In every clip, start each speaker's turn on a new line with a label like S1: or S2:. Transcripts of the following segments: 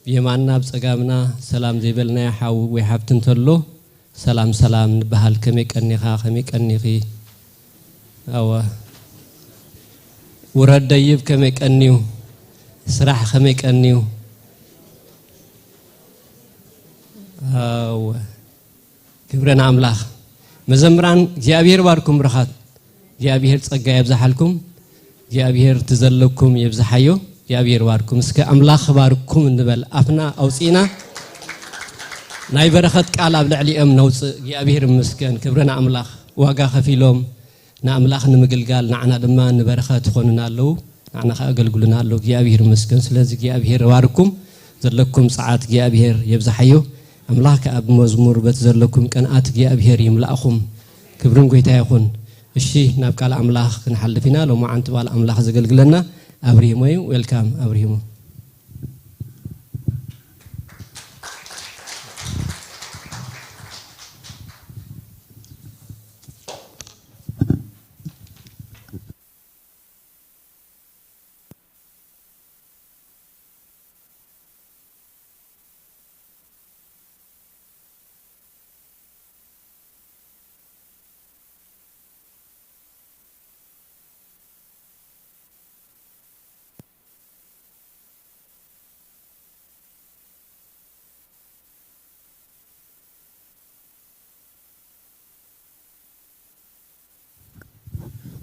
S1: بيماننا بصقامنا سلام زيبلنا يحاو ويحبتن تلو سلام سلام نبهال كميك أنيخي أو ورد ديب كميك أنيو سراح خميك أنيو أو كبرنا عملاخ مزمران جابير باركم رخات جابير تصقى يبزحلكم جابير تزلكم يبزحيو جابير باركم اسك أملاخ باركم نبل أفنا أو سينا ناي برخت قال بلعلي نوص جابير مسكن كبرنا أملاخ واقا خفيلهم نا أملاخ نمقلقال نعنا دما نبرخت خوننا له نعنا خاقلقلنا له جابير مسكن سلازي جابير باركم زلكم ساعات جابير يبزحيو أملاك أب مزمور بتزلكم كان أتجي أبهر يملأكم كبرون قيتا يكون الشيء نبقى الأملاك نحل فينا لو ما أنت بالأملاك زقل قلنا أبريموي ويلكم أبريمو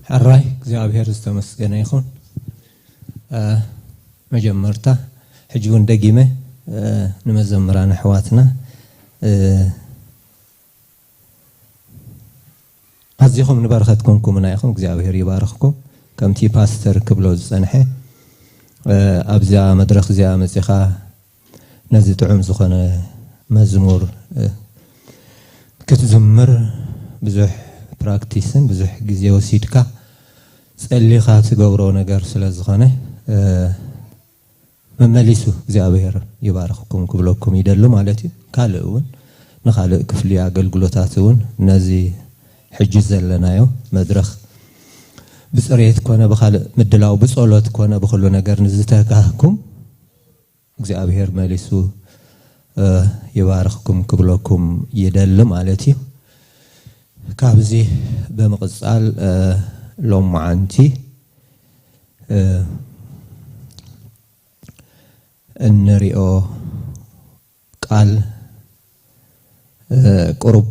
S2: حراي እግዚአብሔር ዝተመስገነ ይኹን መጀመርታ ሕጅውን ደጊመ ንመዘምራን ኣሕዋትና ኣዝኹም ንበረኸትኩም ኩምና ይኹም እግዚአብሔር ይባርኽኩም ከምቲ ፓስተር ክብሎ ዝጸንሐ ኣብዛ መድረኽ እዚኣ መጽኻ ነዚ ጥዑም ዝኾነ መዝሙር ክትዝምር ብዙሕ ፕራክቲስን ብዙሕ ግዜ ወሲድካ ጸሊኻ ትገብሮ ነገር ስለዝኾነ መመሊሱ እግዚአብሔር ይባርኽኩም ክብለኩም ይደሉ ማለት እዩ ካልእ እውን ንኻልእ ክፍሊ ኣገልግሎታት እውን ነዚ ሕጂ ዘለናዮ መድረኽ ብጽሬት ኮነ በኻልእ ምድላው ብጸሎት ኮነ በኹሉ ነገር ንዝተካህኩም እግዚአብሔር መሊሱ ይባርኽኩም ክብለኩም ይደሉ ማለት እዩ كابزي بمقصال لوم عنتي النريو قال قرب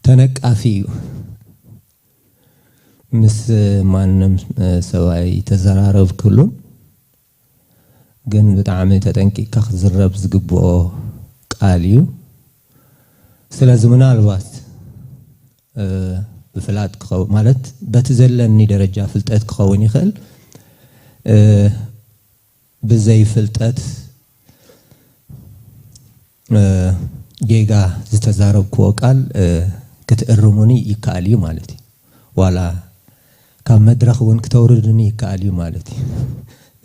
S2: تنقافيو مس مانم سواي تزرارب كلهم ግን በጣም ተጠንቂቀ ዝረብ ዝግብኦ ቃልዩ ስለዚህ ምናልባት በፍላት ከው ማለት በተዘለኒ ደረጃ ፍልጠት ከውን ይخل በዘይ ፍልጠት ጌጋ ዝተዛረብኩ ቃል ክትእርሙኒ ይካልዩ ማለት ዋላ ካብ መድረኽ ወን ከተውርድኒ ይካልዩ ማለት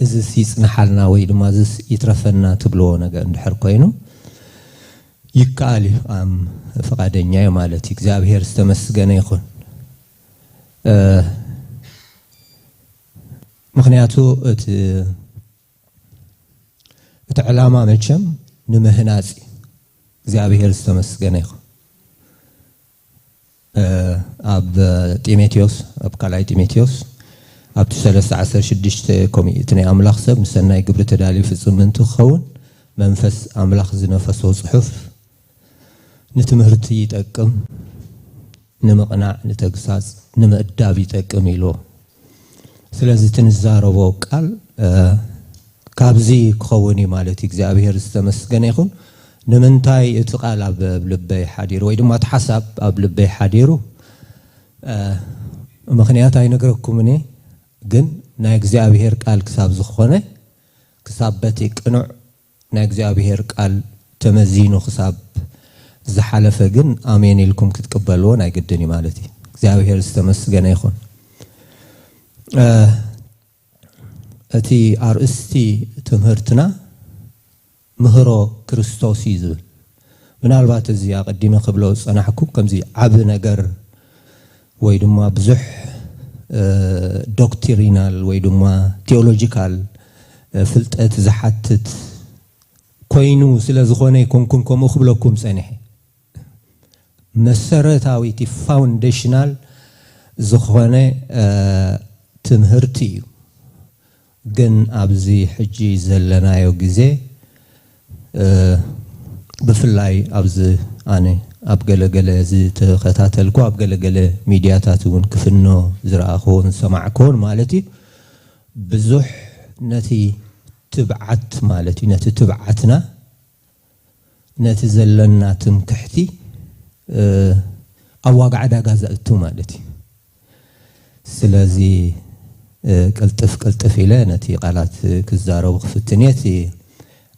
S2: እዚ ሲጽናሐልና ወይ ድማ እዚ ይትረፈና ትብሎ ነገር እንድሕር ኮይኑ ይካልዩ አም ፈቃደኛ ማለት እግዚአብሔር ዝተመስገነ ይኹን ምክንያቱ እቲ ዓላማ መቸም ንምህናጺ እግዚአብሔር ዝተመስገነ ይኹን አብ ጢሞቴዎስ አብ ካላይ ጢሞቴዎስ أبت 3:16 كوميتني أملاخ سب مسناي قبل تدالي في الزمن تخون منفس أملاخ زنفسه صحف نتمهرتي تأكم نمقنع نتقصاص نمأدابي تأكم يلو سلازي تنزاره وقال كابزي كوني مالتي እግዚአብሔር ዝተመስገነ ይኹን ንምንታይ እቲ ቃል ኣብ ልበይ ሓዲሩ ወይ ድማ ተሓሳብ ኣብ ልበይ ሓዲሩ ምክንያት ኣይነግረኩም እኔ ግን ናይ እግዚአብሔር ቃል ክሳብ ዝኾነ ክሳበት ይቅኑዕ ናይ እግዚአብሔር ቃል ተመዚኑ ክሳብ ዝሓለፈ ግን አሜን ኢልኩም ክትቀበልዎ ናይ ግድኒ ማለት እዩ እግዚአብሔር ዝተመስገነ ይኹን እቲ አርእስቲ ትምህርትና ምህሮ ክርስቶስ ይዝብል ምናልባት እዚ አቀዲመ ክብሎ ጸናሕኩም ከምዚ ዓብ ነገር ወይ ድማ ብዙሕ ዶክትሪናል ወይ ድማ ቴዎሎጂካል ፍልጠት ዝሓትት ኮይኑ ስለ ዝኾነ ይኮንኩም ከምኡ ክብለኩም ፀኒሐ መሰረታዊቲ ፋውንዴሽናል ዝኾነ ትምህርቲ እዩ ግን ኣብዚ ሕጂ ዘለናዮ ግዜ ብፍላይ ኣብዚ ኣነ ኣብ ገለገለ ዝተኸታተልኩ ኣብ ገለገለ ሚድያታት እውን ክፍኖ ዝረኣኹን ሰማዕኩን ማለት እዩ ብዙሕ ነቲ ትብዓት ማለት እዩ ነቲ ትብዓትና ነቲ ዘለና ትምክሕቲ ኣብ ዋጋዕ ዕዳጋ ዘእቱ ማለት እዩ ስለዚ ቅልጥፍ ኢለ ነቲ ቃላት ክዛረቡ ክፍትንየት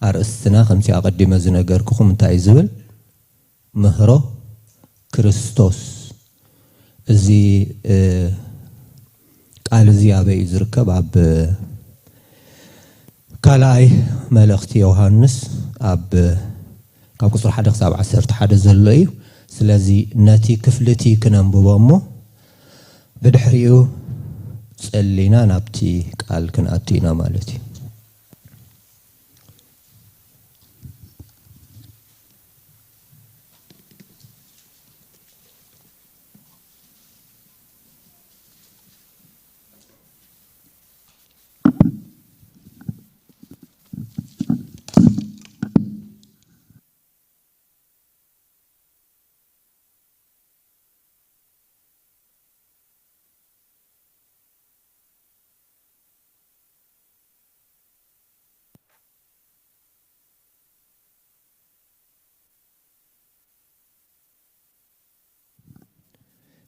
S2: ኣርእስትና ከምቲ ኣቐዲመ ዝነገርኩኹም እንታይ ዝብል ምህሮ ክርስቶስ እዚ ቃል እዚ ኣበይ ዝርከብ ኣብ ካልኣይ መልእኽቲ ዮሃንስ ኣብ ካብ ቁፅሪ 1 ክሳብ 11 ዘሎ እዩ ስለዚ ነቲ ክፍልቲ ክነንብቦ እሞ ብድሕሪኡ ጸሊና ናብቲ ቃል ክንኣቱ ኢና ማለት እዩ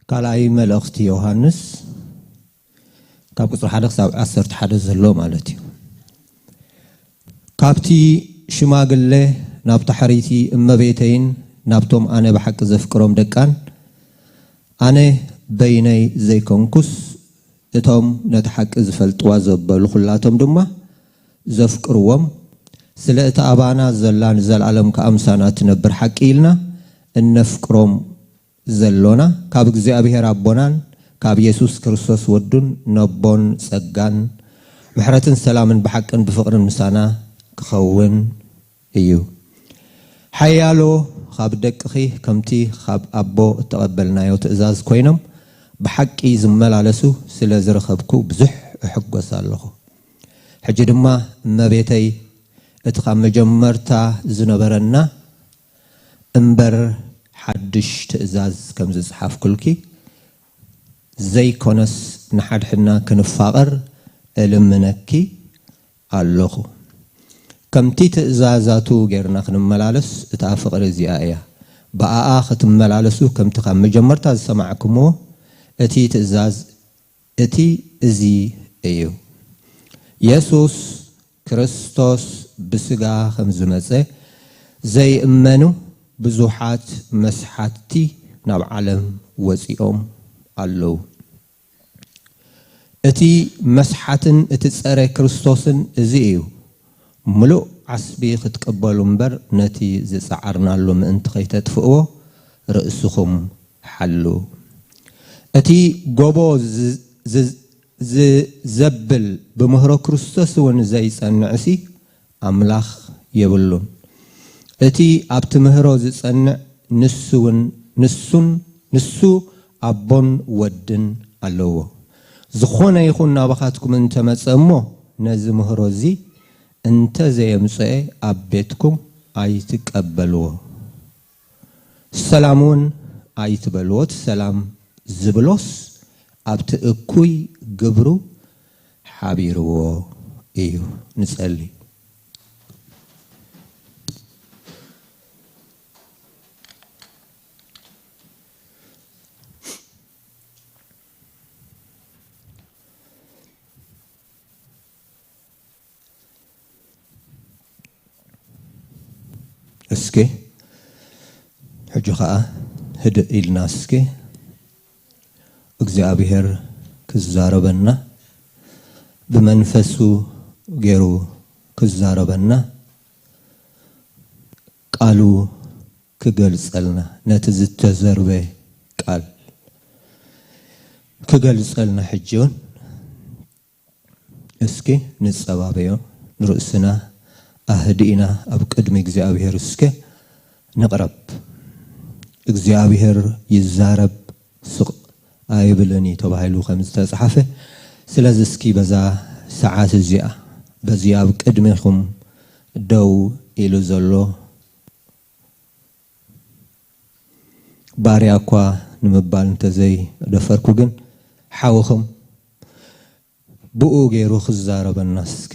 S2: ካልኣይ መልእኽቲ ዮሃንስ ካብ ቁፅሪ 1 ክሳብ 11 ዘሎ ማለት እዩ ካብቲ ሽማግለ ናብቲ ሓሪቲ እመቤተይን ናብቶም ኣነ ብሓቂ ዘፍቅሮም ደቃን ኣነ በይነይ ዘይኮንኩስ እቶም ነቲ ሓቂ ዝፈልጥዋ ዘበሉ ኩላቶም ድማ ዘፍቅርዎም ስለ እቲ ኣባና ዘላን ዘለዓለም ከኣምሳና ትነብር ሓቂ ኢልና እነፍቅሮም ዘሎና ካብ እግዚአብሔር ኣቦናን ካብ ኢየሱስ ክርስቶስ ወዱን ነቦን ጸጋን ምሕረትን ሰላምን ብሓቅን ብፍቅርን ምሳና ክኸውን እዩ ሓያሎ ካብ ደቅኺ ከምቲ ካብ ኣቦ እተቐበልናዮ ትእዛዝ ኮይኖም ብሓቂ ዝመላለሱ ስለ ዝረኸብኩ ብዙሕ እሕጎስ ኣለኹ ሕጂ ድማ እመቤተይ እቲ ካብ መጀመርታ ዝነበረና እምበር ሓድሽ ትእዛዝ ከም ዝጽሓፍ ኩልኪ ዘይኮነስ ንሓድሕና ክንፋቐር እልምነኪ ኣለኹ ከምቲ ትእዛዛቱ ጌርና ክንመላለስ እታ ፍቕሪ እዚኣ እያ ብኣኣ ክትመላለሱ ከምቲ ካብ መጀመርታ ዝሰማዕኩሞ እቲ ትእዛዝ እቲ እዚ እዩ ኢየሱስ ክርስቶስ ብስጋ ከም ዝመፀ ዘይእመኑ ብዙሓት መስሓቲ ናብ ዓለም ወፂኦም ኣለው እቲ መስሓትን እቲ ፀረ ክርስቶስን እዚ እዩ ሙሉእ ዓስቢ ክትቀበሉ እምበር ነቲ ዝፀዓርናሉ ምእንቲ ከይተጥፍእዎ ርእስኹም ሓሉ እቲ ጎቦ ዘብል ብምህሮ ክርስቶስ እውን ዘይጸንዕሲ ኣምላኽ የብሉን እቲ ኣብቲ ምህሮ ዝጸንዕ ንሱ ኣቦን ወድን ኣለዎ ዝኾነ ይኹን ናባኻትኩም እንተመፀ እሞ ነዚ ምህሮ እዚ እንተዘየምፅአ ኣብ ቤትኩም ኣይትቀበልዎ ሰላም እውን ኣይትበልዎ ሰላም ዝብሎስ ኣብቲ እኩይ ግብሩ ሓቢርዎ እዩ ንጸሊ እስኪ ሕጂ ከዓ ህድእ ኢልና እስኪ እግዚአብሔር ክዛረበና በመንፈሱ ገይሩ ክዛረበና ቃሉ ክገልጸልና ነቲ ዝተዘርበ ቃል كجلسلنا حجون اسكي نتصبابيو رؤسنا أهدينا أبقدم إجزابير اسكي نقرب إجزابير يزارب سق أيبلني تبعيلو خمس تصحفه سلازسكي بزا ساعات الزياء بزياب قدمكم دو إلو زلو بارياكوا نمبال انتزي دفركوغن حاوخم بؤو غيرو خزارب الناس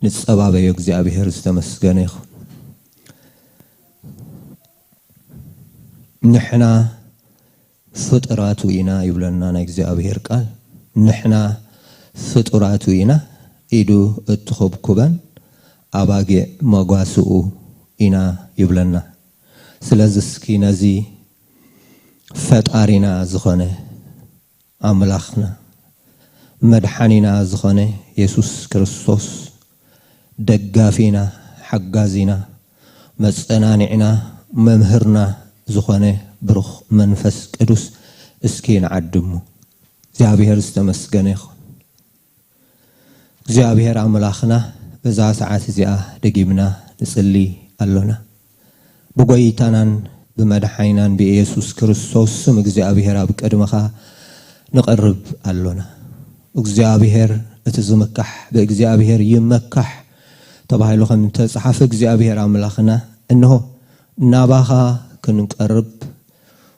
S2: نتصبابا يوكزيابي هرز تمسغنيخ نحنا فطراتو إنا يبلنا نكزيابي هرقال نحنا فطراتو إنا إدو اتخب كوبان أباقي مغاسو إنا يبلنا سلازسكي نزي فتارينا زخانه أملاخنا مدحانينا زخانه يسوس كريستوس دقافينا حقازينا مصطنانعنا ممهرنا زخانه بروخ منفس قدوس اسكين عدمو እግዚአብሔር ዝተመስገነ ይኹን እግዚአብሔር አምላኽና በዛ ሰዓት እዚኣ ደጊምና ንጽሊ አሎና በጎይታናን በመድኃኒናን በኢየሱስ ክርስቶስ ስም እግዚአብሔር አብ ቀድመኻ ንቀርብ አሎና እግዚአብሔር እትዝመካሕ በእግዚአብሔር ይመካሕ ተባሂሉ ከም ተጻሐፈ እግዚአብሔር አምላኽና እንሆ ናባኻ ክንቀርብ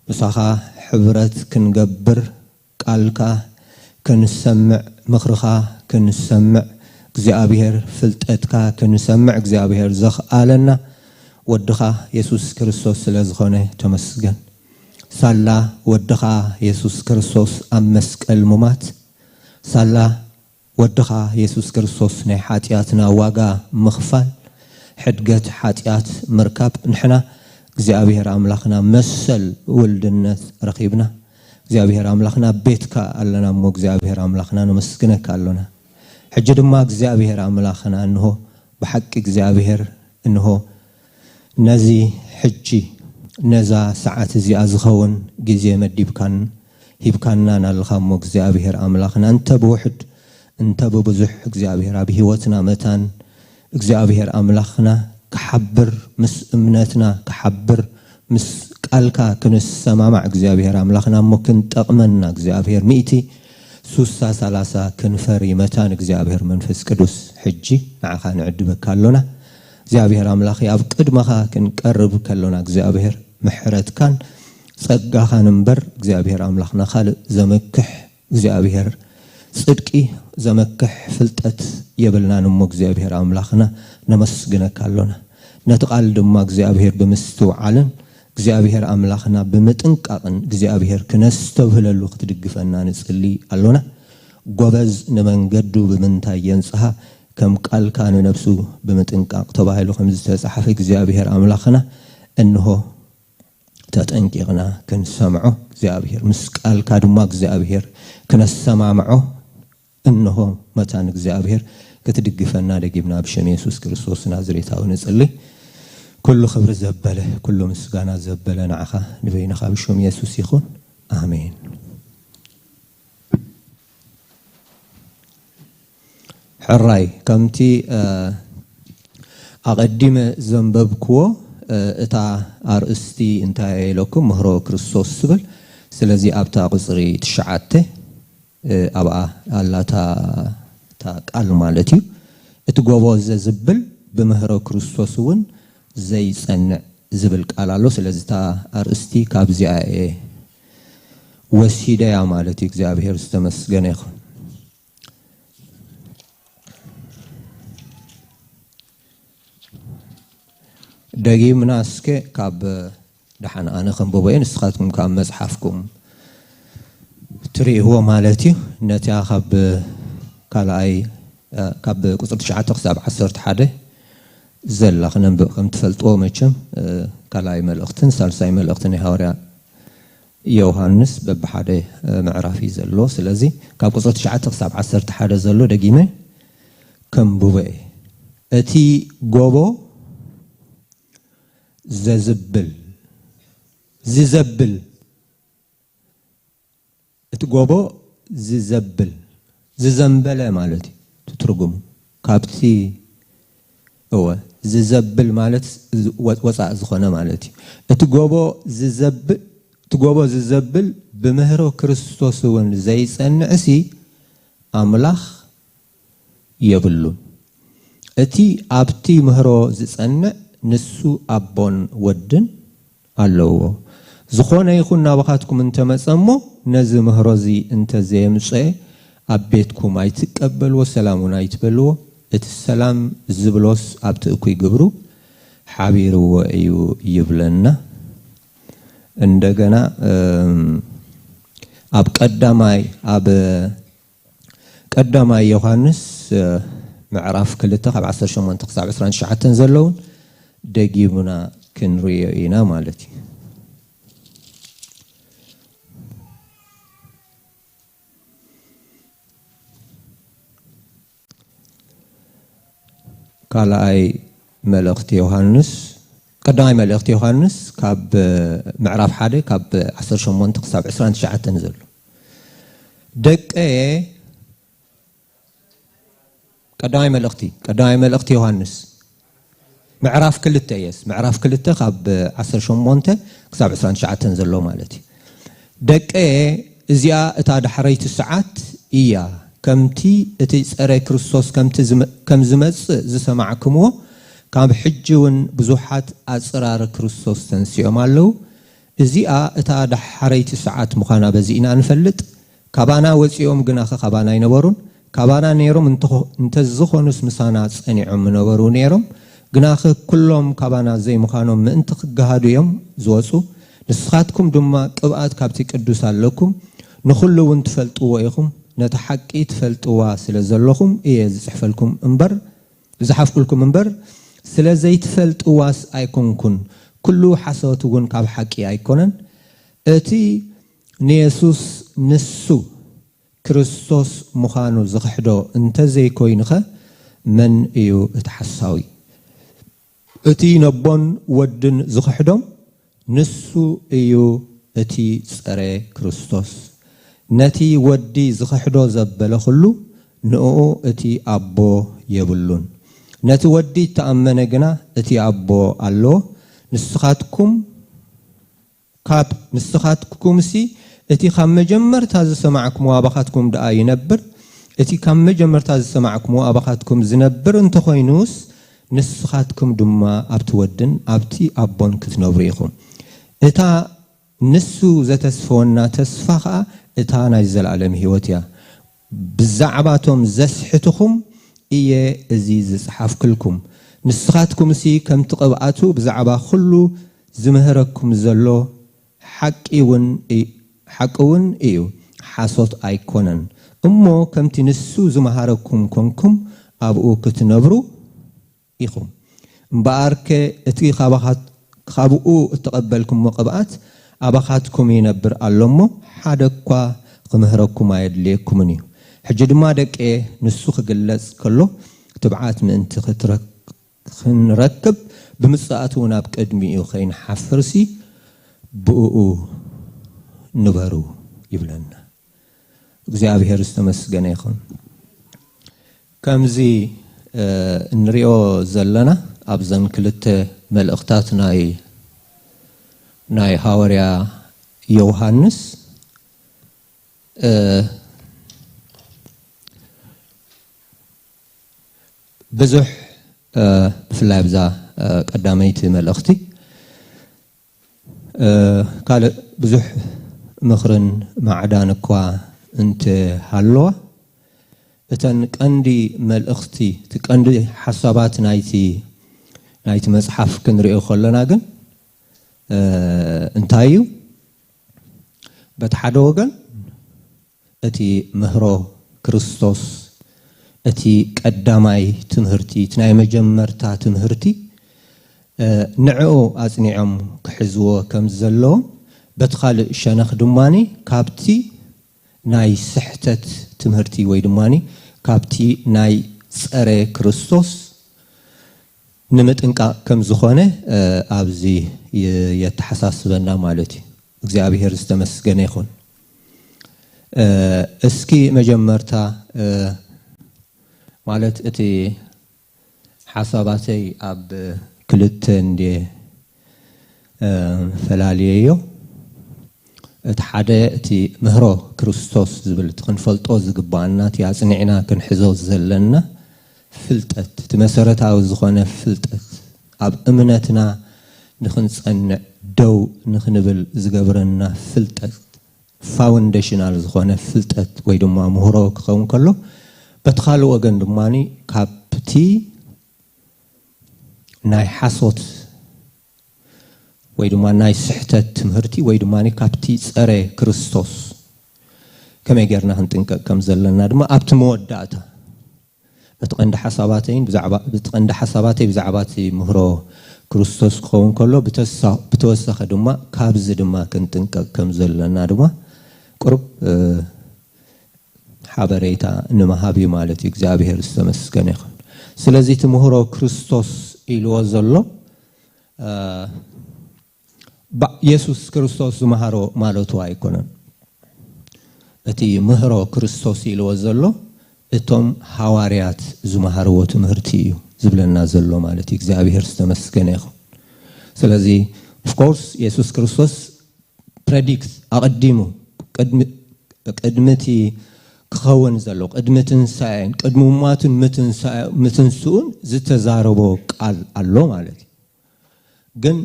S2: ምሳኻ ሕብረት ክንገብር قالكا كنسمع مخرخا كنسمع እግዚአብሔር ፍልጠትካ كنسمع እግዚአብሔር ዘኽአለና ወድኻ ኢየሱስ ክርስቶስ ስለዝኾነ ተመስገን ሳላ ወድኻ ኢየሱስ ክርስቶስ ኣብ መስቀል ሙማት ሳላ ወድኻ ኢየሱስ ክርስቶስ ናይ ኃጢአትና ዋጋ ምኽፋል ሕድገት ኃጢአት ምርካብ ንሕና እግዚአብሔር አምላኽና መሰል ወልድነት ረኺብና እግዚአብሔር አምላኽና ቤትካ አለና ሞ እግዚአብሔር አምላኽና ነመስግነካ አለና ሕጂ ድማ እግዚአብሔር አምላኽና እንሆ በሐቅ እግዚአብሔር እንሆ ነዚ ሕጂ ነዛ ሰዓት እዚ አዝኸውን ጊዜ መዲብካን ሂብካና ናልኻ ሞ እግዚአብሔር አምላኽና እንተ በውሕድ እንተ በብዙሕ እግዚአብሔር ኣብ ህይወትና መታን እግዚአብሔር አምላኽና ከሐብር ምስ እምነትና ከሐብር ምስ ቃልካ ክንሰማማዕ እግዚአብሔር አምላኽና ሞክን ጠቅመና እግዚአብሔር ሚእቲ ሱሳ ሰላሳ ክንፈር ይመታን እግዚአብሔር መንፈስ ቅዱስ ሕጂ ንዓኻ ንዕድበካ አሎና እግዚአብሔር አምላኽ ኣብ ቅድመኻ ክንቀርብ ከሎና እግዚአብሔር ምሕረትካን ጸጋኻን እምበር እግዚአብሔር አምላኽና ካልእ ዘመክሕ እግዚአብሔር ጽድቂ ዘመክሕ ፍልጠት የብልናን ሞ እግዚአብሔር አምላኽና ነመስግነካ አሎና ነቲ ቃል ድማ እግዚአብሔር ብምስትውዓልን እግዚአብሔር አምላኽና በመጥንቃቅን እግዚአብሔር ከነስተብህለሉ ክትድግፈና ንጽሊ አሎና ጎበዝ ነመንገዱ በመንታይ የንጽሃ ከም ቃልካ ነፍሱ በመጥንቃቅ ተባሂሉ ከም ዝተጻሐፈ እግዚአብሔር አምላኽና እንሆ ተጠንቂቅና ክንሰምዖ እግዚአብሔር ምስ ቃልካ ድማ እግዚአብሔር ከነሰማምዖ እንሆ መታን እግዚአብሔር ክትድግፈና ደጊብና በሽም ኢየሱስ ክርስቶስ ናዝሬታዊ ንጽሊ كل خبر زبله كل مسغانا زبله نعخا نبينا خابشوم يسوع يخون امين حراي كمتي اقدم زنببكو اتا ارستي انتاي لكم مهرو كريستوس سبل سلازي ابتا قصري تشعته ابا الله تا قال مالتي اتغوبو زبل بمهرو كريستوس ون زي صنع زبل قالالو سلازتا ارستي كابزيا وسيدا يا مالتي እግዚአብሔር ዝተመስገነ ይኹን ደጊምና እስከ ካብ ደሓን ኣነ ከምበበየን እስኻትኩም ካብ መጽሓፍኩም ትሪእዎ ማለት እዩ ነታ ካብ ካልኣይ ካብ ቁጽር 9 ክሳብ 11 زلا خلنا كم تفلتوا ماشم كلاي ملأختن سالساي ملأختن هوريا يوحنس ببحده معرفي زلو سلازي كاب قصة 9 سبع 10 حدا زلو دقيمة كم بوي اتي غوبو زبل እትጎቦ ዝዘብል ዝዘንበለ ማለት ትርጉሙ ካብቲ هو ዝዘብል ማለት ወፃእ ዝኾነ ማለት እትጎቦ ዝዘብል ብምህሮ ክርስቶስ እውን ዘይጸንዕሲ አምላኽ የብሉን እቲ ኣብቲ ምህሮ ዝጸንዕ ንሱ አቦን ወድን ኣለዎ ዝኾነ ይኹን ናባኻትኩም እንተመጸሞ ነዚ ምህሮዚ እንተዘየምፀ ኣብ ቤትኩም ኣይትቀበልዎ ሰላሙን ኣይትበልዎ እቲ ሰላም ዝብሎስ ኣብቲ እኩይ ግብሩ ሓቢርዎ እዩ ይብለና እንደገና ኣብ ቀዳማይ ዮሐንስ ምዕራፍ 2 ካብ 18 ክሳብ 29 ዘለውን ደጊሙና ክንሪኦ ኢና ማለት እዩ قالأي ملأخت يوحنس قدامي ملأخت يوحنس كاب معرف حدا كاب 18 حساب 29 تنزل دق قدامي ملأخت يوحنس معرف كل التيس معرف كل الت كاب 18 حساب 29 تنزل له مالتي دق ازيا اتا دحريت الساعات ايا كمتي اتي صري كريستوس كم زمص زسمعكمو كاب حجون بزوحات اصرار كريستوس تنسيوم አለው እዚኣ እታ ዳሕረይቲ ሰዓት ምዃና በዚና እንፈልጥ ካባና ወፂኦም ግና ካባና ይነበሩን ካባና ነይሮም እንተዝኾኑስ ምሳና ጸኒዖም ነበሩ ነይሮም ግና ኩሎም ካባና ዘይ ምዃኖም ምእንቲ ክጋሃዱ እዮም ዝወፁ ንስኻትኩም ድማ ቅብአት ካብቲ ቅዱስ ኣለኩም ንኹሉ እውን ትፈልጥዎ ኢኹም ነታ ሓቂ ትፈልጥዋ ስለ ዘለኹም እየ ዝጽሕፈልኩም እንበር ዝሓፍኩልኩም እንበር ስለ ዘይትፈልጥዋስ ኣይኮንኩን ኩሉ ሓሶት እውን ካብ ሓቂ ኣይኮነን እቲ ንየሱስ ንሱ ክርስቶስ ምዃኑ ዝኽሕዶ እንተዘይኮይንኸ መን እዩ እቲ ሓሳዊ እቲ ነቦን ወድን ዝኽሕዶም ንሱ እዩ እቲ ጸረ ክርስቶስ ነቲ ወዲ ዝኽሕዶ ዘበለ ሁሉ ንኡ እቲ አቦ የብሉን ነቲ ወዲ ተአመነ ግና እቲ አቦ አሎ ንስኻትኩም ሲ እቲ ካብ መጀመርታ ዝሰማዕኩም አባኻትኩም ደአ ይነብር እቲ ካብ መጀመርታ ዝሰማዕኩም አባኻትኩም ዝነብር እንተኾይኑስ ንስኻትኩም ድማ ኣብቲ ወድን ኣብቲ አቦን ክትነብሩ ኢኹም እታ ንሱ ዘተስፈወና ተስፋ ኸኣ እታ ናይ ዘለዓለም ህይወት እያ ብዛዕባቶም ዘስሕትኹም እየ እዚ ዝጽሓፍክልኩም ንስኻትኩም ሲ ከም ትቕብኣቱ ብዛዕባ ኩሉ ዝምህረኩም ዘሎ ሓቂውን እዩ ሓሶት ኣይኮነን እሞ ከምቲ ንሱ ዝመሃረኩም ኮንኩም ኣብኡ ክትነብሩ ኢኹም እምበኣርከ እቲ ካብኡ እተቐበልኩም ቅብኣት አባኻትኩም ይነብር ኣሎሞ ሓደኳ ክምህረኩም ኣይድልየኩምን እዩ ሕጂ ድማ ደቀ ንሱ ክግለጽ ከሎ ትብዓት ምእንቲ ክንረክብ ብምጽኣቱ ናብ ቅድሚኡ ከይንሓፍርሲ ብኡ ንበሩ ይብለና እግዚአብሔር ዝተመስገነ ይኹን ከምዚ እንሪኦ ዘለና ኣብዘን ክልተ መልእኽታት ናይ ሐዋርያ ዮሐንስ ብዙሕ ብፍላይ ብዛ ቀዳመይቲ መልእኽቲ ካልእ ብዙሕ ምኽርን ማዕዳን እኳ እንተሃለዋ እተን ቀንዲ መልእኽቲ ቀንዲ ሓሳባት ናይቲ መጽሓፍ ክንሪኦ ከለና ግን እንታይ እዩ በቲ ሓደ ወገን እቲ ምህሮ ክርስቶስ እቲ ቀዳማይ ትምህርቲ እቲ ናይ መጀመርታ ትምህርቲ ንዕኡ ኣጽኒዖም ክሕዝዎ ከም ዘለዎም በቲ ካልእ ሸነኽ ድማኒ ካብቲ ናይ ስሕተት ትምህርቲ ወይ ድማኒ ካብቲ ናይ ጸረ ክርስቶስ ንምጥንቃቅ ከም ዝኾነ ኣብዚ የተሐሳስበና ማለት እዩ እግዚአብሔር ዝተመስገነ ይኹን اسكي مجمرتا مالت اتي حساباتي اب كلتن دي فلاليو اتحدى اتي مهرو كريستوس زبل تنفلطو زغبانا تياصنعنا كنحزو زلنا فلطت تمسرتاو زخونه فلطت اب امنتنا نخنصنع دو نخنبل زغبرنا فلطت فاونديشنال زخونه فلطت ወይ ድማ مهرو كون كلو بتخالو وغن دماني كابتي ناي حسوت ወይ ድማ ናይ ስሕተት ትምህርቲ ወይ ድማ ካብቲ ፀረ ክርስቶስ ከመይ ጌርና ክንጥንቀቅ ከም ዘለና ድማ ኣብቲ መወዳእታ በተቀንደ ሓሳባተይ ብዛዕባ እቲ ምህሮ ክርስቶስ ክኸውን ከሎ ብተወሳኺ ድማ ካብዚ ድማ ክንጥንቀቅ ከም ዘለና ድማ ቁርብ ሓበሬታ ንመሃብ ማለት እግዚአብሔር ዝተመስገነ ይኹን ስለዚህ እቲ ምህሮ ክርስቶስ ኢልዎ ዘሎ ኢየሱስ ክርስቶስ ዝመሃሮ ማለቱ አይኮነን እቲ ምህሮ ክርስቶስ ኢልዎ ዘሎ እቶም ሐዋርያት ዝመሃርዎ ትምህርቲ እዩ ዝብለና ዘሎ ማለት እግዚአብሔር ዝተመስገነ ይኹን ስለዚህ of course ኢየሱስ ክርስቶስ predict አቀዲሙ ቅድመቲ ክኸውን ዘሎ ቅድመትን ሳይን ቅድሙማትን ምትንሱን ዝተዛረቦ ቃል አሎ ማለት ግን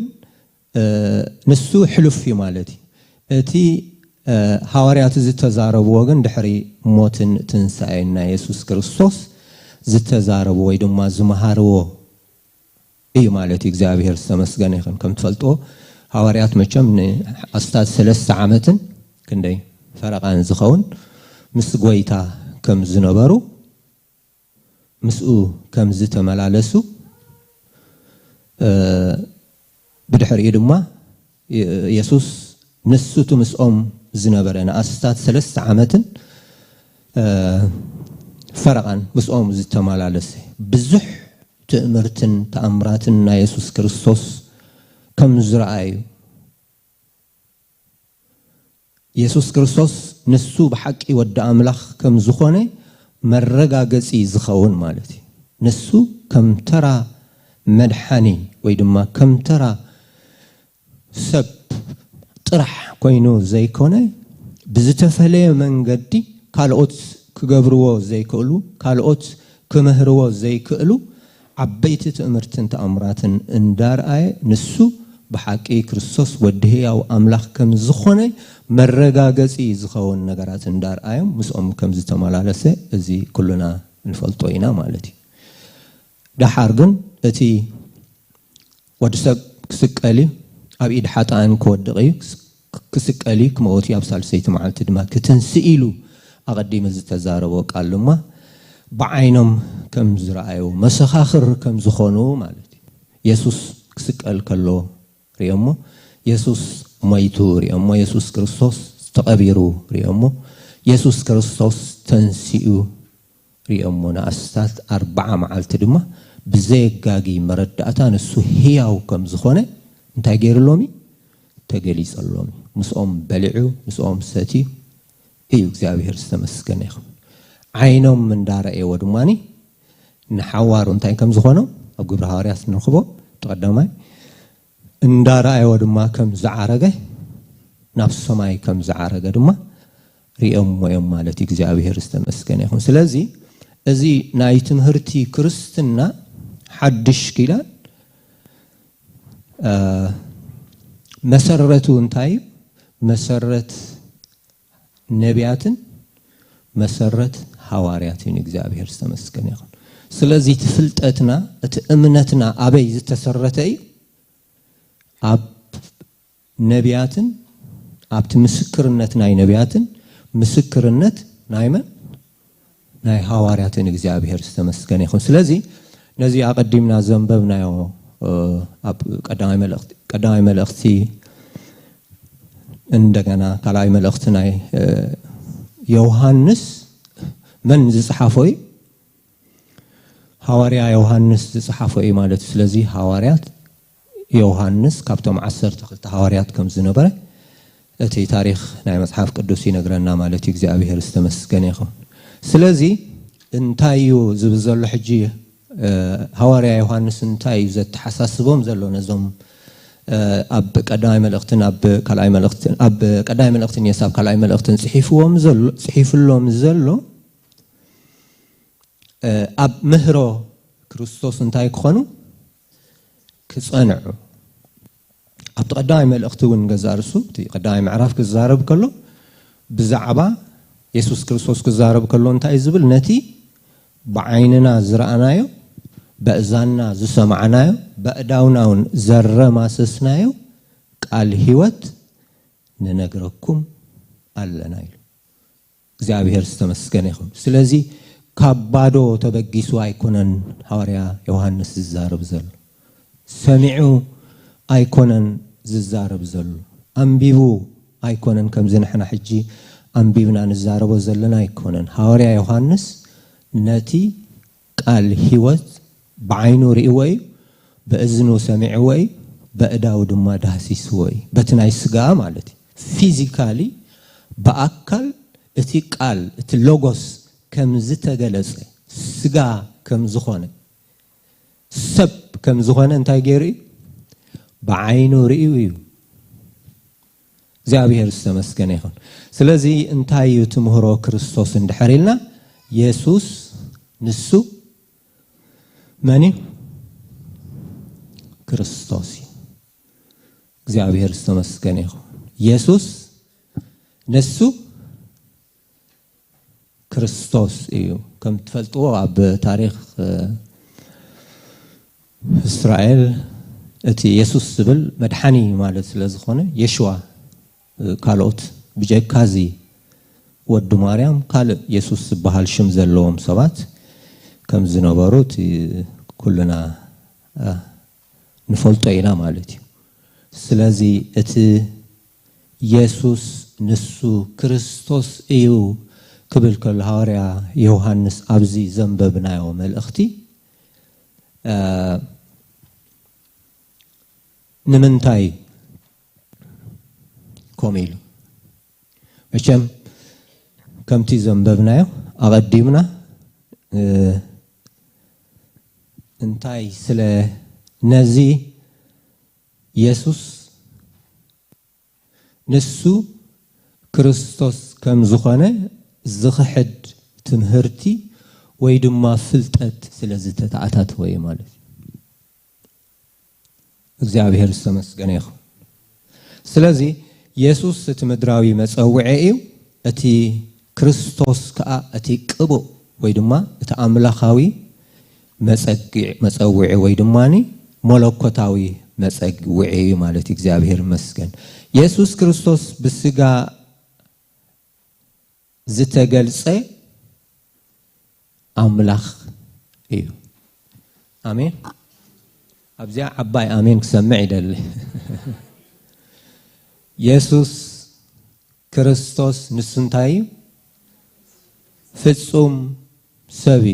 S2: ንሱ ሕሉፍ ማለት እቲ ሐዋርያት ዝተዛረቡ ወገን ድሕሪ ሞትን ትንሳኤና ኢየሱስ ክርስቶስ ዝተዛረቡ ወይ ድማ ዝመሃርዎ እዩ ማለት እግዚአብሔር ዝተመስገነ ይኹን ከም ትፈልጦ ሐዋርያት መቸም ኣስታት 3 ዓመትን ክንደይ ፈረቃን ዝኸውን ምስ ጎይታ ከም ዝነበሩ ምስኡ ከም ዝተመላለሱ بدحر يدما يسوس نسوت مسؤوم زنبرنا أستات 3 عامتن فرقا مسؤوم زتمالالسه بزح تأمرتن تأمراتنا يسوس كريستوس كم زرعايو يسوس كريستوس نسو بحقي ود أملاخ كم زخونه مرقا قصي زخون مالتي نسو كم ترى مدحاني ويدما كم ترى سب طرح كوينو زي كونه بزتفلي منغدي كالوت كغبرو زي كلو كالوت كمهرو زي كلو عبيت تأمرتن تأمراتن اندار اي نسو بحقي كريستوس ودهياو املاح كم زخونه مرغاغصي زخون نغرات اندار اي مسوم كم زتمالالسه ازي كلنا نفلطوينا مالتي دحارغن اتي ودسب كسقالي اب ايد حطان كودقي كسقالي كموتي ابسال سيت معلت دما كتنسئيلو اقديم زتزاربو قالما بعينهم كم زرايو مسخاخر كم زخونو مالتي يسوس كسقال كلو ريمو يسوس ميتو ريمو يسوس كريستوس تقبيرو ريمو يسوس كريستوس تنسئو ريمو ناستات 4 معلت دما بزيغاغي مرداتا نسو هياو كم زخونه انتا غيرلومي تغليص اللومي مسوم بلعو مسوم ستي ايو እግዚአብሔር ዝተመስገነ ይኹን عينهم من دار اي ودماني نحوارو انتا كم زخونه اب ግብረ ሐዋርያት ንخبو ተቀዳማይ እንዳራ اي ودما كم زعرغه ናብ ሰማይ كم زعرغه ድማ ሪኦም ወይም ማለት እግዚአብሔር ዝተመስገነ ይኹን ስለዚህ እዚ ናይ ትምህርቲ ክርስትና حدش كيلا مسرته انتاي مسرت نبياتن مسرت حوارياتين እግዚአብሔር ዝተመስገነ ይኹን ስለዚህ ትፍልጠትና እምነትና አበይ ዝተሰረተይ አብ ነቢያትን አብት ምስክርነት ናይ ነቢያትን ምስክርነት ናይመን ናይ حوارياتين እግዚአብሔር ዝተመስገነ ይኹን ስለዚህ نزي أقدمنا زنببنا يو قدامي ملأختي عندنا كلاي ملأختنا يوحنس من زي صحافي حواريا يوحنس زي صحافي مالت سلزي حواريات يوحنس كابتم 10 حواريات كم زنبره أتي تاريخ نعم مصحف قدوسي نقرأنا مالتي እግዚአብሔር استمسكن يخون سلازي انتايو زبزل حجي حواريا يوحنس انتايو زت حساسبهم زلو نزوم أب قداي ملأختن أب كلاي ملأختن أب قداي ملأختن يساب كلاي ملأختن صحيفهم زلو صحيف لهم زلو أب مهرو كريستوس انتاي كخونو كصنعو أب قداي ملأختون جزارسو تي قداي معرف كزارب كله بزعبا يسوع كريستوس كزارب كله انتاي زبل نتي بعيننا زرعنايو بأذاننا زسمعنايو بأداوناون زر ما سسنايو قال هيوت ننغركم አለናይሉ እግዚአብሔር ተመስገን ይሁን ስለዚህ ከባዶ ተበጊሱ አይኮነን ሐዋርያ ዮሐንስ ዝዛረብ ዘሎ ሰሚዑ አይኮነን ዝዛረብ ዘሎ አንቢቡ አይኮነን ከምዝንሕና ሕጂ አንቢብና ንዛረቦ ዘለና አይኮነን ሐዋርያ ዮሐንስ ነቲ ቃል ህይወት بعينو رئوي بأذنو سمعوي بأداو دما دهسيسوي بتناي سقا مالتي فيزيكالي بأكل اتي قال اتي لوغوس كم زتغلص سقا كم زخونه سب كم زخونه انتاي غيري بعينو رئوي እግዚአብሔር ይመስገን ይሁን ስለዚህ እንታዩ ትምህሮ ክርስቶስ እንደሐሪልና ኢየሱስ ንሱ ማኒ ክርስቶስ እግዚአብሔር ይመስገን ይሁን ኢየሱስ ንሱ ክርስቶስ እዩ ከም ተፈልጦ ኣብ ታሪክ እስራኤል እቲ ኢየሱስ ዝብል መድሓኒ ማለት ስለዝኾነ የሽዋ ካልኦት ብጀካዚ ወድ ማርያም ካል ኢየሱስ ዝበሃል ሽም ዘለዎም ሰባት كم زنباروت كلنا نفلطينا مالتي سلازي ات يسوس نسو كريستوس ايو قبل كل حواريا يوحنس ابزي زنببنا يوم الاختي نمنتاي كوميلو مشم كم تي زنببنا يوم اقدمنا انتاي سلا نزي يسوس نسو كريستوس كم زخانه زخحد تمهرتي ويدما فلتت سلا زتتعتات وي مالت እግዚአብሔር ይመስገን ይሁን ስለዚህ ኢየሱስ ተመድራዊ መጽውዒው እቲ ክርስቶስ ከአ እቲ ቅቦ ወይድማ እቲ አምላኻዊ መጸውዒ ወይድማኒ መለኮታዊ መጸውዒ ማለት እግዚአብሔር ይመስገን ኢየሱስ ክርስቶስ በስጋ ዝተገልጸ አምላኽ እዩ አሜን አብዚያ አባይ አሜን ክሰምዕ ይደል ኢየሱስ ክርስቶስ ንስንታይ ፍጹም ሰቢ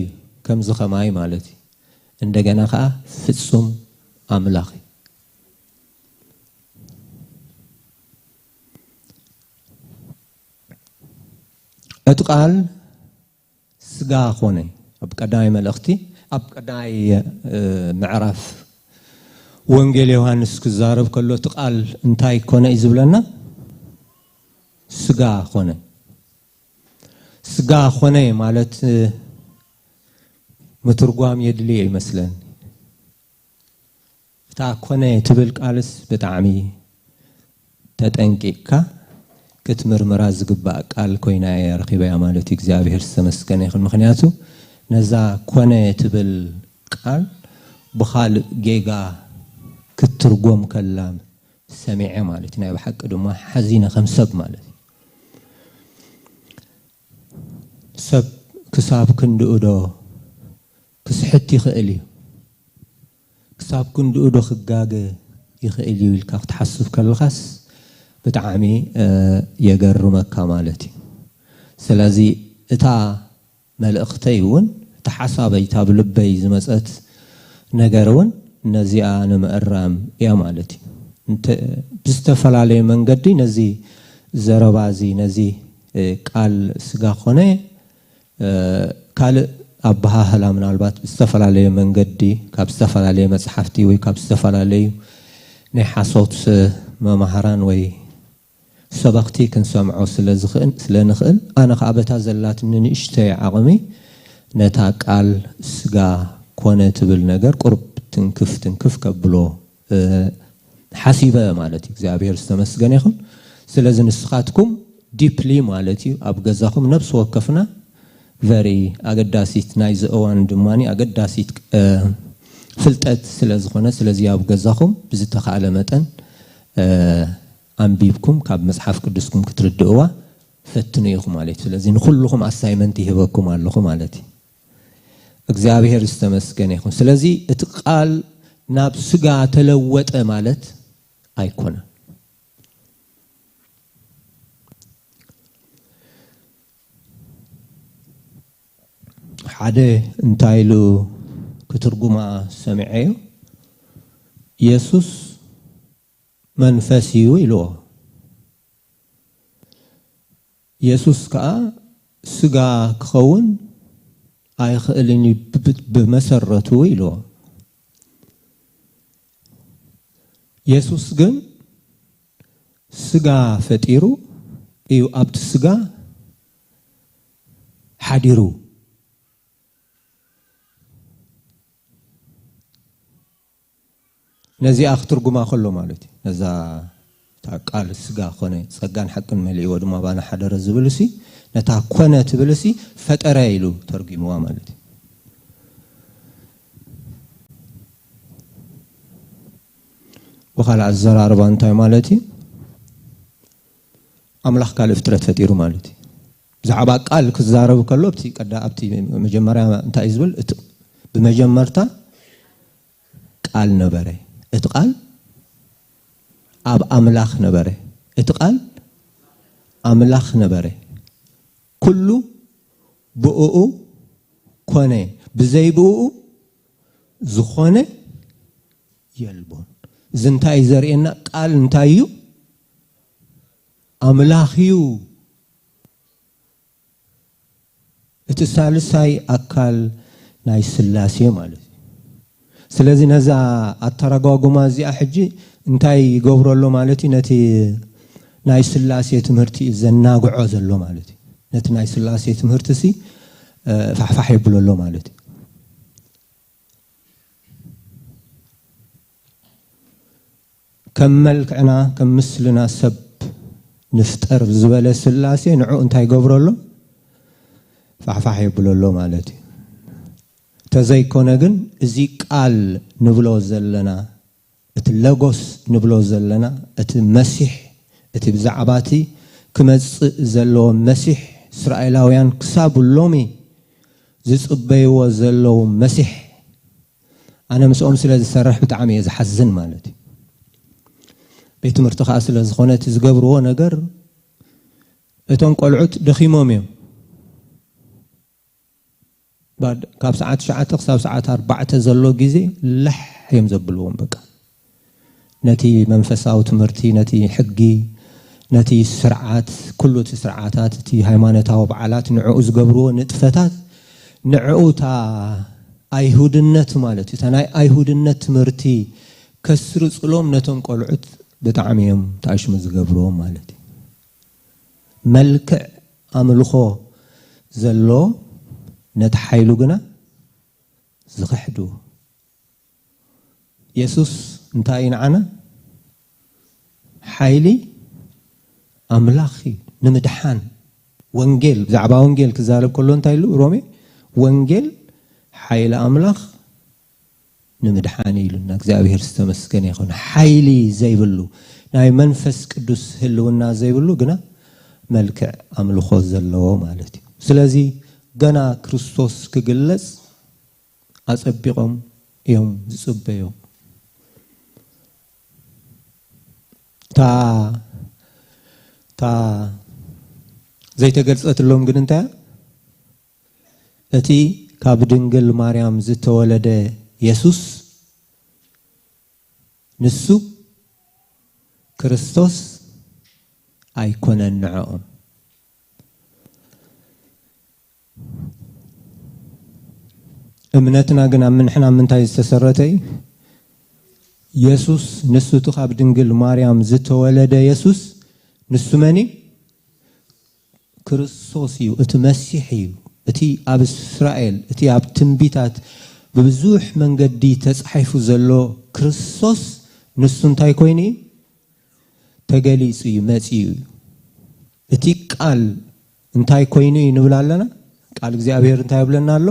S2: ከም ዝኸማይ ማለት እንደገና ካ ፍጹም አምላኽ እጥቃል ስጋ ኾነ ኣብ ቀዳይ መልእኽቲ ኣብ ቀዳይ ምዕራፍ ወንጌል ዮሐንስ ክዛረብ ከሎ እጥቃል እንታይ ኮነ ይዝብለና ስጋ ኾነ ስጋ ኾነ ማለት مترجم يدلي مثلاً تاكونه تبل قالس بتعمي تتنقيك كتمر مراز قبا قال كوينا يا رقيبه امالتي እግዚአብሔር ተመስገን ይሁን ምክንያቱ ነዛ ኮነ ትብል ቃል بخال ጌጋ ክትርጎም ከላም ሰሚዐ ማለት ነው በሐቅ ደሞ ሐዚነ ከምሰብ ማለት ሰብ ክሳብ ክንድኡዶ كسحتي خيلي كساب كن دودو خجاجة يخيلي والكاف تحسف كالخس بتعامي يجر مكمالتي سلازي إتا ملأختيون تحسابي تاب لبي زمسات نجارون نزيع أنا مقرم يا مالتي أنت بستفعل عليه من قدي نزي زربازي نزي قال سغا خونه قال ابها هلا من البات استفلالي منغدي كاب استفلالي مصحفتي وي كاب استفلالي ني حصوت ممهران وي سبقتي كنسمعو سلنخل انا خابتا زلات ننشتي عقمي نتا قال سغا كونه تبل ነገር قرب تنكف كبلو حسيبه مالتي እግዚአብሔር استمسገን ይሁን ስለዚህ ንስኻትኩም ዲፕሊ ማለቲ ኣብ ገዛኹም ነፍስ ወከፍና very አገዳሲት ናይ ዘእዋን ድማኒ አገዳሲት ፍልጠት ስለዝኾነ ስለዚህ ኣብ ገዛኹም ብዝተኻለ መጠን አንቢብኩም ካብ መጽሐፍ ቅዱስኩም ክትርድኡዋ ፈትኑ ይኹም ማለት ስለዚህ ንኹልኩም አሳይመንት ይህበኩም ኣለኹ ማለት እግዚአብሔር استمسገን ይሁን ስለዚህ እቲ ቃል ናብ ስጋ ተለወጠ ማለት አይኮነ ሓደ እንታይሉ ክትርጉማ ሰምዐዩ ኢየሱስ መንፈስ እዩ ኢልዎ ኢየሱስ ከአ ስጋ ክኸውን አይኽእልን በመሰረቱ ኢልዎ ኢየሱስ ግን ስጋ ፈጢሩ እዩ ኣብቲ ስጋ ሓዲሩ ነዚ አክትርጉማ ከሎ ማለት ነዛ ታቃል ስጋ ኾነ ጸጋን ሐቅን መልእዎ ድማ ባና ሓደረ ዝብልሲ ነታ ኮነ ትብልሲ ፈጠረ ኢሉ ተርጉምዋ ማለት وخال الزرار بانتاي مالتي املاح قال افترت فطيرو مالتي زعبا قال كزارب كلو بتي قدا ابتي مجمريا انت يزبل بمجمرتا قال نبره اتقال اب املاح نبره اتقال املاح نبره كله بؤو كونه بزي بؤو زخونه يلبون زنتاي زرينا قال انتايو املاخيو اتسالساي اكل ناي سلاسي مالتي ስለዚህ ነዛ አተረጋጉማ እዚኣ ሕጂ እንታይ ይገብረሎ ማለት ነቲ ናይ ስላሴ ትምህርቲ ዘናግዖ ዘሎ ማለት ነቲ ናይ ስላሴ ትምህርቲ ሲ ፋሕፋሕ ይብለሎ ማለት ከመልክዕና ከምስልና ሰብ ንፍጠር ዝበለ ስላሴ ንዑ እንታይ ይገብረሎ ፋሕፋሕ ይብለሎ ማለት ተዘይኮነ ግን እዚ ቃል ንብሎ ዘለና እቲ ለጎስ ንብሎ ዘለና እቲ መሲሕ እቲ ብዛዕባቲ ክመጽእ ዘሎ መሲሕ እስራኤላውያን ክሳብ ሎሚ ዝጽበይዎ ዘለው መሲሕ ኣነ ምስኦም ስለ ዝሰርሕ ብጣዕሚ ዝሓዝን ማለት ቤት ትምህርቲ ኸኣ ስለ ዝኾነ እቲ ዝገብርዎ ነገር እቶም ቆልዑት ደኺሞም እዮም بعد كاب ساعات شعات خساب ساعات 4 زلو غيزي لح يم زبلوهم بقى نتي منفساو تمرتي نتي حقي نتي سرعات كله تسرعاتات تي هيمانتاو بعالات نعو زغبرو نطفتات نعو تا ايهودنت مالتي تناي ايهودنت تمرتي كسر صلوم نتون قلعت بتعميم تاش مزغبرو مالتي ملك املخو زلو نتحايلو غنا زخحدو يسوس انتاي نعنا حايلي املاخي نمدحان وانجيل زعبا وانجيل كزارب كله انتايلو رومي وانجيل حايل املاخ نمدحان يلونا እግዚአብሔር استمسكن يكون حايلي زيبلو ناي منفس قدوس هلونا زيبلو غنا ملكع املخو زلو مالتي ስለዚህ ገና ክርስቶስ ክግለጽ አጸብቆም ይሁን ዝጽበዩ ታ ዘይተገልጸትሎም ግን እንታይ እቲ ካብ ድንግል ማርያም ዝተወለደ ኢየሱስ ንሱ ክርስቶስ ኣይኮነን ንዕኦም እምነትና ግን ኣብ ምንሕና ምንታይ ዝተሰረተ እዩ ኢየሱስ ንሱ ካብ ድንግል ማርያም ዝተወለደ ኢየሱስ ንሱ መን ክርስቶስ እዩ እቲ መሲሕ እዩ እቲ ኣብ እስራኤል እቲ ኣብ ትንቢታት በብዙሕ መንገዲ ተጻሒፉ ዘሎ ክርስቶስ ንሱ እንታይ ኮይኑ ተገሊጹ እዩ መጺኡ እቲ ቃል እንታይ ኮይኑ ንብል ኣለና ቃል እግዚአብሔር እንታይ ይብለና ኣሎ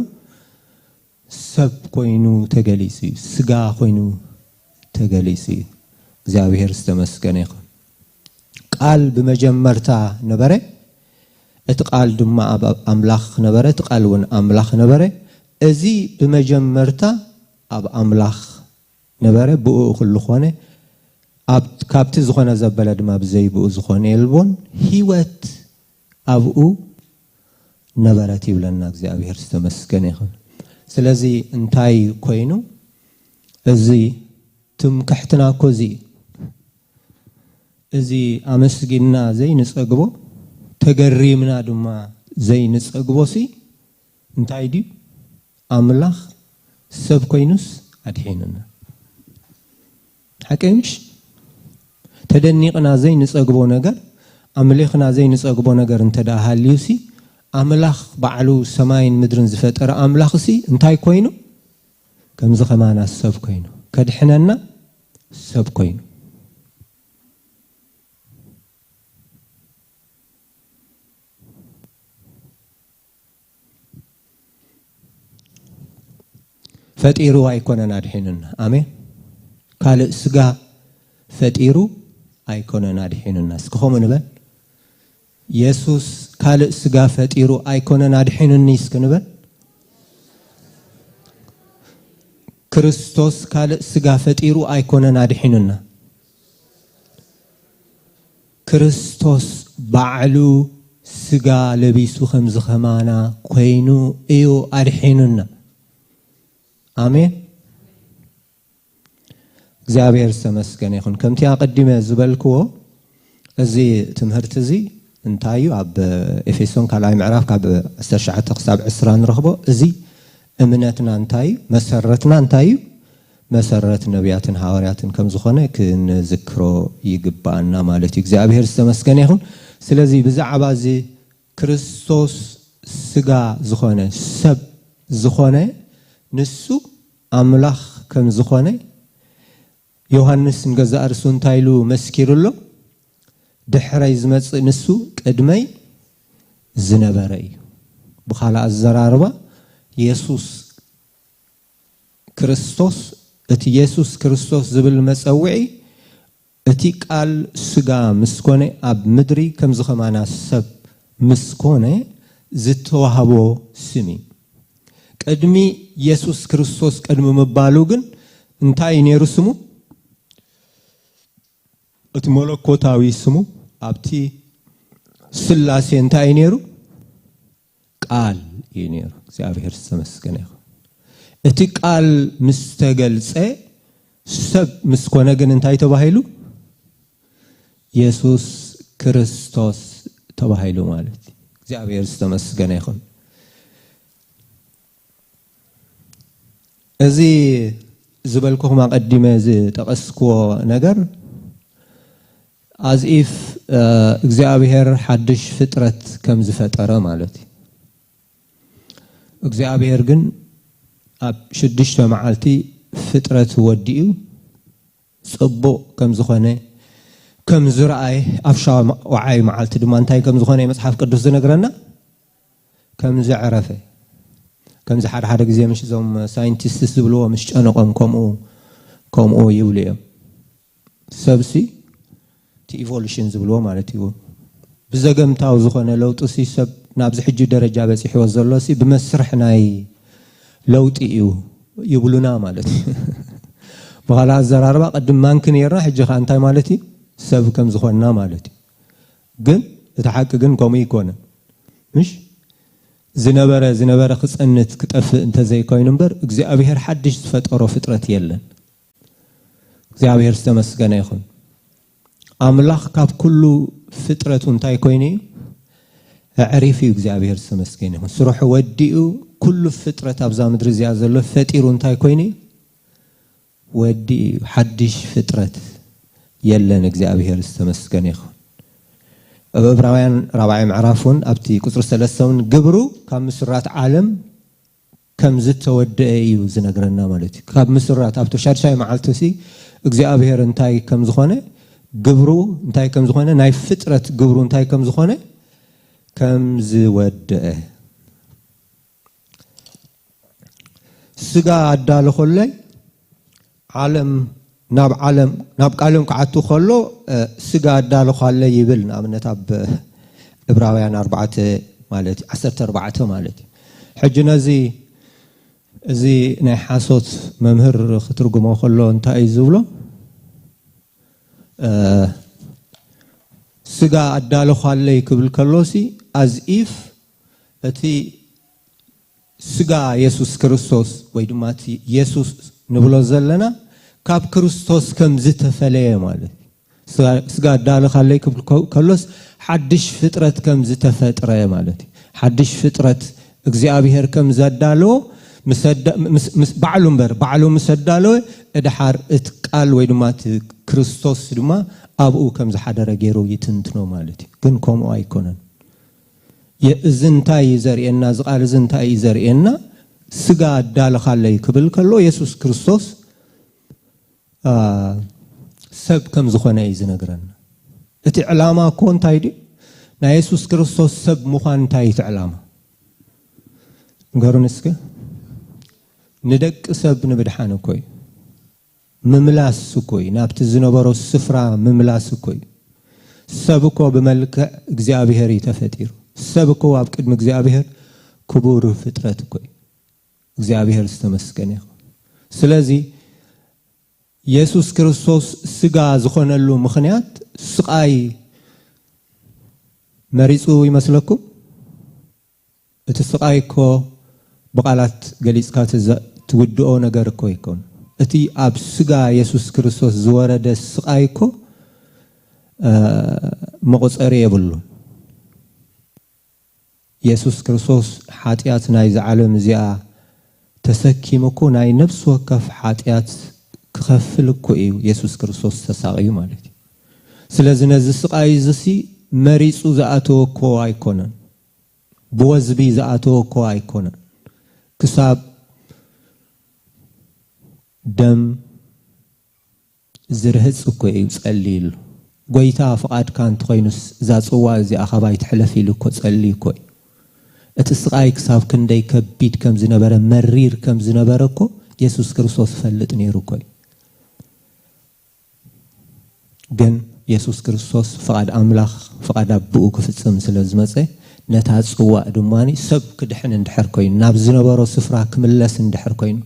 S2: ሰብ ኮይኑ ተገሊጹ እዩ ስጋ ኮይኑ ተገሊጹ እዩ እግዚአብሔር ዝተመስገነ ይኹን ቃል በመጀመርታ ነበረ እቲ ቃል ድማ አምላኽ ነበረ እቲ ቃል እውን አምላኽ ነበረ እዚ በመጀመርታ ኣብ አምላኽ ነበረ ብኡ ኩሉ ኾነ ኣብ ካብቲ ዝኾነ ዘበለ ድማ ብዘይብኡ ዝኾነ የልቦን ህይወት ኣብኡ ነበረት ይብለና እግዚአብሔር ዝተመስገነ ይኹን ስለዚ እንታይ ኮይኑ እዚ ትምክሕትና ኮዚ እዚ አመስጊና ዘይንጸግቦ ተገሪምና ድማ ዘይንጸግቦሲ እንታይ ዲ አምላኽ ሰብ ኮይኑስ አድሒንና ሓቀምሽ ተደኒቅና ዘይንጸግቦ ነገር አምልኽና ዘይንጸግቦ ነገር እንተዳሃልዩሲ አምላኽ ባዕሉ ሰማይን ምድርን ዝፈጠረ አምላኽሲ እንታይ ኮይኑ ከምዚ ኸማና ሰብ ኮይኑ ከድሕነና ሰብ ኮይኑ ፈጢሩ አይኮነን አድሒንና አሜን ካልእ ስጋ ፈጢሩ አይኮነን አድሒንና እስከሆም ንበል ኢየሱስ ካልእ ስጋ ፈጢሩ አይኮነን አድሒንኒ እስከንበል ክርስቶስ ካልእ ስጋ ፈጢሩ አይኮነን አድሒንና ክርስቶስ ባዕሉ ስጋ ለቢሱ ከምዝ ኸማና ኮይኑ እዩ አድሒንና አሜን እግዚአብሔር ዝተመስገነ ይኹን ከምቲ አቀዲመ ዝበልክዎ እዚ ትምህርቲ እዚ እንታዩ ኣብ ኤፌሶን ካልኣይ ምዕራፍ ካብ 19 ክሳብ 20 ንረኽቦ እዚ እምነትና እንታይ መሰረትና እንታይ መሰረት ነቢያትን ሐዋርያትን ከም ዝኾነ ክንዝክሮ ይግባአና ማለት እዩ እግዚአብሔር ዝተመስገነ ይኹን ስለዚ ብዛዕባ እዚ ክርስቶስ ስጋ ዝኾነ ሰብ ዝኾነ ንሱ አምላኽ ከም ዝኾነ ዮሐንስ እንገዛ እርሱ እንታይሉ መስኪሩሎ ድሕረይ ዝመጽእ ንሱ ቅድመይ ዝነበረ እዩ ብኻልእ አዘራርባ ኢየሱስ ክርስቶስ እቲ ኢየሱስ ክርስቶስ ዝብል መጸውዒ እቲ ቃል ስጋ ምስኮነ ኣብ ምድሪ ከም ዝኸማና ሰብ ምስኮነ ዝተዋህቦ ስሚ ቅድሚ ኢየሱስ ክርስቶስ ቅድሚ ምባሉ ግን እንታይ ነይሩ ስሙ እቲ መለኮታዊ ስሙ ኣብቲ ስላሴ እንታይ ነይሩ ቃል ነይሩ እግዚአብሔር ዝተመስገነ ይኹን እቲ ቃል ምስተገልጸ ሰብ ምስኮነ ግን እንታይ ተባሂሉ ኢየሱስ ክርስቶስ ተባሂሉ ማለት እግዚአብሔር ዝተመስገነ ይኹን እዚ ዝበልኩኹም አቀዲመ ዝጠቀስክዎ ነገር as if እግዚአብሔር ሓድሽ ፍጥረት ከም ዝፈጠረ ማለት እግዚአብሔር ግን ኣብ 6 መዓልቲ ፍጥረት ወዲኡ ጽቡቕ ከም ዝኾነ ከም ዝረአይ ኣብ ሻውዓይ መዓልቲ ድማ እንታይ ከም ዝኾነ መጽሓፍ ቅዱስ ዝነግረና ከም ዝዕረፈ ከም ሓደ ግዜ ምሽ ዞም ሳይንቲስትስ ዝብልዎ ምሽ ጨነቆም ከምኡ ይብሉ እዮም ሰብሲ ቲ ኢቮሉሽን ዝብልዎ ማለት እዩ ብዘገምታው ዝኾነ ለውጢ ሲሰብ ናብዚ ሕጂ ደረጃ በፂሕዎ ዘሎሲ ብመስርሕ ናይ ለውጢ እዩ ይብሉና ማለት በኋላ ዘራርባ ቀድም ማንክ ነርና ሕጂ እንታይ ማለት እዩ ሰብ ከም ዝኾንና ማለት እዩ ግን እቲ ሓቂ ግን ከምኡ ይኮነ ምሽ ዝነበረ ክጸንት ክጠፍእ እንተ ዘይኮይኑ እምበር እግዚአብሔር ሓድሽ ዝፈጠሮ ፍጥረት የለን እግዚአብሔር ዝተመስገነ ይኹን أملاخ كاب كل فترة انتاي كويني عرفي እግዚአብሔር ተመስገን ይሁን ስሩሕ ወዲኡ كل فترة أبزا مدرز يازلو فتيرو انتاي كويني ودي حدش فترة يلن እግዚአብሔር ተመስገን ይሁን ዕብራውያን 4 معرفون أبتي كسر سلسون قبرو كم مسرات عالم كم زت ودئي زنقرنا مالتي كم مسرات أبتو شاي معلتسي እግዚአብሔር انتاي كم زخونه قبرو انتاي كم زخونه ناي فترة قبرو انتاي كم زخونه كم زودئ سجا عدال خلّي عالم ناب عالم كعتو خلّو سجا عدال خلّي يبلن أمنة أب إبراهيم 4 مالتي 14 مالتي حجنا زي نحاسوت ممهر خطرقو ما خلّو انتاي زولو سجا عدال خلّي قبل كلوسي as if أتي سجا يسوع كريستوس ويدماتي يسوع نبلو زلنا كاب كريستوس كم زت فليه ماله سجا دال خليك كلوس حدش فترة كم زت فترة مالتي حدش فترة እግዚአብሔር كم زدالو بعلم مسدالو ادحار اتقال ويدماتي كريستوس دما أبو كم زحدر جيرو يتنتنو مالتي كن كوم أيكونن يزنتاي زرينا زقال زنتاي زرينا سجا دال خالي قبل كله يسوع كريستوس سب كم زخنا يزنقرنا اتي علامة كون تايدي نا يسوع كريستوس سب مخان تايت علامة قرنسك ندق سب نبدحان كوي مملاس كوي نابت زنبرو السفرة مملاس كوي سبكو بملك እግዚአብሔር ተፈጢሩ سبكو أب قدم እግዚአብሔር كبور فترة كوي እግዚአብሔር ተመስገን ይሁን ስለዚህ ኢየሱስ ክርስቶስ ስጋ ዝኾነሉ ምክንያት ስቃይ መሪጹ ይመስለኩም እቲ ስቃይኮ በቃላት ገሊጽካ ትውድኦ ነገር እኮ ይኮን እቲ አብ ስጋ ኢየሱስ ክርስቶስ ዝወረደ ስቃይኮ መቆጸሪ የብሉ ኢየሱስ ክርስቶስ ኃጢአት ናይ ዘዓለም እዚኣ ተሰኪምኮ ናይ ነፍስ ወከፍ ኃጢአት ክኸፍል እኮ እዩ ኢየሱስ ክርስቶስ ተሳቂዩ ማለት እዩ ስለዚህ ነዚ ስቃይ ዝሲ መሪጹ ዘኣተወ እኮ ኣይኮነን ብወዝቢ ዘኣተወ እኮ ኣይኮነን ክሳብ ደም ዝርህጽ እኮ እዩ ጸሊሉ ጎይታ ፍቃድ ካንተ ኮይኑስ ዛጽዋ እዚ አኸባይ ትሕለፍ ኢሉ እኮ ጸሊ እኮ እቲ ስቃይ ክሳብ ክንደይ ከቢድ ከም ዝነበረ መሪር ከም ዝነበረ እኮ ኢየሱስ ክርስቶስ ፈልጥ ነይሩ እኮ ግን ኢየሱስ ክርስቶስ ፍቃድ አምላኽ ፍቃድ አብኡ ክፍጽም ስለዝመጸ ነታ ጽዋ ድማኒ ሰብ ክድሕን እንድሕር ኮይኑ ናብ ዝነበሮ ስፍራ ክምለስ እንድሕር ኮይኑ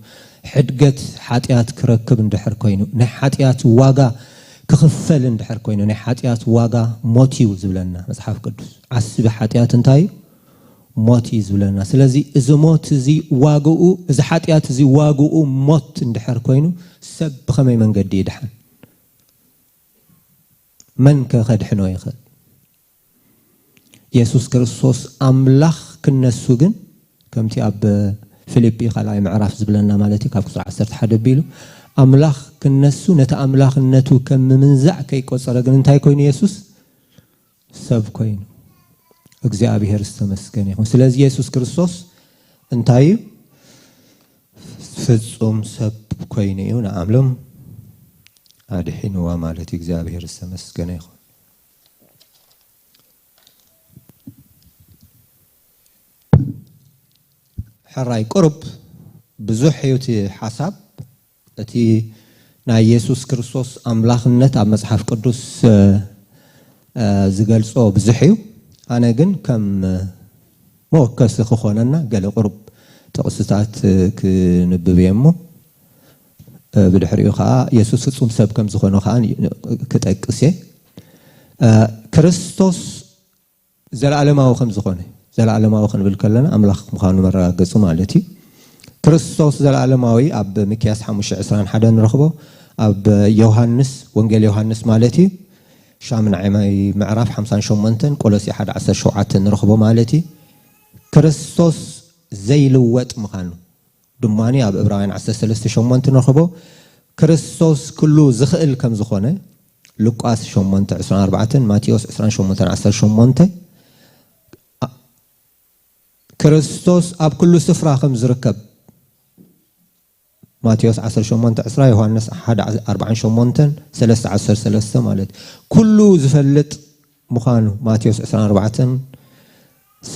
S2: ሕድገት ኃጢአት ክረክብ እንድሕር ኮይኑ ናይ ኃጢአት ዋጋ كخفل اندحر كوينو ني حاتيات واغا موتيو زبلنا مصحف قدس عسب حاتيات انتاي موتي زبلنا سلازي از موت زي واغو از حاتيات زي واغو موت اندحر كوينو سب خمي منقد يدحن من كخدحنو يخد يسوع كريستوس املاخ كنسو جن كمتي اب فيليبي خلاي معرف زبلنا مالتي كاف 10 حد بيلو أملاخ كنسو نتا أملاخ النتو كم منزع كي قصر جن انتاي كوين يسوع سب كوين እግዚአብሔር ተመስገን ይሁን ስለዚህ ኢየሱስ ክርስቶስ انتاي ፍጹም ሰብ ኮይን ይሁን አምለም አድሕኑ ማለት እግዚአብሔር ተመስገን ይሁን حراي قرب ብዙሕ ህይወት ሐሳብ እቲ ናይ ኢየሱስ ክርስቶስ አምላኽነት ኣብ መጽሐፍ ቅዱስ ዝገልጾ ብዙሕ እዩ ኣነ ግን ከም ሞከስ ክኾነና ገለ ቁርብ ተቕስታት ክንብብየሞ ብድሕሪኡ ከዓ ኢየሱስ ፍጹም ሰብ ከም ዝኾነ ከዓ ክጠቅስ ክርስቶስ ዘለዓለማዊ ከም ዝኾነ ዘለዓለማዊ ክንብል ከለና አምላኽ ምዃኑ መረጋገጹ ማለት እዩ ክርስቶስ ዘለዓለማዊ ኣብ ሚክያስ 5:21 ንረኽቦ ኣብ ዮሐንስ ወንጌል ዮሐንስ ማለት እዩ شامن عماي معرف 58 قولسي 1:17 نرخبو مالتي كريستوس زي لوط مخانو دماني اب ابراهيم 13:8 نرخبو كريستوس كله زخل كم زخونه لوقاس 8:24 ماتيوس 28:18 كريستوس اب كل سفرة كم زركب ماتيوس 18:10 يوحنس 1:48 3:13 مالت كله زفلت مخانو ماتيوس 24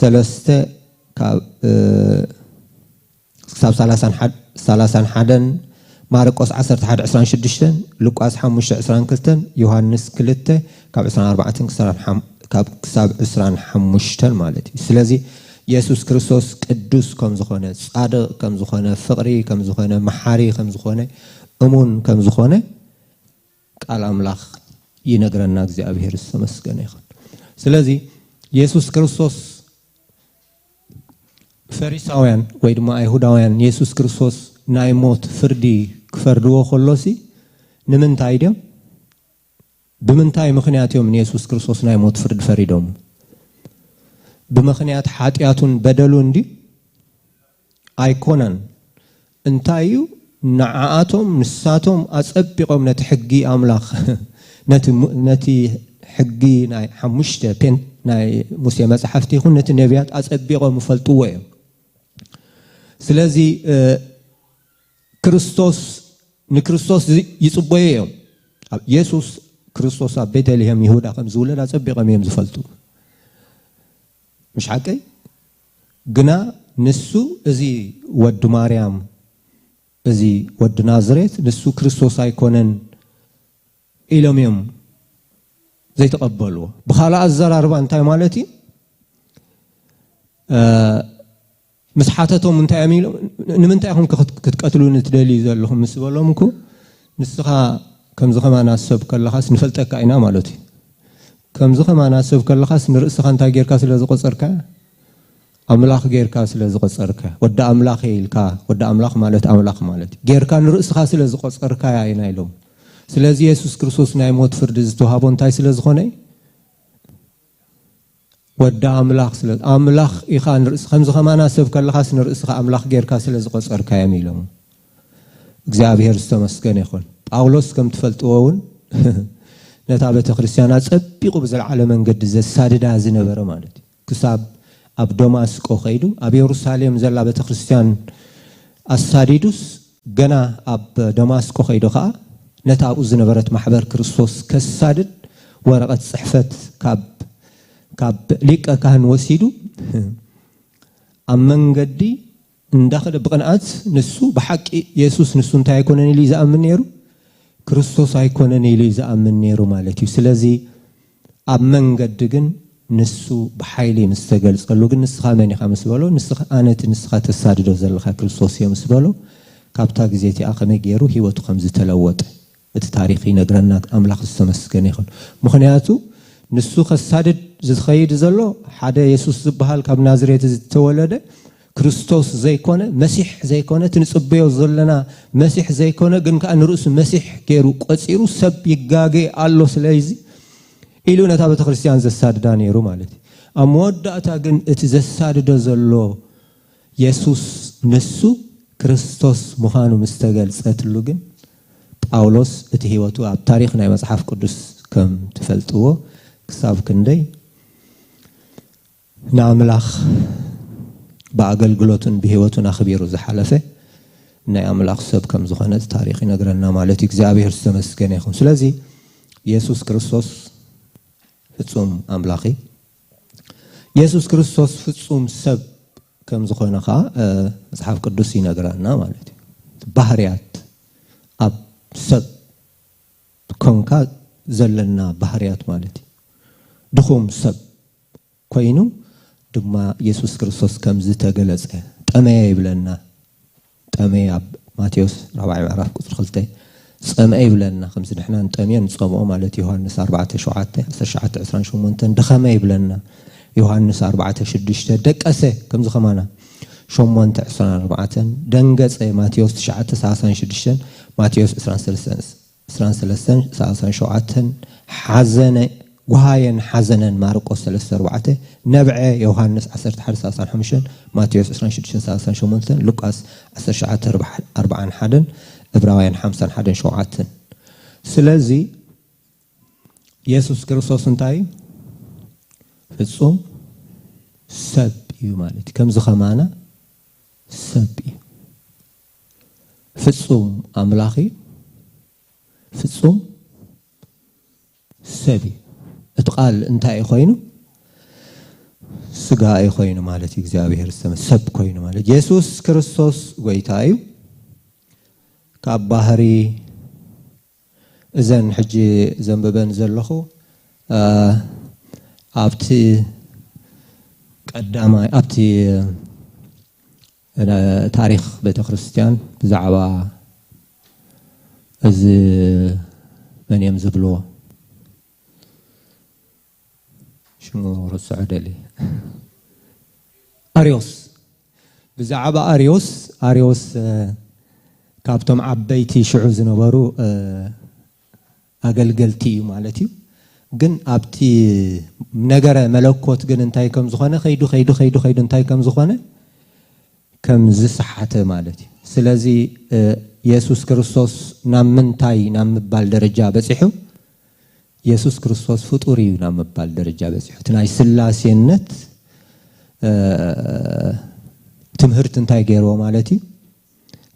S2: 3 كاب 31 مارقس 11:26 لوقاس 5:22 يوحنس 2 كاب 24 كاب 25 مالتي سلازي يسوع كريستوس قدوس كم زخونه صادق كم زخونه فقري كم زخونه محاري كم زخونه امون كم زخونه قال املاخ ينغرنا እግዚአብሔር ተመስገነ ይሁን ስለዚህ ኢየሱስ ክርስቶስ ፈሪሳውያን ወይ ድማ አይሁዳውያን ኢየሱስ ክርስቶስ ናይ ሞት ፍርዲ ክፈርድዎ ከሎሲ ንምንታይ ደም ብምንታይ ምክንያትዮም ኢየሱስ ክርስቶስ ናይ ሞት ፍርድ ፈሪዶም بمخنيات حاتياتون بدلون دي ايكونن انتايو نعاتهم نساتهم اصبقهم نتحقي املاخ نتي حقي ناي حمشته بين ناي موسى مصحفتي يكون نت نبيات اصبقهم مفلطوه سلازي كريستوس نكريستوس يصبويه يسوع كريستوس بيتلهم يهودا كم زولد اصبقهم يمزفلطو مش حقي جنا نسو ازي ود مريم ازي ود نازريت نسو كريستوس ايكونن إلوميم زي تقبلوا بخالا الزرار انتي مالتي مسحاتهم انتي اميل نمنتي هم كتقتلون تدلي زلهم مسبلهمكو نسخا كم زخما ناسب كلخاس نفلتك عينا مالتي كم زخما ناسب كلخاس نرأسخ انتا غيركا سلازو قصركا املاخ غيركا سلازو قصركا ودا املاخ يلكا ودا املاخ مالت املاخ مالت غيركا نرأسخ سلازو قصركا عينا يلوم سلازي يسوع كريستوس ناي موت فرد زتوهابو انتاي سلازخوني ودا املاخ سلاز املاخ يخا نرأس خم زخما ناسب كلخاس نرأسخ املاخ غيركا سلازو قصركا يميلوم እግዚአብሔር ተመስገን ይሁን ጳውሎስ ከም ትፈልጥዎውን نتا بيت كريستيانا صبيقو بزلعله منجد زساددا زنبره مالتي كساب اب دمشق خيدو اب يروشلم زلا بيت كريستيان اساديدوس غنا اب دمشق خيدو خا نتا ابو زنبرت محبر كريستوس كسادد ورقه صحفت كاب ليق كان وسيدو ام منجدي اندخل بقنات نسو بحق يسوع نسو انت يكونني لي زامن نيرو كريستوس ايكونن يليزا امن نيرو مالتي سلازي امن قدغن نسو بحيلي مستغلصلو غن نسخا مني خمس بلو نسخا انت نسخا تساددو زلخا كريستوس يمس بلو كابتا غزيتي اخمه غيرو هيوتو خمز تلوط ات تاريخي نغرنا املاح تمسكن يخون مخنياتو نسو خسادد زخيد زلو حدا يسوع زبحال كاب نازريت زتولده كريستوس زي كونه مسيح زي كونه تنصبيو زلنا مسيح زي كونه غن كان رؤس مسيح كيرو قصيرو سب يغاغي الله سلايزي إلو نتا بيت كريستيان زساددا نيرو مالتي اموداتا غن اتزساددو زلو يسوع نسو كريستوس مخانو مستغلصتلو غن ጳውሎስ እቲ ህይወቱ ኣብ ታሪኽ ናይ መጽሓፍ ቅዱስ ከም ትፈልጥዎ ክሳብ ክንደይ ናምላኽ በአገልግሎቱን በህይወቱን አخبيሩ ዘሐለፈ ናይ አምላኽ ሰብ ከም ዝኾነ ታሪኽ ይነግረና ማለት እግዚአብሔር ተመስገነ ይሁን ስለዚህ ኢየሱስ ክርስቶስ ፍጹም አምላኺ ኢየሱስ ክርስቶስ ፍጹም ሰብ ከም ዝኾነ ኻ መጽሐፍ ቅዱስ ይነግረና ማለት ባህሪያት ኣብ ሰብ ኮንካ ዘለና ባህሪያት ማለት ድኹም ሰብ ኮይኑ ድማ ኢየሱስ ክርስቶስ ከም ዝተገለጸ ጠመየ ይብለና ጠመየ ማቴዎስ 4:2 ጸመየ ይብለና ከምዚ ንሕና ጠመየን ጸመኦ ማለት ዮሐንስ 4:9-19:28 ደኸመ ይብለና ዮሐንስ 4:6 ደቀሰ ከምዚ ኸማና 8:14 ደንገጸ ማቴዎስ 9:36 ማቴዎስ 23 23 حزن وهاين حزنا مارقوس 3:4 نبع يوحنس 11:35 ماتيوس 26:38 لوقاس 19:41 عبراويان 51:7 ስለዚህ ኢየሱስ ክርስቶስ እንታይ ፍጹም ሰብ እዩ ማለት ከምዚ ኸማና ሰብ እዩ ፍጹም አምላኺ ፍጹም ሰብ እቲ ቃል እንታይ ኮይኑ ስጋ ኮይኑ ማለት እግዚአብሔር ሰብ ኮይኑ ማለት ኢየሱስ ክርስቶስ ጎይታ እዩ ካብ ባህሪ እዘን ሕጂ ዘንበበን ዘለኹ ኣብቲ ቀዳማይ ኣብቲ ታሪኽ ቤተክርስቲያን ብዛዕባ እዚ መንየም ዝብሎ ሽሙ ረስዑ ደሊ አሪዮስ ብዛዕባ አሪዮስ ካብቶም ዓበይቲ ሽዑ ዝነበሩ አገልገልቲ እዩ ማለት እዩ ግን ኣብቲ ነገረ መለኮት ግን እንታይ ከም ዝኾነ ኸይዱ እንታይ ከም ዝኾነ ከም ዝስሓተ ማለት እዩ ስለዚ ኢየሱስ ክርስቶስ ናብ ምንታይ ናብ ምባል ደረጃ በፂሑ ኢየሱስ ክርስቶስ ፍጡር እዩ ናብ ምባል ደረጃ በፂሑ ናይ ስላሴነት ትምህርት እንታይ ገይርዎ ማለት እዩ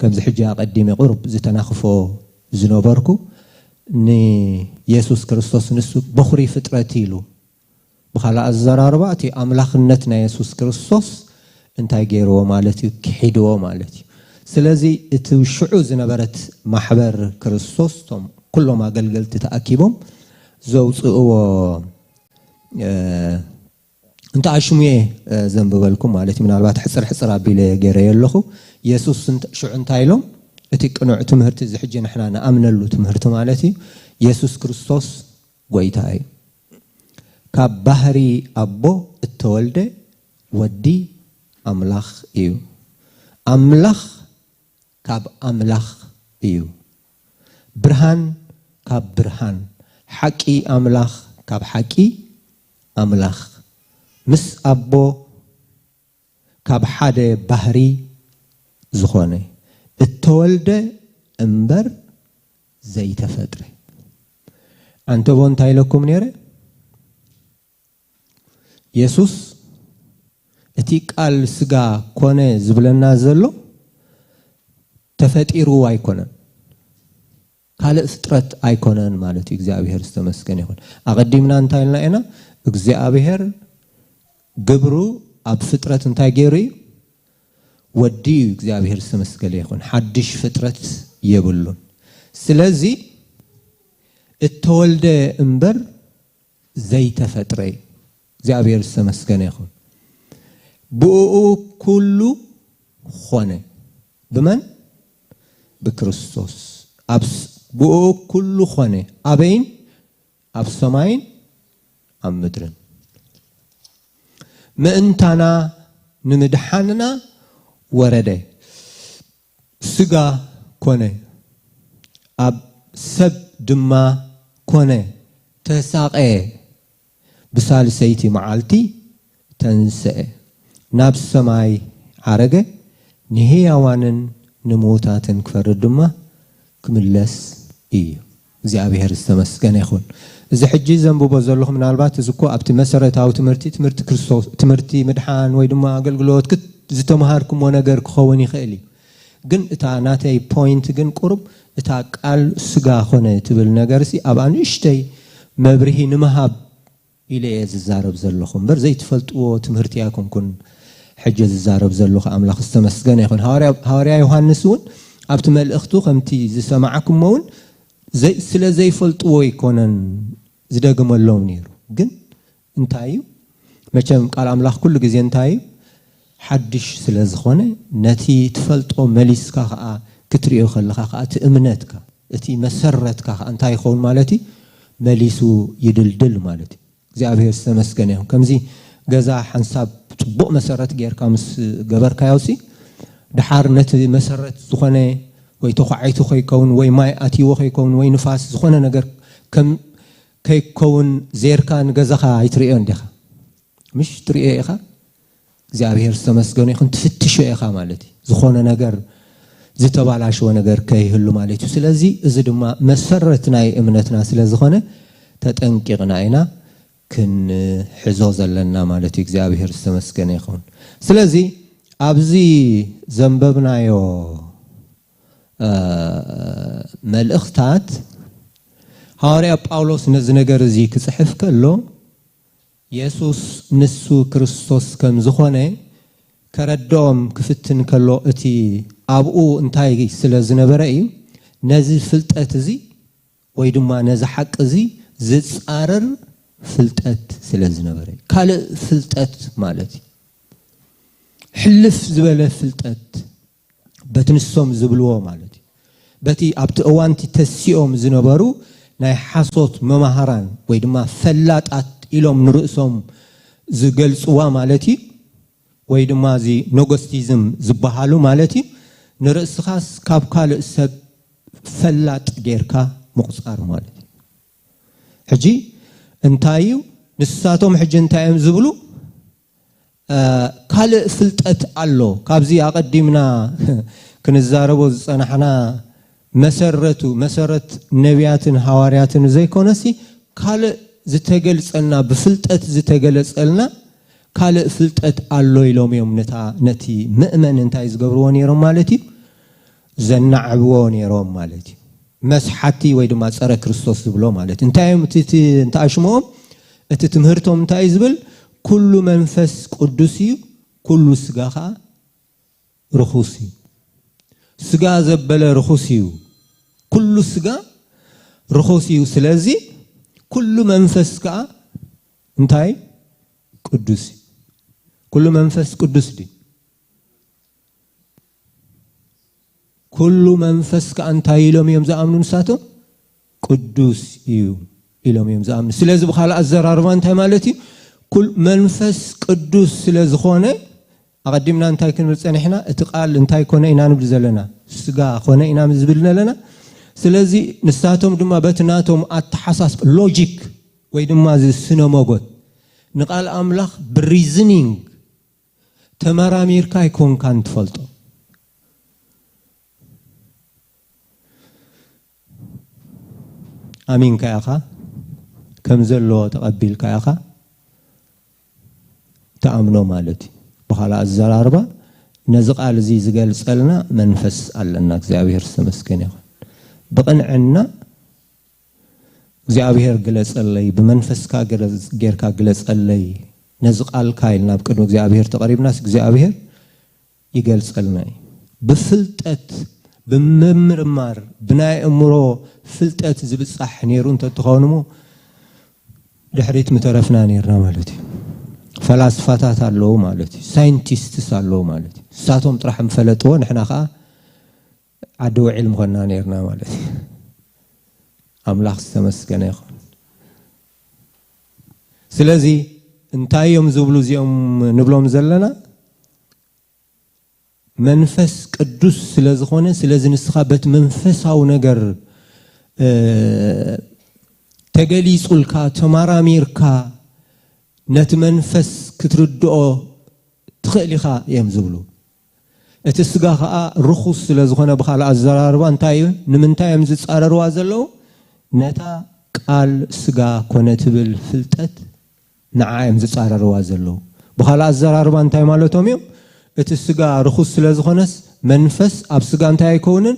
S2: ከምዚ ሕጂ አቀዲመ ቁርብ ዝተናኽፎ ዝነበርኩ ኢየሱስ ክርስቶስ ንሱ በኹሪ ፍጥረት ኢሉ በኻላ አዘራርባ እቲ አምላኽነት ናይ ኢየሱስ ክርስቶስ እንታይ ገይርዎ ማለት እዩ ክሒድዎ ማለት እዩ ስለዚ እቲ ሽዑ ዝነበረት ማሕበር ክርስቶስ ቶም ኩሎም አገልገልቲ ተኣኪቦም ዘውፅእዎ እንታይ አሽሙዬ ዘንብበልኩም ማለት ምናልባት ሕፅር አቢለ ገይረ የለኹ ኢየሱስ ሽዑ እንታይ ኢሎም እቲ ቅኑዕ ትምህርቲ እዚ ሕጂ ንሕና ንኣምነሉ ትምህርቲ ማለት እዩ ኢየሱስ ክርስቶስ ጎይታ እዩ ካብ ባህሪ አቦ እተወልደ ወዲ አምላኽ እዩ አምላኽ ካብ አምላኽ እዩ ብርሃን ካብ ብርሃን ሓቂ አምላኽ ካብ ሓቂ አምላኽ ምስ አቦ ካብ ሓደ ባህሪ ዝኾነ እተወልደ እምበር ዘይተፈጥረ አንተ ቦንታ ኢለኩም ነረ ኢየሱስ እቲ ቃል ስጋ ኮነ ዝብለና ዘሎ ተፈጢሩ አይኮነን ካልእ ፍጥረት አይኮነን ማለት እግዚአብሔር ዝተመስገነ ይሁን አቀዲምና እንታይ ኢልና ኢና እግዚአብሔር ግብሩ ኣብ ፍጥረት እንታይ ገይሩ ወዲ እግዚአብሔር ዝተመስገነ ይሁን ሓድሽ ፍጥረት የብሉን ስለዚ እተወልደ እምበር ዘይተፈጥረ እግዚአብሔር ዝተመስገነ ይሁን ብኡ ኩሉ ኾነ በመን በክርስቶስ አብስ ብኡ ኩሉ ኾነ አበይን ኣብ ሰማይን ኣብ ምድርን ምእንታና ንምድሓንና ወረደ ስጋ ኮነ ኣብ ሰብ ድማ ኮነ ተሳቀ ብሳልሰይቲ መዓልቲ ተንሰአ ናብ ሰማይ ዓረገ ንህያዋንን ንሞታትን ክፈርድ ድማ ክምለስ እዩ እግዚአብሔር ዝተመስገነ ይሁን እዚ ሕጂ ዘንብቦ ዘለኹ ምናልባት እዝኮ ኣብቲ መሰረታዊ ትምህርቲ ክርስቶስ ትምህርቲ ምድሓን ወይ ድማ አገልግሎት ዝተማሃርኩሞ ነገር ክኸውን ይኽእል ግን እታ ናተይ ፖይንት ግን ቁርብ እታ ቃል ስጋ ኾነ ትብል ነገርሲ ኣብ አንሽተይ መብርሂ ንምሃብ ኢለ ዝዛረብ ዘለኹ እምበር ዘይትፈልጥዎ ትምህርቲ ያኩንኩን ሕጂ ዝዛረብ ዘለኹ አምላኽ ዝተመስገነ ይሁን ሐዋርያ ዮሐንስ እውን ኣብቲ መልእኽቱ ከምቲ ዝሰማዓኩሞውን ስለ ዘይፈልጥዎ ይኮነን ዝደግመሎም ነይሩ ግን እንታይ እዩ መቸም ቃል አምላኽ ኩሉ ግዜ እንታይ እዩ ሓድሽ ስለ ዝኾነ ነቲ ትፈልጦ መሊስካ ከዓ ክትሪኦ ከለኻ ከዓ እቲ እምነትካ እቲ መሰረትካ እንታይ ይኸውን ማለት እዩ መሊሱ ይድልድል ማለት እዩ እግዚአብሔር ዝተመስገነ ይሁን ከምዚ ገዛ ሓንሳብ ጽቡቕ መሰረት ጌርካ ምስ ገበርካዮሲ ድሓር ነቲ መሰረት ዝኾነ ወይ ተخعይቱ ከይከውን ወይ ማይ ኣትይዎ ከይከውን ወይ ንፋስ ዝኾነ ነገር ከም ከይከውን ዜርካ ንገዛኻ ኣይትሪኦ እንዲኻ مش تريئ إخا እግዚአብሔር ተመስገነ ይኹን ትፍትሽ ኢኻ ማለት ዝኾነ ነገር ዝተባላሽ ነገር ከይህሉ ማለት እዩ ስለዚ እዚ ድማ መሰረት ናይ እምነትና ስለዝኾነ ተጠንቂቕና ኢና ክንሕዞ ዘለና ማለት እግዚአብሔር ተመስገነ ይኹን ስለዚ ኣብዚ ዘንበብናዮ መልእኽታት ሐዋርያ ጳውሎስ ነዚ ነገር እዚ ክጽሕፍ ከሎ ኢየሱስ ንሱ ክርስቶስ ከም ዝኾነ ከረዶም ክፍትን ከሎ እቲ ኣብኡ እንታይ ስለ ዝነበረ እዩ ነዚ ፍልጠት እዚ ወይ ድማ ነዚ ሓቅ እዚ ዝጻረር ፍልጠት ስለ ዝነበረ ካልእ ፍልጠት ማለት ሕልፍ ዝበለ ፍልጠት በትንሶም ዝብልዎ ማለት በቲ ኣብቲ እዋንቲ ተሲኦም ዝነበሩ ናይ ሓሶት መማሃራን ወይ ድማ ፈላጣት ኢሎም ንርእሶም ዝገልጽዋ ማለት ወይ ድማ እዚ ኖጎስቲዝም ዝበሃሉ ማለት ንርእስኻስ ካብ ካልእ ሰብ ፈላጥ ጌርካ ምቁጻር ማለት ሕጂ እንታይ ንሳቶም ሕጂ እንታይም ዝብሉ ካልእ ፍልጠት ኣሎ ካብዚ ኣቀዲምና ክንዛረቦ ዝጸናሕና መሰረት ነቢያትን ሐዋርያትን ዘይኮነሲ ካልእ ዝተገልጸልና ብፍልጠት ዝተገለጸልና ካልእ ፍልጠት ኣሎ ኢሎም እዮም ነቲ ምእመን እንታይ ዝገብርዎ ነይሮም ማለት እዩ ዘናዕብዎ ነይሮም ማለት እዩ መስሓቲ ወይ ድማ ጸረ ክርስቶስ ዝብሎ ማለት እንታይ እንትኣሽሞም እቲ ትምህርቶም እንታይ ዝብል ኩሉ መንፈስ ቅዱስ እዩ ኩሉ ስጋኻ ርኹስ እዩ ስጋ ዘበለ ርኹስ እዩ ኩሉ ስጋ ርኹስ እዩ ስለዚ ኩሉ መንፈስ ከዓ እንታይ ቅዱስ ኩሉ መንፈስ ቅዱስ ዲ ኩሉ መንፈስ ከዓ እንታይ ኢሎም እዮም ዝኣምኑ ንሳቶም ቅዱስ እዩ ኢሎም እዮም ዝኣምኑ ስለዚ በኋላ ኣዘራርባ እንታይ ማለት እዩ ኩል መንፈስ ቅዱስ ስለዝኾነ ኣቀዲምና እንታይ ክንብል ጸኒሕና እቲ ቃል እንታይ ኮነ ኢና ንብል ዘለና ስጋ ኮነ ኢና ዝብል ዘለና ስለዚ ንሳቶም ድማ በትናቶም ኣተሓሳስ ሎጂክ ወይ ድማ ስነ ሞጎት ንቃል ኣምላኽ ብሪዝኒንግ ተመራሚርካ ይኮንካ እንትፈልጦ ኣሚን ካያኻ ከም ዘለዎ ተቐቢልካ ያኻ ተኣምኖ ማለት በኋላ ኣዘራርባ ነዚ ቃል እዚ ዝገልጸልና መንፈስ ኣለና እግዚአብሔር ተመስገነ ይኹን በቅንዕና እግዚአብሔር ግለጸለይ በመንፈስካ ጌርካ ግለጸለይ ነዚ ቃል ካይልና በቅድሚ እግዚአብሔር ተቀሪብናስ እግዚአብሔር ይገልጸልና በፍልጠት በመምርማር ብናይ እምሮ ፍልጠት ዝብጻሕ ነይሩ እንተትኾኑሞ ድሕሪት ምተረፍና ነይርና ማለት እዩ ፈላስፋታት አለው ማለት ሳይንቲስትስ አለው ማለት ሳቶም ጥራህ መፈለጥዎ ንሕና ኻ ዓድው ዒልም ኾና ነርና ማለት አምላኽ ተመስገነ ይኹን ስለዚ እንታዮም ዝብሉ ዚኦም ንብሎም ዘለና መንፈስ ቅዱስ ስለዝኾነ ስለዚ ንስኻ በት መንፈሳው ነገር ተገሊጹልካ ተማራሚርካ ነቲ መንፈስ ክትርድኦ ትኽእሊኻ እዮም ዝብሉ እቲ ስጋ ከዓ ርኹስ ስለዝኾነ በኋላ ኣዘራርባ እንታይ ንምንታይ እዮም ዝጻረርዋ ዘለው ነታ ቃል ስጋ ኮነ ትብል ፍልጠት ንዓዮም ዝጻረርዋ ዘለው በኋላ ኣዘራርባ እንታይ ማለቶም እዮም እቲ ስጋ ርኹስ ስለዝኾነስ መንፈስ ኣብ ስጋ እንታይ አይኮንን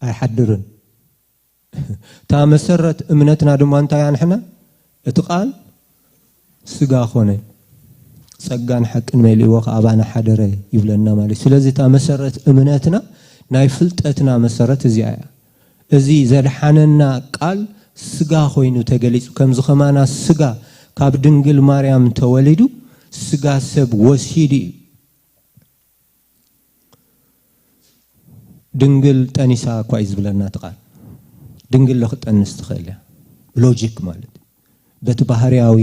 S2: ኣይሓድርን ታ መሰረት እምነትና ድማ እንታይ አንሕና እቲ ቃል ስጋ ኾነ ጸጋን ሐቅን መሊዎ ከአባና ሓደረ ይብለና ማለት ስለዚ ታ መሰረት እምነትና ናይ ፍልጠትና መሰረት እዚያ እዚ ዘድሓነና ቃል ስጋ ኮይኑ ተገሊጹ ከም ዝኸማና ስጋ ካብ ድንግል ማርያም ተወሊዱ ስጋ ሰብ ወሲዲ ድንግል ጠኒሳ ኳይ ዝብለና ተቃል ድንግል ለኽጠንስ ትኽእል ሎጂክ ማለት በት ባህሪያዊ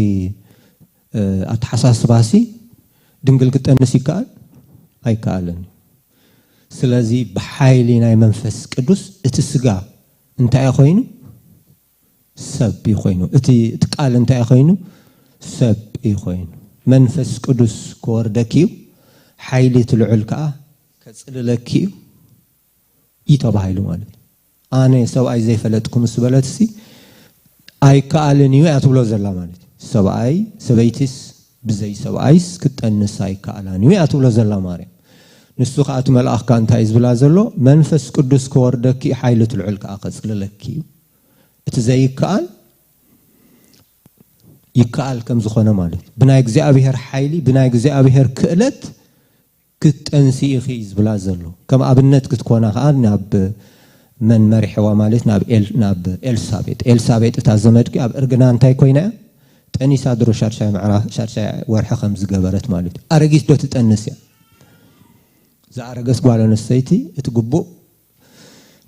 S2: ኣተሓሳስባሲ ድንግል ክጠንስ ይካል ኣይካልን سلازي بحايلنا منفس قدوس اتسقى انت يا خوينو سب يخوينو اتقال انت يا خوينو سب يخوينو منفس قدوس كوردكيو حايلي تلعلك كتصللكيو يتبايلو مالت انا سواي زي فلتكم سبلتسي اي كالنيو اتبلو زلا مالت سواي سبيتس بزي سوايس كتنس اي كالنيو اتبلو زلا ماريم نسو خات ملأخ كان تايز بلا زلو منفس قدوس كوردكي حايلي تلعلك كتصللكيو اتزي كال يكال كم زخونه مالت بناي እግዚአብሔር حايلي بناي እግዚአብሔር كእلت كتنسي خيز بلا زلو كم ابنت كتكونا خال ناب من مرحوا مالت ناب ኤልሳቤጥ تازمدك اب ارغنا انتي كوينا تني صادرو شارشاي ورحه خمس جبرت مالت ارغيس دو تطنسيا زارغس قالن سيتي اتغبو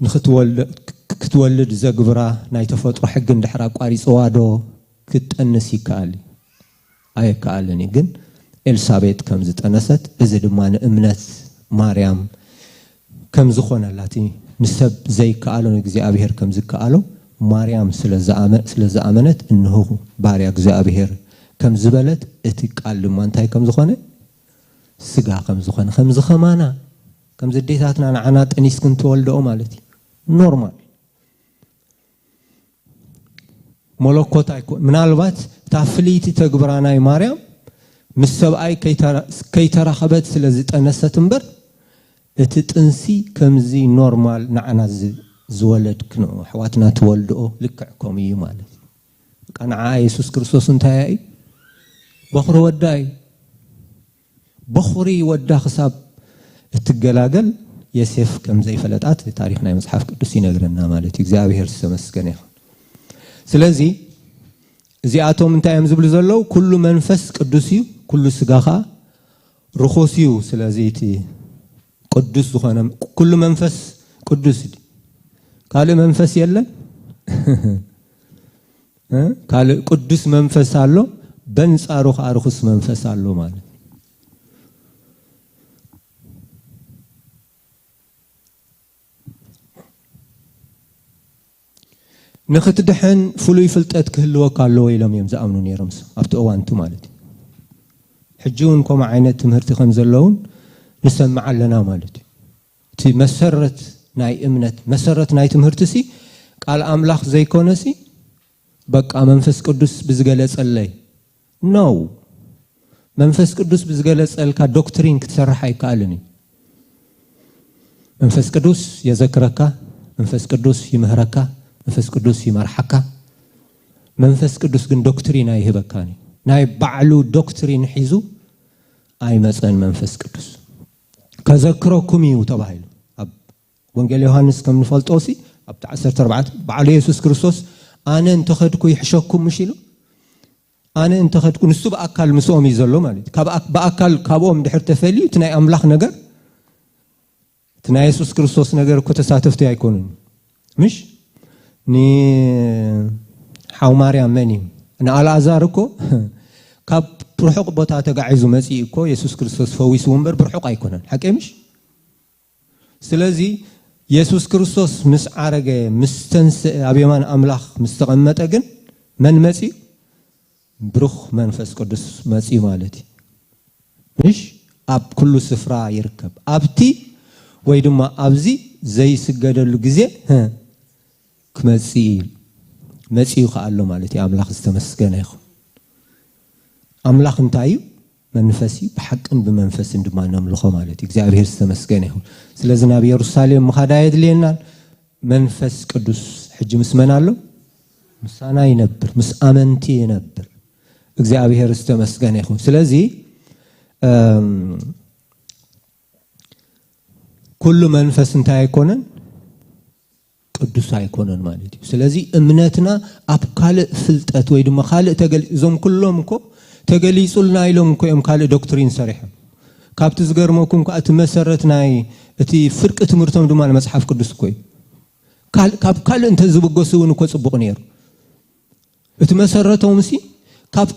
S2: نختولد زغبرا ناي تفطرو حق اندحرا قاري صوادو كتنسي كالي اي كالني جن ኤልሳቤጥ كم زتنست እዚ ድማን እምነት ማርያም كم زخونلاتي نسب زي كالو እግዚአብሔር كم زكالو ማርያም ስለዛ አመነት እንሆ ባሪያ እግዚአብሔር كم ዝበለት እቲ ቃል ድማን እንታይ كم ዝኮነ ስጋ كم ዝኮነ كم ዝኸማና كم ዝዴታትና ንዓና ጠኒስክን ተወልደኦ ማለት ኖርማል ملكوت አይኮን ምናልባት ታፍሊቲ ተግብራናይ ማርያም مسبعي كي ترخبت سلازي تنست انبر اتتنسي كمزي نورمال نعنا زولد كنو حواتنا تولدو لكعكم يمالت كان يسوس كريستوس انتهي بخري وداي بخري ودا حساب التجلاجل يسيف كمزي فلتات تاريخنا مصحف قدس ينغرنا مالت እግዚአብሔር ተመስገን ይሁን ስለዚህ እዚአቶም እንታይ ዝብል ዘለው ኩሉ መንፈስ ቅዱስዩ ኩሉ ስጋኻ ርኾስዩ ስለዚህ ቅዱስ ዝኾነ ኩሉ መንፈስ ቅዱስ ካለ መንፈስ የለን ካለ ቅዱስ መንፈስ አለ በንጻሩ ርኹስ መንፈስ አለ ማለት نختدحن فلوي فلتات كهلو كالو يلم يمزامنون يرمس ابتو وانتو مالتي حجون كما عينت تمهرتي خمزلون نسمع لنا مالتي تي مسرت ناي امنت مسرت ناي تمهرتسي قال املاح زي كونسي بقى منفس قدوس بزغلصلي نو منفس قدوس بزغلصلكا دوكترين كتسرح ايكالني منفس قدوس يذكرك منفس قدوس يمهرك منفس قدوس يمرحكا منفس قدوس كن دوكترين اي هبكاني ناي بعلو دوكترين حيزو اي مثلا منفس قدوس كذكركم يو تبايل اب وانجيل يوحنس كم نفلطوسي اب 14 بعلو يسوع كريستوس انا انت خدكو يحشكم مشيلو انا انت خدكو نسو باكل مسوم يزلو مالت باكل كابوم دحر تفلي تناي املاح نجر تناي يسوع كريستوس نجر كو تساتفتي ايكونن مش ني حاو مريم مني انا على ازاركو كاب برحق بوتا تغعيزو مسيكو يسوع كريستوس فويس ومبر برحق ايكونن حقيمش سلازي يسوع كريستوس مس عرجه مستنس ابيمان املاح مستقمطه جن من مسي بروخ منفس قدس مسي مالتي مش اب كل سفرا يركب ابتي ويدما ابزي زي سجدلو غزي كمسي خالو مالتي املاح استمسكن يخون املاح انتايو منفسي بحق بمنفس اندما نملخو مالتي እግዚአብሔር استمسكن يخون ስለዚህ ናብ ኢየሩሳሌም መخዳየድ ለና መንፈስ ቅዱስ ሕጅ ምስመናለው ምሳና ይነብር ምስአመንቲ ይነብር እግዚአብሔር استمسكن يخون ስለዚህ كل منفس انتاي يكونن ቅዱስ አይኮነን ማለት ነው ስለዚህ እምነትና አብካለ ፍልጠት ወይ ድማ ካለ ተገልጾም ኩሎም እኮ ተገልጾልና አይሎም እኮ ካለ ዶክትሪን ሰሪሕ ካብት ዝገርመኩም እኮ አትመሰረትናይ እቲ ፍርቅ ትምርቶም ድማ መጽሐፍ ቅዱስ እኮ ካለ እንተ ዝብጎስውን እኮ ጽቡቅ ነይሩ እቲ መሰረቶም ሲ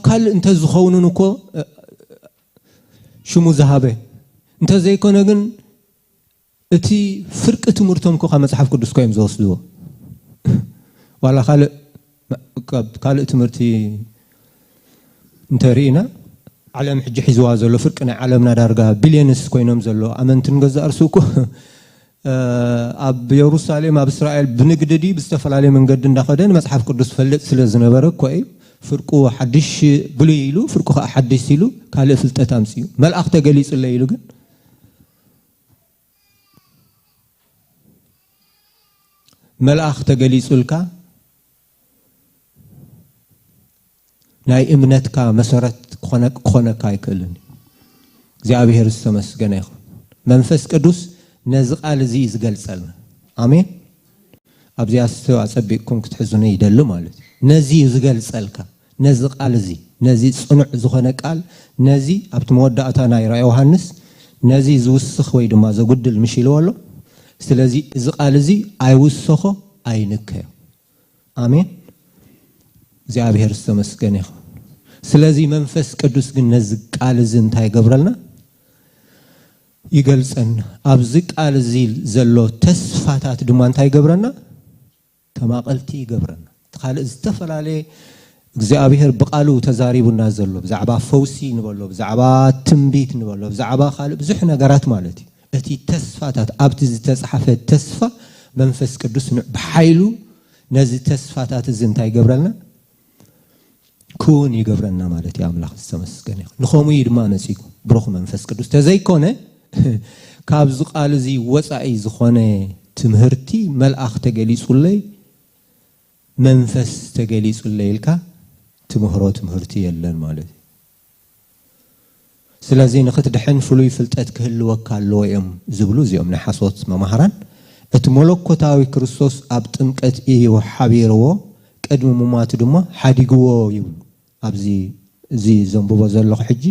S2: ካለ እንተ ዝኸውኑን እኮ ሽሙ ዘሃበ እንተ ዘይኮነ ግን اتي فرق تمرتهم كو مصحف قدس كويم زوسدو ولا خالق تمرتي انترينا عالم حج حزوا زلو فرقنا عالمنا دارغا بليونس كوينوم زلو امنتن غزا ارسوكو اب يروساليم اب اسرائيل بنقددي بستفلالي منقد اندخدن مصحف قدس فلط سلازنبره كوي فرقو حدش بلو يلو فرقو حدش يلو خالق فلطت امسيو ملأخ تغليص له يلو ግን ملأخ تغليصلك ناي امنتك مسرت خونك አይከልን እግዚአብሔር ይመስገን ይሁን መንፈስ ቅዱስ ነዝቃል እዚ ይዝገልጸልና አሜን አብዚያስተው አጸብቅኩም ክትሕዙነ ይደሉ ማለት ነዚ ይዝገልጸልካ ነዝቃል እዚ ነዚ ጽኑዕ ዝኾነ ቃል ነዚ ኣብቲ መወዳእታ ናይ ራእይ ዮሐንስ ነዚ ዝውስኽ ወይ ድማ ዘጉድል ምሽልወሎ ስለዚ እዚ ቃል እዚ አይውስኾ አይንከዮ አሜን እግዚአብሔር ይመስገን ይሁን ስለዚህ መንፈስ ቅዱስ ግን ነዚ ቃል እዚ እንታይ ይገብረልና ይገልጸን ኣብዚ ቃል እዚ ዘሎ ተስፋታት ድማ እንታይ ይገብረና ተማቀልቲ ይገብረና ተኻልእ ዝተፈላልየ እግዚአብሔር በቃሉ ተዛሪቡና ዘሎ ብዛዕባ ፈውሲ ንበሎ ብዛዕባ ትንቢት ንበሎ ብዛዕባ ካልእ ብዙሕ ነገራት ማለት እዩ እቲ ተስፋታት ኣብቲ ዝተጻሕፈ ተስፋ መንፈስ ቅዱስ ብሓይሉ ነዚ ተስፋታት እዚ እንታይ ይገብረልና كون يغبرنا مالتي املاح تمسكن نخومي ድማ መጽይቁ ብሩኽ መንፈስ ቅዱስ ተዘይኮነ ካብዝ ቃል እዚ ወጻኢ ዝኾነ ትምህርቲ መልአኽ ተገሊጹለይ መንፈስ ተገሊጹለይ ኢልካ ትምህርቲ የለን ማለት ስለዚህ ንኽትድሕን ፍሉይ ፍልጠት ክህልወካ ኣለዎ እዮም ዝብሉ እዚኦም ንሓሶት መማህራን እቲ መለኮታዊ ክርስቶስ ኣብ ጥምቀት እዩ ሓቢርዎ ቀድሞ ሙማቱ ድማ ሓዲግዎ ይብሉ ኣብዚ እዚ ዘንብቦ ዘለኹ ሕጂ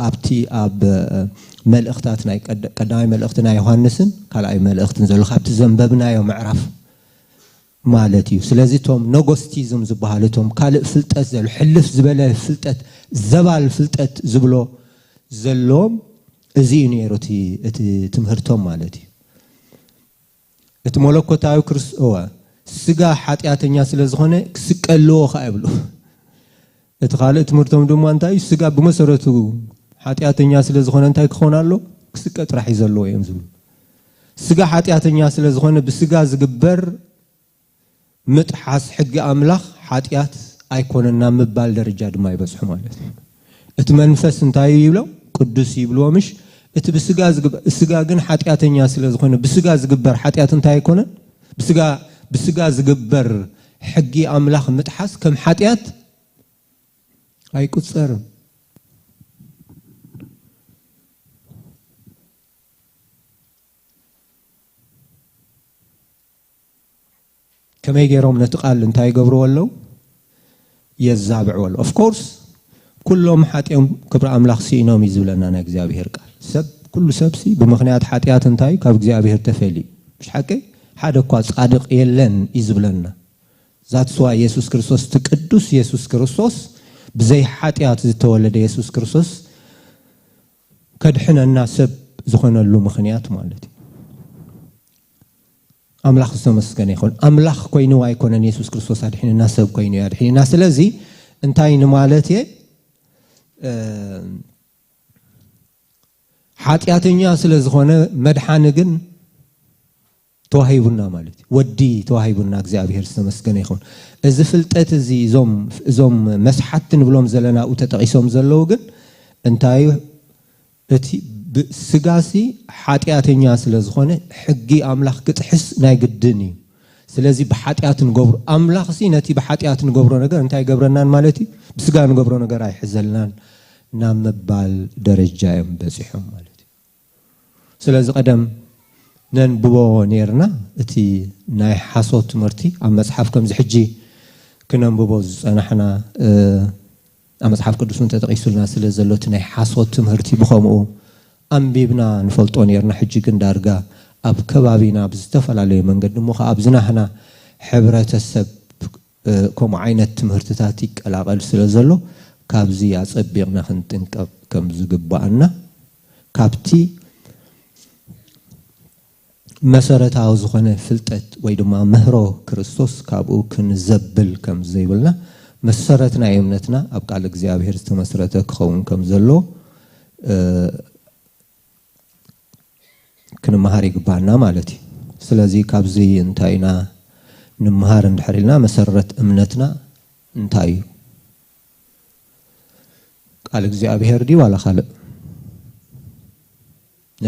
S2: ኣብቲ ኣብ መልእኽታት ናይ ቀዳማይ መልእኽት ናይ ዮሐንስን ካልኣይ መልእኽትን ዘሎ ካብቲ ዘንበብናዮ ምዕራፍ ማለት እዩ ስለዚ ቶም ኖጎስቲዝም ዝበሃሉ ቶም ካልእ ፍልጠት ዘሎ ሕልፍ ዝበለ ፍልጠት ዘባል ፍልጠት ዝብሎ ዘሎም እዚ ነይሩ እቲ ትምህርቶም ማለት እዩ እቲ መለኮታዊ ክርስቶስ ስጋ ኃጢአተኛ ስለዝኾነ ክስቀልዎ ኻይብሉ እቲ ካልእ ትምህርቶም ድማ እንታይ ስጋ በመሰረቱ ኃጢአተኛ ስለዝኾነ እንታይ ክኾናሎ ክስቀጥ ጥራሕ ይዘልዎ እዮም ዝብሉ ስጋ ኃጢአተኛ ስለዝኾነ ብስጋ ዝግበር ምጥሓስ ሕጊ አምላኽ ኃጢአት አይኮነና ምባል ደረጃ ድማ ይበጽሑ ማለት እቲ መንፈስ እንታይ ይብለው ቅዱስ ይብልዎ ምሽ እቲ ብስጋ ግን ኃጢአተኛ ስለዝኾነ ብስጋ ዝግበር ኃጢአት እንታይ አይኮነ ብስጋ ዝግበር ሕጊ አምላኽ ምጥሓስ ከም ኃጢአት አይቁጸርም ከመይ ገይሮም ነቲ ቃል እንታይ ይገብርዎ ኣለው የዛብዕዎ ኣለው ኦፍ ኮርስ ኩሎም ኃጢኦም ክብሪ አምላኽ ሲኢኖም ይዝብለና ናይ እግዚአብሔር ቃል ሰብ ኩሉ ሰብሲ ብምኽንያት ኃጢአት እንታይ ካብ እግዚአብሔር ተፈሊ ምሽ ሓቂ ሓደ እኳ ጻድቅ የለን ይዝብለና ዛትስ ዋይ ኢየሱስ ክርስቶስ ትቅዱስ ኢየሱስ ክርስቶስ ብዘይ ኃጢአት ዝተወለደ ኢየሱስ ክርስቶስ ከድሕነና ሰብ ዝኾነሉ ምኽንያት ማለት እዩ አምላኽ ዝተመስገነ ይኹን አምላኽ ኮይኑ አይኮነን ኢየሱስ ክርስቶስ አድሕነና ሰብ ኮይኑ ያድሕነና ስለዚ እንታይ ንማለት የ ኃጢአተኛ ስለዝኾነ መድሓኒ ግን ተዋሂቡና ማለት ወዲ ተዋሂቡና እግዚአብሔር ዝተመስገነ ይኹን እዚ ፍልጠት እዚ ዞም መስሓት ንብሎም ዘለና ተጠቂሶም ዘለው ግን እንታይ እቲ ስጋሲ ኃጢአተኛ ስለዝኾነ ሕጊ አምላኽ ክጥሕስ ናይ ግድን እዩ ስለዚ በኃጢአት ንገብሮ አምላኽሲ ነቲ በኃጢአት ንገብሮ ነገር እንታይ ገብረናን ማለት እዩ ብስጋ ንገብሮ ነገር አይሕዘልናን ናብ መባል ደረጃ እዮም በፂሖም ማለት እዩ ስለዚ ቀደም ነንብቦ ነርና እቲ ናይ ሓሶት ትምህርቲ ኣብ መጽሓፍ ከምዚ ሕጂ ክነንብቦ ዝጸናሕና ኣብ መጽሓፍ ቅዱስን ተጠቂሱልና ስለ ዘሎ እቲ ናይ ሓሶት ትምህርቲ ብኸምኡ አንቢብና ንፈልጦ ነርና ሕጂ ግን ዳርጋ ኣብ ከባቢና ብዝተፈላለየ መንገዲ እሞ ኣብ ዝናህና ሕብረተሰብ ከምኡ ዓይነት ትምህርትታት ይቀላቀል ስለ ዘሎ ካብዚ ኣጸቢቕና ክንጥንቀቕ ከም ዝግባአና ካብቲ መሰረታዊ ዝኾነ ፍልጠት ወይ ድማ ምህሮ ክርስቶስ ካብኡ ክንዘብል ከም ዘይብልና መሰረትና እምነትና ኣብ ቃል እግዚአብሔር ዝተመስረተ ክኸውን ከም ዘሎ ክንመሃር ይግባና ማለት እዩ ስለዚ ካብዚ እንታይና ንምሃር እንድሕሪልና መሰረት እምነትና እንታይ እዩ ቃል እግዚአብሔር ዲ ዋላ ካልእ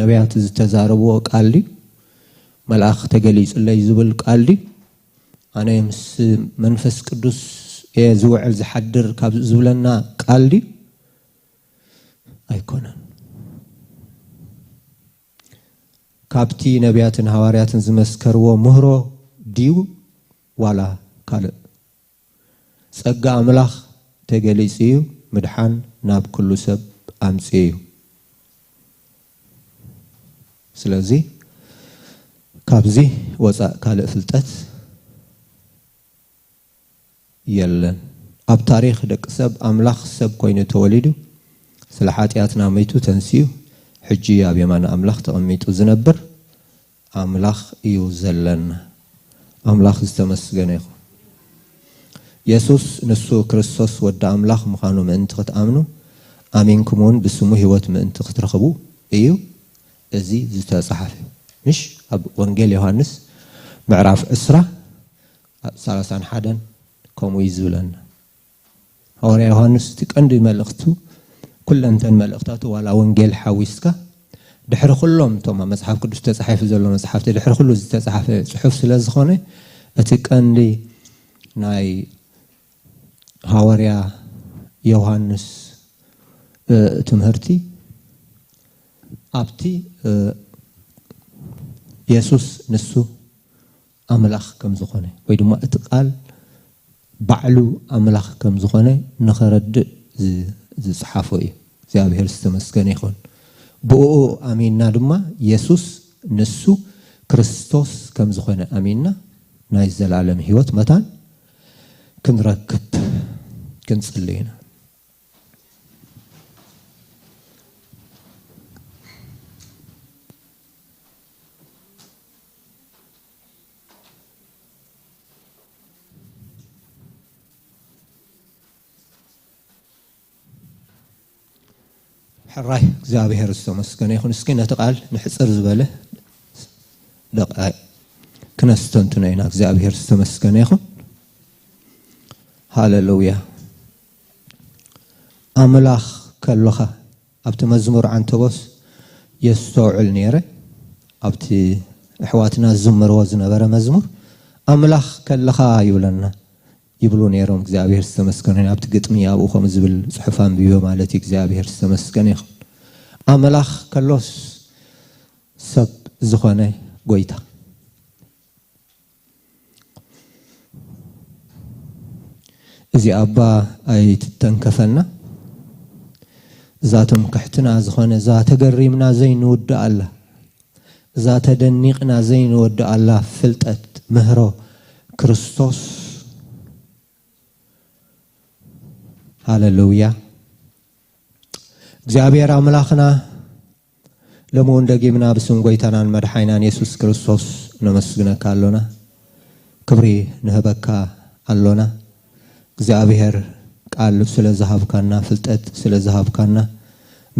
S2: ነቢያት ዝተዛረብዎ ቃል ዲ መልአክ ተገሊጽለይ ዝብል ቃል ዲ ኣነ ምስ መንፈስ ቅዱስ ዝውዕል ዝሓድር ካብ ዝብለና ቃል ዲ ኣይኮነን ካብቲ ነቢያትን ሐዋርያትን ዝመስከርዎ ምህሮ ዲዩ ዋላ ካልእ ጸጋ ኣምላኽ ተገሊጽ እዩ ምድሓን ናብ ኩሉ ሰብ ኣምጽእ እዩ ስለዚ ካብዚ ወፃእ ካልእ ፍልጠት የለን ኣብ ታሪኽ ደቂ ሰብ ኣምላኽ ሰብ ኮይኑ ተወሊዱ ስለ ኃጢአትና መይቱ ተንስዩ ሕጂ ኣብ የማን ኣምላኽ ተቐሚጡ ዝነብር ኣምላኽ እዩ ዘለና ኣምላኽ ዝተመስገነ ይኹን ኢየሱስ ንሱ ክርስቶስ ወዲ ኣምላኽ ምዃኑ ምእንቲ ክትኣምኑ ኣሚንኩምውን ብስሙ ህይወት ምእንቲ ክትረኽቡ እዩ እዚ ዝተጻሕፈ مش أب وانجيل يوحنس معرف إسرة 31 كم ويزولن هوري يوحنس تكندي ملقتو كل أنتن ملقتاتو ولا وانجيل حويسكا دحر كلهم توما مصحف قدس تصحيف زلو مصحف دحر كله تصحيف صحف سلازخونه اتكندي ناي هوريا يوحنس تمهرتي أبتي ኢየሱስ ንሱ ኣምላኽ ከም ዝኾነ ወይ ድማ እቲ ቃል ባዕሉ ኣምላኽ ከም ዝኾነ ንኸረድእ ዝጽሓፎ እዩ እግዚአብሔር ዝተመስገነ ይኹን ብኡ ኣሚንና ድማ ኢየሱስ ንሱ ክርስቶስ ከም ዝኾነ ኣሚንና ናይ ዘላለም ህይወት መታን ክንረክብ ክንጽልይና حراي እግዚአብሔር ዝተመስገነ ይኹን እስኪ ነቲ ቃል ንሕፅር ዝበለ ደቂቃ ክነስተንትኖ ኢና እግዚአብሔር ዝተመስገነ ይኹን ሃሌሉያ ኣምላኽ ከለኻ ኣብቲ መዝሙር አንቶቦስ የስተውዕል ነይረ ኣብቲ ኣሕዋትና ዝምርዎ ዝነበረ መዝሙር ኣምላኽ ከለኻ ይብለና ይብሉ ነይሮም እግዚአብሔር ዝተመስገነ ኣብቲ ግጥሚ ኣብኡ ከም ዝብል ጽሑፍ አንብዮ ማለት እግዚአብሔር ዝተመስገነ ይኹን ኣምላኽ ከሎስ ሰብ ዝኾነ ጎይታ እዚ ኣባ ኣይትተንከፈና ዛቶም ከሕትና ዝኾነ ዛ ተገሪምና ዘይንውድ ኣላ ዛ ተደኒቕና ዘይንውድ ኣላ ፍልጠት ምህሮ ክርስቶስ ሃሌሉያ እግዚአብሔር አምላኽና ለሞን ደጊምና በስም ጎይታናን መድኃኒናን ኢየሱስ ክርስቶስ ነመስግነካ አሎና ክብሪ ንህበካ አሎና እግዚአብሔር ቃል ስለዛሃብካና ፍልጠት ስለዛሃብካና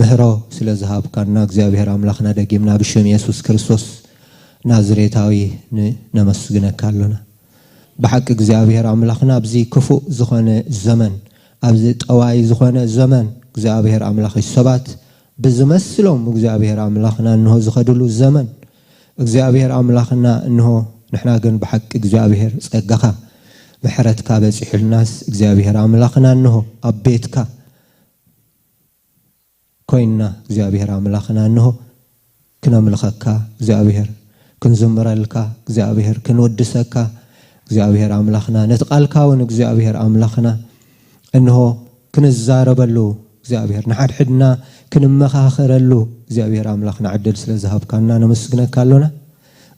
S2: ምህሮ ስለዛሃብካና እግዚአብሔር አምላኽና ደጊምና በስም ኢየሱስ ክርስቶስ ናዝሬታዊ ነመስግነካ አሎና በሐቅ እግዚአብሔር አምላኽና በዚ ክፉ ዝኾነ ዘመን ኣብዚ ጠዋይ ዝኾነ ዘመን እግዚአብሔር አምላኽ ሰባት ብዝመስሎም እግዚአብሔር አምላኽና እንሆ ዝኸድሉ ዘመን እግዚአብሔር አምላኽና እንሆ ንሕና ግን በሐቅ እግዚአብሔር ጸጋኻ ምሕረትካ በጽሕልናስ እግዚአብሔር አምላኽና እንሆ አቤትካ ኮይና እግዚአብሔር አምላኽና እንሆ ክነምልኸካ እግዚአብሔር ክንዝምረልካ እግዚአብሔር ክንወድሰካ እግዚአብሔር አምላኽና ነጥቃልካውን እግዚአብሔር አምላኽና እንሆ ክንዛረበሉ እግዚአብሔር ንሓድሕድና ክንመኻኸረሉ እግዚአብሔር አምላኽና ዕድል ስለዝሃብካና ነመስግነካ አሎና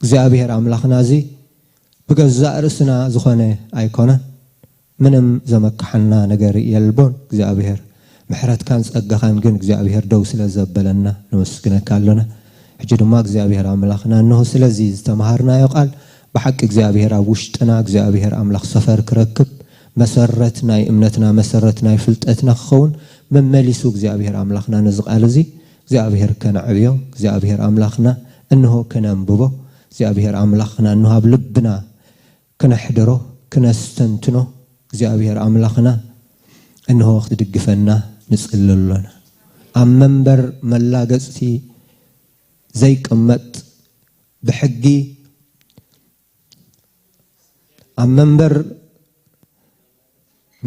S2: እግዚአብሔር አምላኽና እዚ بجزاء رسنا زخانة أيقونة منم زمكحنا نجار يلبون زابير محرت كان أجخان جن زابير دوس لزبلنا نمسكنا كلنا ሕጂ ድማ እግዚአብሔር አምላኽና እንሆ ስለዚ ዝተማሃርና ይቃል بحق እግዚአብሔር አውሽጥና እግዚአብሔር አምላኽ ሰፈር ክረክብ መሰረት ናይ እምነትና መሰረት ናይ ፍልጠትና ክኸውን መመሊሱ እግዚአብሔር አምላኽና ነዝቃል እዚ እግዚአብሔር ከነዕብዮ እግዚአብሔር አምላኽና እንሆ ከነንብቦ እግዚአብሔር አምላኽና እንሆ ኣብ ልብና ከነሕድሮ ከነስተንትኖ እግዚአብሔር አምላኽና እንሆ ክትድግፈና ንጽልለና ኣብ መንበር መላገጽቲ ዘይቅመጥ ብሕጊ ኣብ መንበር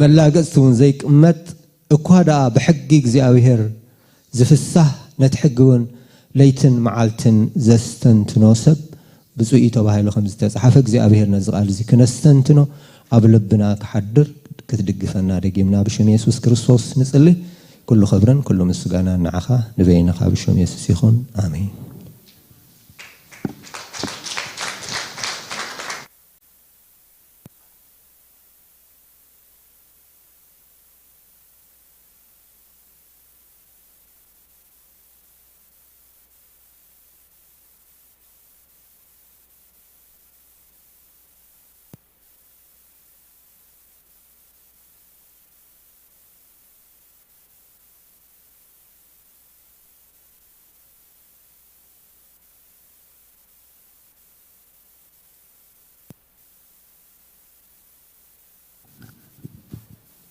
S2: መላገጽቱን ዘይቅመጥ እኳ ደኣ ብሕጊ እግዚአብሔር ዝፍሳህ ነትሕግውን ለይትን መዓልትን ዘስተንትኖ ሰብ ብፁዕ ተባሂሉ ከም ዝተጻሕፈ እግዚአብሔር ነዝቃል እዚ ከነስተንትኖ ኣብ ልብና ክሓድር ክትድግፈና ደጊምና ብሽም ኢየሱስ ክርስቶስ ንጽልይ كل خبرن كل مسجانا نعخا نبينا خابشوم يسوع يخون آمين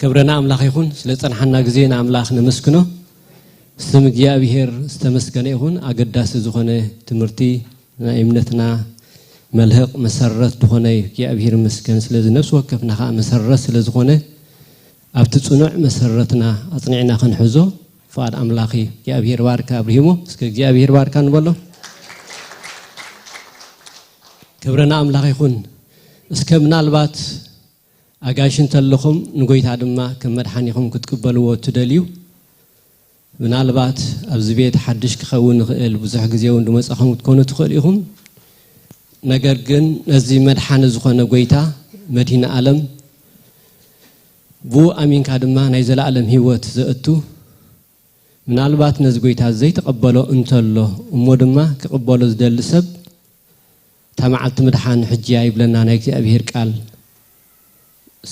S1: كبرنا أملاخ يكون سلطان حنا جزينا أملاخ نمسكنه سم እግዚአብሔር استمسكنه يكون أقداس زخنه تمرتي نائمنتنا ملحق مسرت دخنه እግዚአብሔር مسكن سلذ نفس وقفنا خا مسرت سلذ خنه أبتصنع مسرتنا أصنعنا خنحزو فاد أملاخي እግዚአብሔር بارك أبرهيمو اسك እግዚአብሔር بارك نبله كبرنا أملاخ يكون اسك منالبات أجاشن تلخم نقولت هذا كم مدحنيهم كتقبلوا وتدليو من البات أبزبيت حدش كخون البزح جزيون دمس أخم تكونوا تخليهم نجرجن نزي مدحن زخنا نقولتها مدينة عالم بو أمين كادما نزل عالم هيوت زأتو من البات نزقولتها زي تقبلوا أنت الله ومدما كقبلوا زدل سب تمعت مدحن حجيا يبلنا نيجي أبيهر قال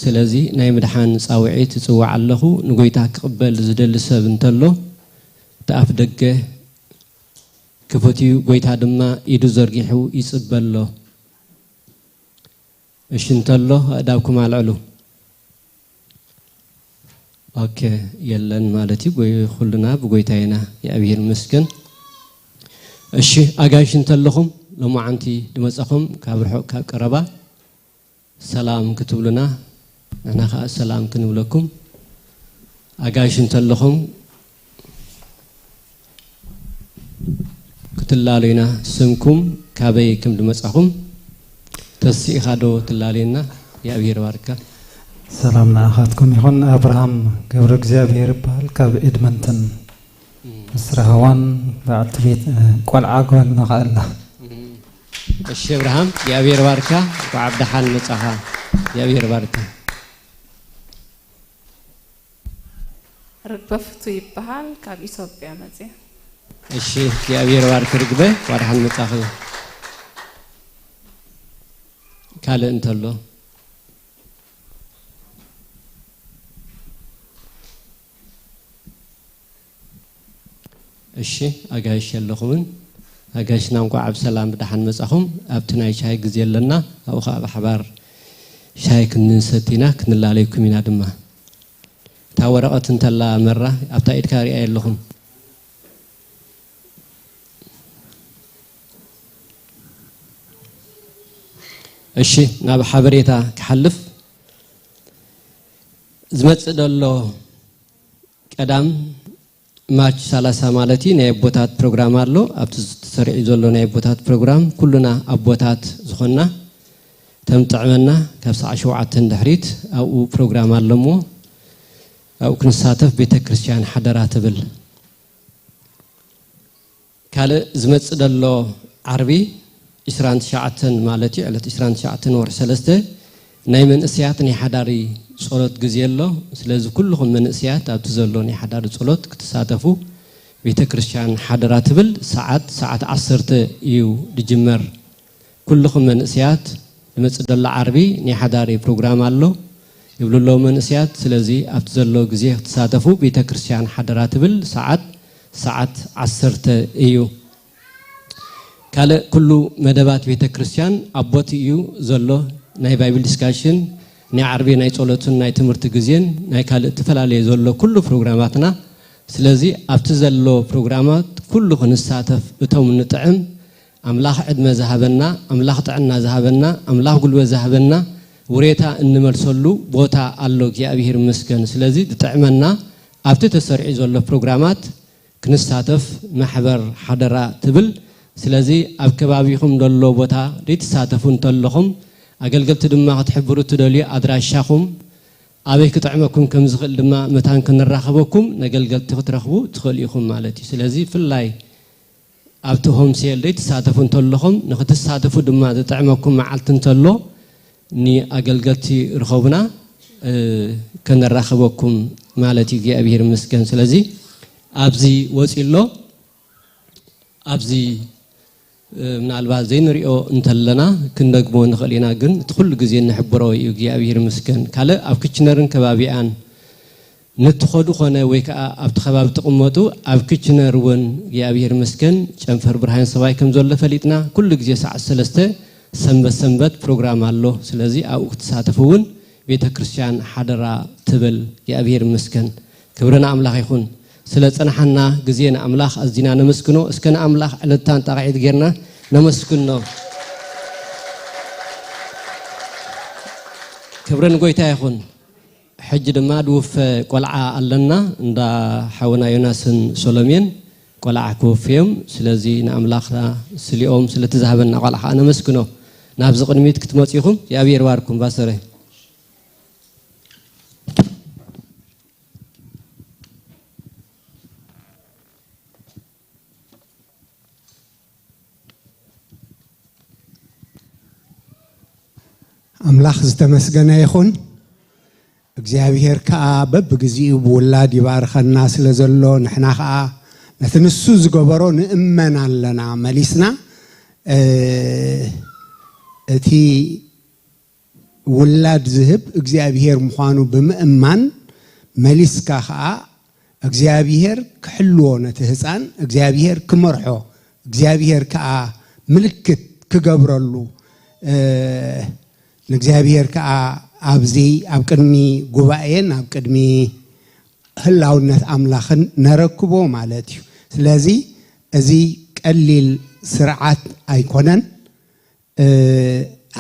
S1: سلازي ناي مدحان صاوعيت تصوع الله نقولتها كقبل زدل سب انتلو تاف دقه كفتي قويتها دما يدو زرقيحو يصبل له اش انتلو اداوكم على العلو اوكي يلن مالتي قوي خلنا بقويتاينا يا ابير مسكن اشي اغاش انتلخم لما عنتي دمصخم كابرحو كقربا سلام كتبلنا أنا خا السلام كنولكم أجاش نتلخم كتلالينا سمكم كابيكم دمسخم تسي خادو تلالينا يا أبير باركة
S3: سلامنا أخاتكم يكون أبراهام قبر እግዚአብሔር بال كاب إدمنتن مسرهوان بعد بيت قال عقل نقال
S1: الشيخ إبراهيم يا أبير باركة وعبد حال مصحا يا أبير باركة
S4: ركبفتو يبهال كاب إثيوبيا مزي
S1: الشيخ يا أبير باركة ركبه وعبد حال مصحا قال أنت الله الشيخ أجاش اللخمن أجاشنا نقول عبد السلام بدحن مسخهم أبتنا شاي جزيل لنا أو خاب حبار شاي كننستينا كن الله عليكم من هذا تورقت انت الله مرة أبتأيد كاري أي لهم الشيء ناب حبريتا كحلف زمت الله قدام ماتش سالسا مالتي نيبوتات برنامج الله أبتسرع يزولو نيبوتات برنامج كلنا أبوتات زخنا تمتعمنا كبس عشوعة تندحريت أو برنامج الله مو أو كنساتف بيت كريستيان حضرات بال كال زمت الله عربي إسران شعتن مالتي على إسران شعتن ورسلسته نايمن أسياتني حضاري صلوت جزيلو سلازو كلهم من أسيات أبتزلوني حضار صلوت كتساتفو بيت كريستيان حضرات بل ساعات 10 يو دجمر كلكم من اسيات لمصد العربي ني حداري بروجرام الله يبلو له من اسيات سلازي ابتزلو غزي تساتفو بيت كريستيان حضرات بل ساعات 10 يو كاله كله مدبات بيت كريستيان ابوت يو زلو ناي بايبل ديسكشن ناي عربي ناي صلوتن ناي تمرت غزين ناي كاله تفلالي زلو كله بروجراماتنا سلازي ابتزلو بروجرامات كله نساتف بتوم نطعم املاح عدم ذهبنا املاح طعنا ذهبنا املاح قلوه ذهبنا وريتا انمرسلو بوتا الله እግዚአብሔር መስገን ስለዚህ ተጠዕመና ኣብቲ ተሰርዒ ዘሎ ፕሮግራማት ክንሳተፍ ማሕበር ሓደራ ትብል ስለዚህ ኣብ ከባቢኹም ዘሎ ቦታ ditሳተፉን ተለኹም ኣገልገልቲ ድማ ክትሕብሩ ትደልዩ ኣድራሻኹም ኣበይ ክጥዕመኩም ከም ዝኽእል ድማ መታን ክንራኸበኩም ነገልገልቲ ክትረኽቡ ትኽእል ኢኹም ማለት እዩ ስለዚህ ፍላይ ኣብቲ ሆም ሴል ditሳተፉን ተለኹም ንኽትሳተፉ ድማ ተጠዕመኩም መዓልትን ተሎ ኒ አገልገልቲ ረኸቡና ከነራኸበኩም ማለት እግዚአብሔር መስገን ስለዚህ አብዚ ወፂሎ አብዚ ምናልባት ዘይንሪኦ እንተለና ክንደግሞ ንኽእልና ግን ኩሉ ግዜ ንሕብሮ እግዚአብሔር መስገን ካለ ኣብ ክችነርን ከባቢያን ንትኸዱ ኾነ ወይ ከዓ ኣብቲ ከባቢ ተቀመጡ ኣብ ክችነር ወን እግዚአብሔር መስገን ጨንፈር ብርሃን ሰባይ ከም ዘሎ ፈሊጥና ኩሉ ግዜ ሰዓት 3 ሰንበት ፕሮግራም አለው ስለዚህ አው ተሳተፉን ቤተ ክርስቲያን ሓደራ ትብል እግዚአብሔር መስገን ክብረና አምላኽ ይኹን ስለ ጸናሐና ግዜና አምላኽ አዝዲና ነመስግኖ እስከና አምላኽ ዕለታን ጣቂት ጌርና ነመስግኖ ክብረን ጎይታ ይኹን ሕጅ ድማ ድውፍ ቆልዓ አለና እንዳ ሓውና ዮናስን ሶሎሜን ቆልዓ ኮፍዮም ስለዚህ ንአምላኽና ስሊኦም ስለተዛሃበና ቆልዓ ነመስግኖ ናብዚ ቅድሚት ክትመጽኢኹም እግዚአብሔር ባርኩም ባሰረ
S5: አምላኽ ዝተመስገነ ይኹን እግዚአብሔር ከአ በብግዚኡ በወላድ ይባርከና ስለዘሎ ንሕና ከአ ነትንሱ ዝገበሮ ንእመን ኣለና መሊስና እቲ ወላድ ዝህብ እግዚአብሔር ምዃኑ ብምእማን መሊስካ ከአ እግዚአብሔር ክሕልዎ ነቲ ህፃን እግዚአብሔር ክመርሖ እግዚአብሔር ከአ ምልክት ክገብረሉ ንእግዚአብሔር ከአ ኣብዚ ኣብ ቅድሚ ጉባኤን ኣብ ቅድሚ ህላውነት አምላኽን ነረክቦ ማለት እዩ ስለዚ እዚ ቀሊል ስርዓት ኣይኮነን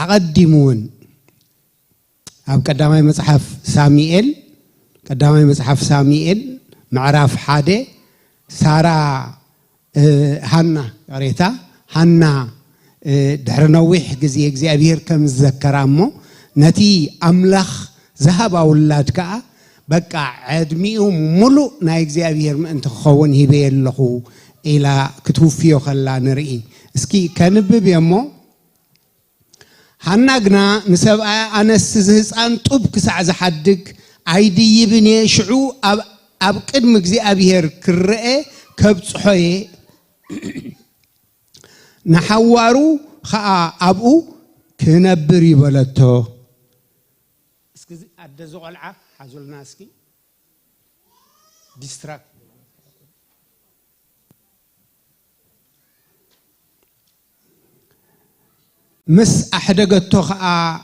S5: አቀዲሙን ኣብ ቀዳማይ መጽሐፍ ሳሙኤል ምዕራፍ 1 ሳራ ሃና ቀሬታ ሃና ድሕሪ ነዊሕ ግዜ እግዚአብሔር ከም ዝዘከራሞ ነቲ አምላኽ ዝሃባ ውላድ ከአ በቃ ዕድሚኡ ሙሉእ ናይ እግዚአብሔር ምእንቲ ክኸውን ሂበየለኹ ኢላ ክትውፍዮ ከላ ንርኢ እስኪ ከንብብ የሞ ሃና ግና ንሰብኣ ኣነስ ዝህፃን ጡብ ክሳዕ ዝሓድግ ኣይድይብን ሽዑ ኣብ ቅድሚ እግዚአብሔር ክርአ ከብፅሖየ ንሓዋሩ ከአ ኣብኡ ክነብር ይበለቶ እስኪ ኣደ ዝቆልዓ ሓዙልና እስኪ ዲስትራክት مس أحدقتو خا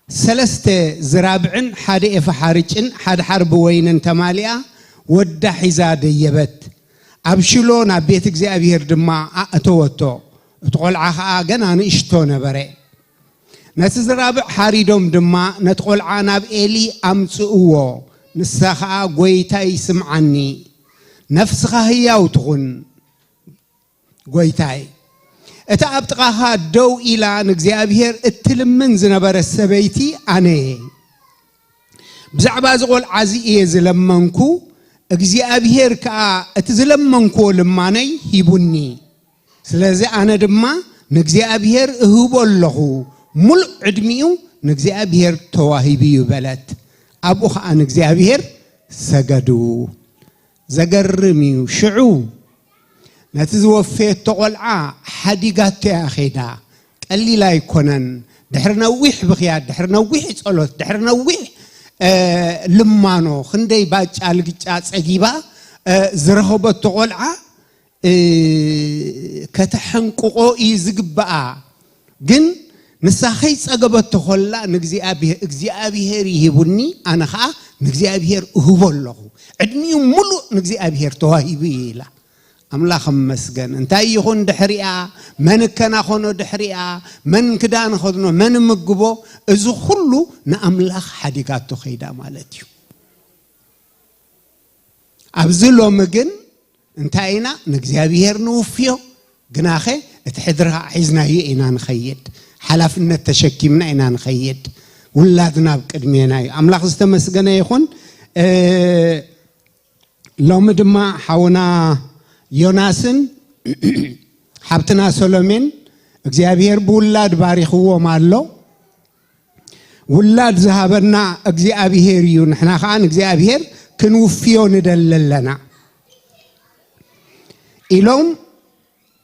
S5: سلسته زرابعن حد إفحارجن حد حرب وينن تماليا ودا حزاد يبت أبشلون أبيت እግዚአብሔር ድማ أتوتو تقول عها جنا نشتون بري نتزرابع حريدهم ድማ نتقول عنا بإلي أمسؤوا نسخا قويتاي سمعني نفسها هي وتغن قويتاي أتأبتقها دو إلى نجزيابير التلمن زنبر السبيتي أنا بزعباز قول عزيز زلمنكو جزيابير كا أتزلمنكو لماني يبني سلازي أنا دما نجزيابير هو الله مل عدميو نجزيابير تواهبي بلد أبوها نجزيابير سجدو زجرميو شعو نتزوفيت تقولع حديقات يا خيدا قلي لا يكونن دحر نويح بخيار دحر نويح صلوت دحر نويح لمانو خندي باج القጫ صغيبا زرهبت تقولع كتحنققو يزغبا ግን ንሳኸይ ጸገበት ተኸላ ንግዚአብሔር ይሁብኒ አነኻ ንግዚአብሔር እሁበለኹ ዕድሚው ሙሉ ንግዚአብሔር ተዋሂቡ ይላ አምላኽ መስገን እንታይ ይኹን ድሕሪያ መን ከና ኾኖ ድሕሪያ መን ክዳን ኾኖ መን ምግቦ እዚ ሁሉ ንአምላኽ ሓዲጋቱ ኸይዳ ማለት እዩ አብዝሎም ግን እንታይና ንግዚአብሔር ንውፍዮ ግናኸ እትሕድርሃ ሒዝናዮ ኢና ንኸይድ حلفنا تشكيمنا إنا نخيد ولادنا بقدمينا أملاك استمسجنا يخون لو مدما حونا يوناسن حبتنا سولومين እግዚአብሔር بولاد باريخ هو مالو ولاد ذهبنا እግዚአብሔር يو نحنا خان እግዚአብሔር كنوفيو ندللنا إلهم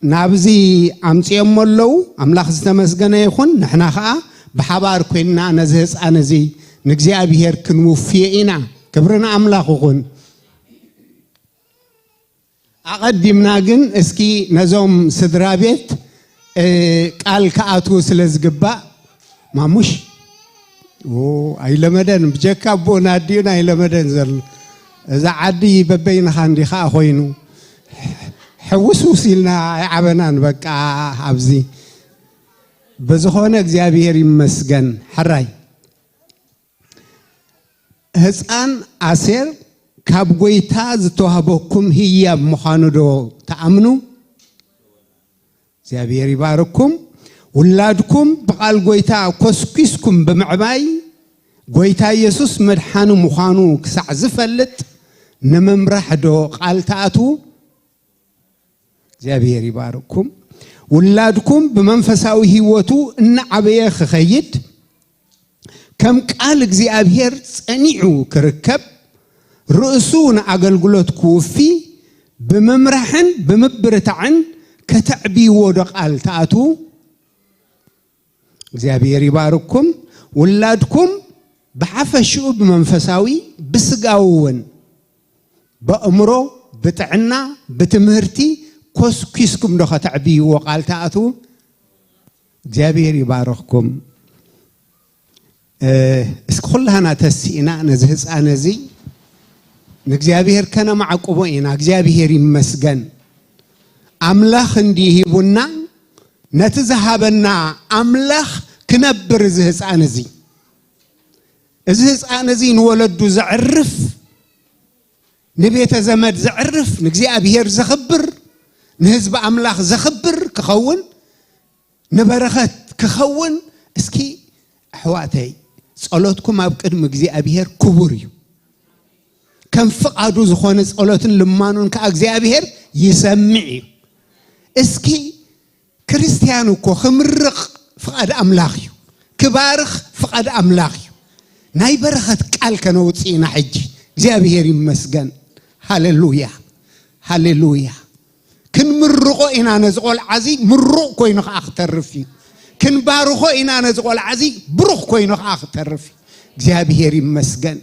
S5: نابزي أمسيهم ملو أملاخ استمسجنا يخون نحنا خا بحبار كنا نزهس أنزي نجزي أبيهر كنوفينا كبرنا أملاخ يخون أقدمنا جن اسكي نزوم سدرابيت قال كأتو سلزجبا ما مش أي لمدن بجكابو نادينا أي لمدن زل إذا عدي ببين خاندي خا خوينو حوسو سيلنا عبنان بقى عبزي بزخونة እግዚአብሔር ይመስገን حراي ህፃን አሴር ካብ ጎይታ ዝተዋህበኩም ህያብ ምዃኑ ዶ ተኣምኑ እግዚአብሔር ይባርኩም ውላድኩም በቃል ጎይታ ኮስኪስኩም በመዕባይ ጎይታ ኢየሱስ መድሓኑ ምዃኑ ክሳዕ ዝፈልጥ ንመምራሕ ዶ ቃል ተኣቱ እግዚአብሔር ይባርኩም ولادكم بمنفساوي هيوتو ان عبيه خخيد كم قال እግዚአብሔር صنيعو كركب رؤسون اغلغلوت كوفي بممرحن بمبرتعن كتعبي ودقال تاتو እግዚአብሔር ይባርኩም ولادكم بحفشو بمنفساوي بسغاون بأمرو بتعنا بتمهرتي كوسكيسكم دو خطعبي وقال تأتو እግዚአብሔር يبارككم اسكولهنا تسينا نزهز انزي እግዚአብሔር كان معقبو اينا እግዚአብሔር يمسجن املاخ اندي هيبونا نتزهبنا املاخ كنبر زهز انزي زهز انزي نولدو زعرف نبيت زمد زعرف እግዚአብሔር زخبر نهزب أملاخ زخبر كخون نبرخت كخون اسكي حواتي صلوتكم أبقدم እግዚአብሔር كبوريو كم فقادو زخون صلوتن لمانون كأግዚአብሔር يسمعي اسكي كريستيانو كو خمرق فقاد أملاخيو كبارخ فقاد أملاخيو ناي برخت قال كنوصينا حجي እግዚአብሔር يمسجن هاليلويا هاليلويا كن مرقو إنا نزقول عزي مرق كوينو أختر في كن بارخو إنا نزقول عزي بروخ كوينو أختر في እግዚአብሔር يمسجن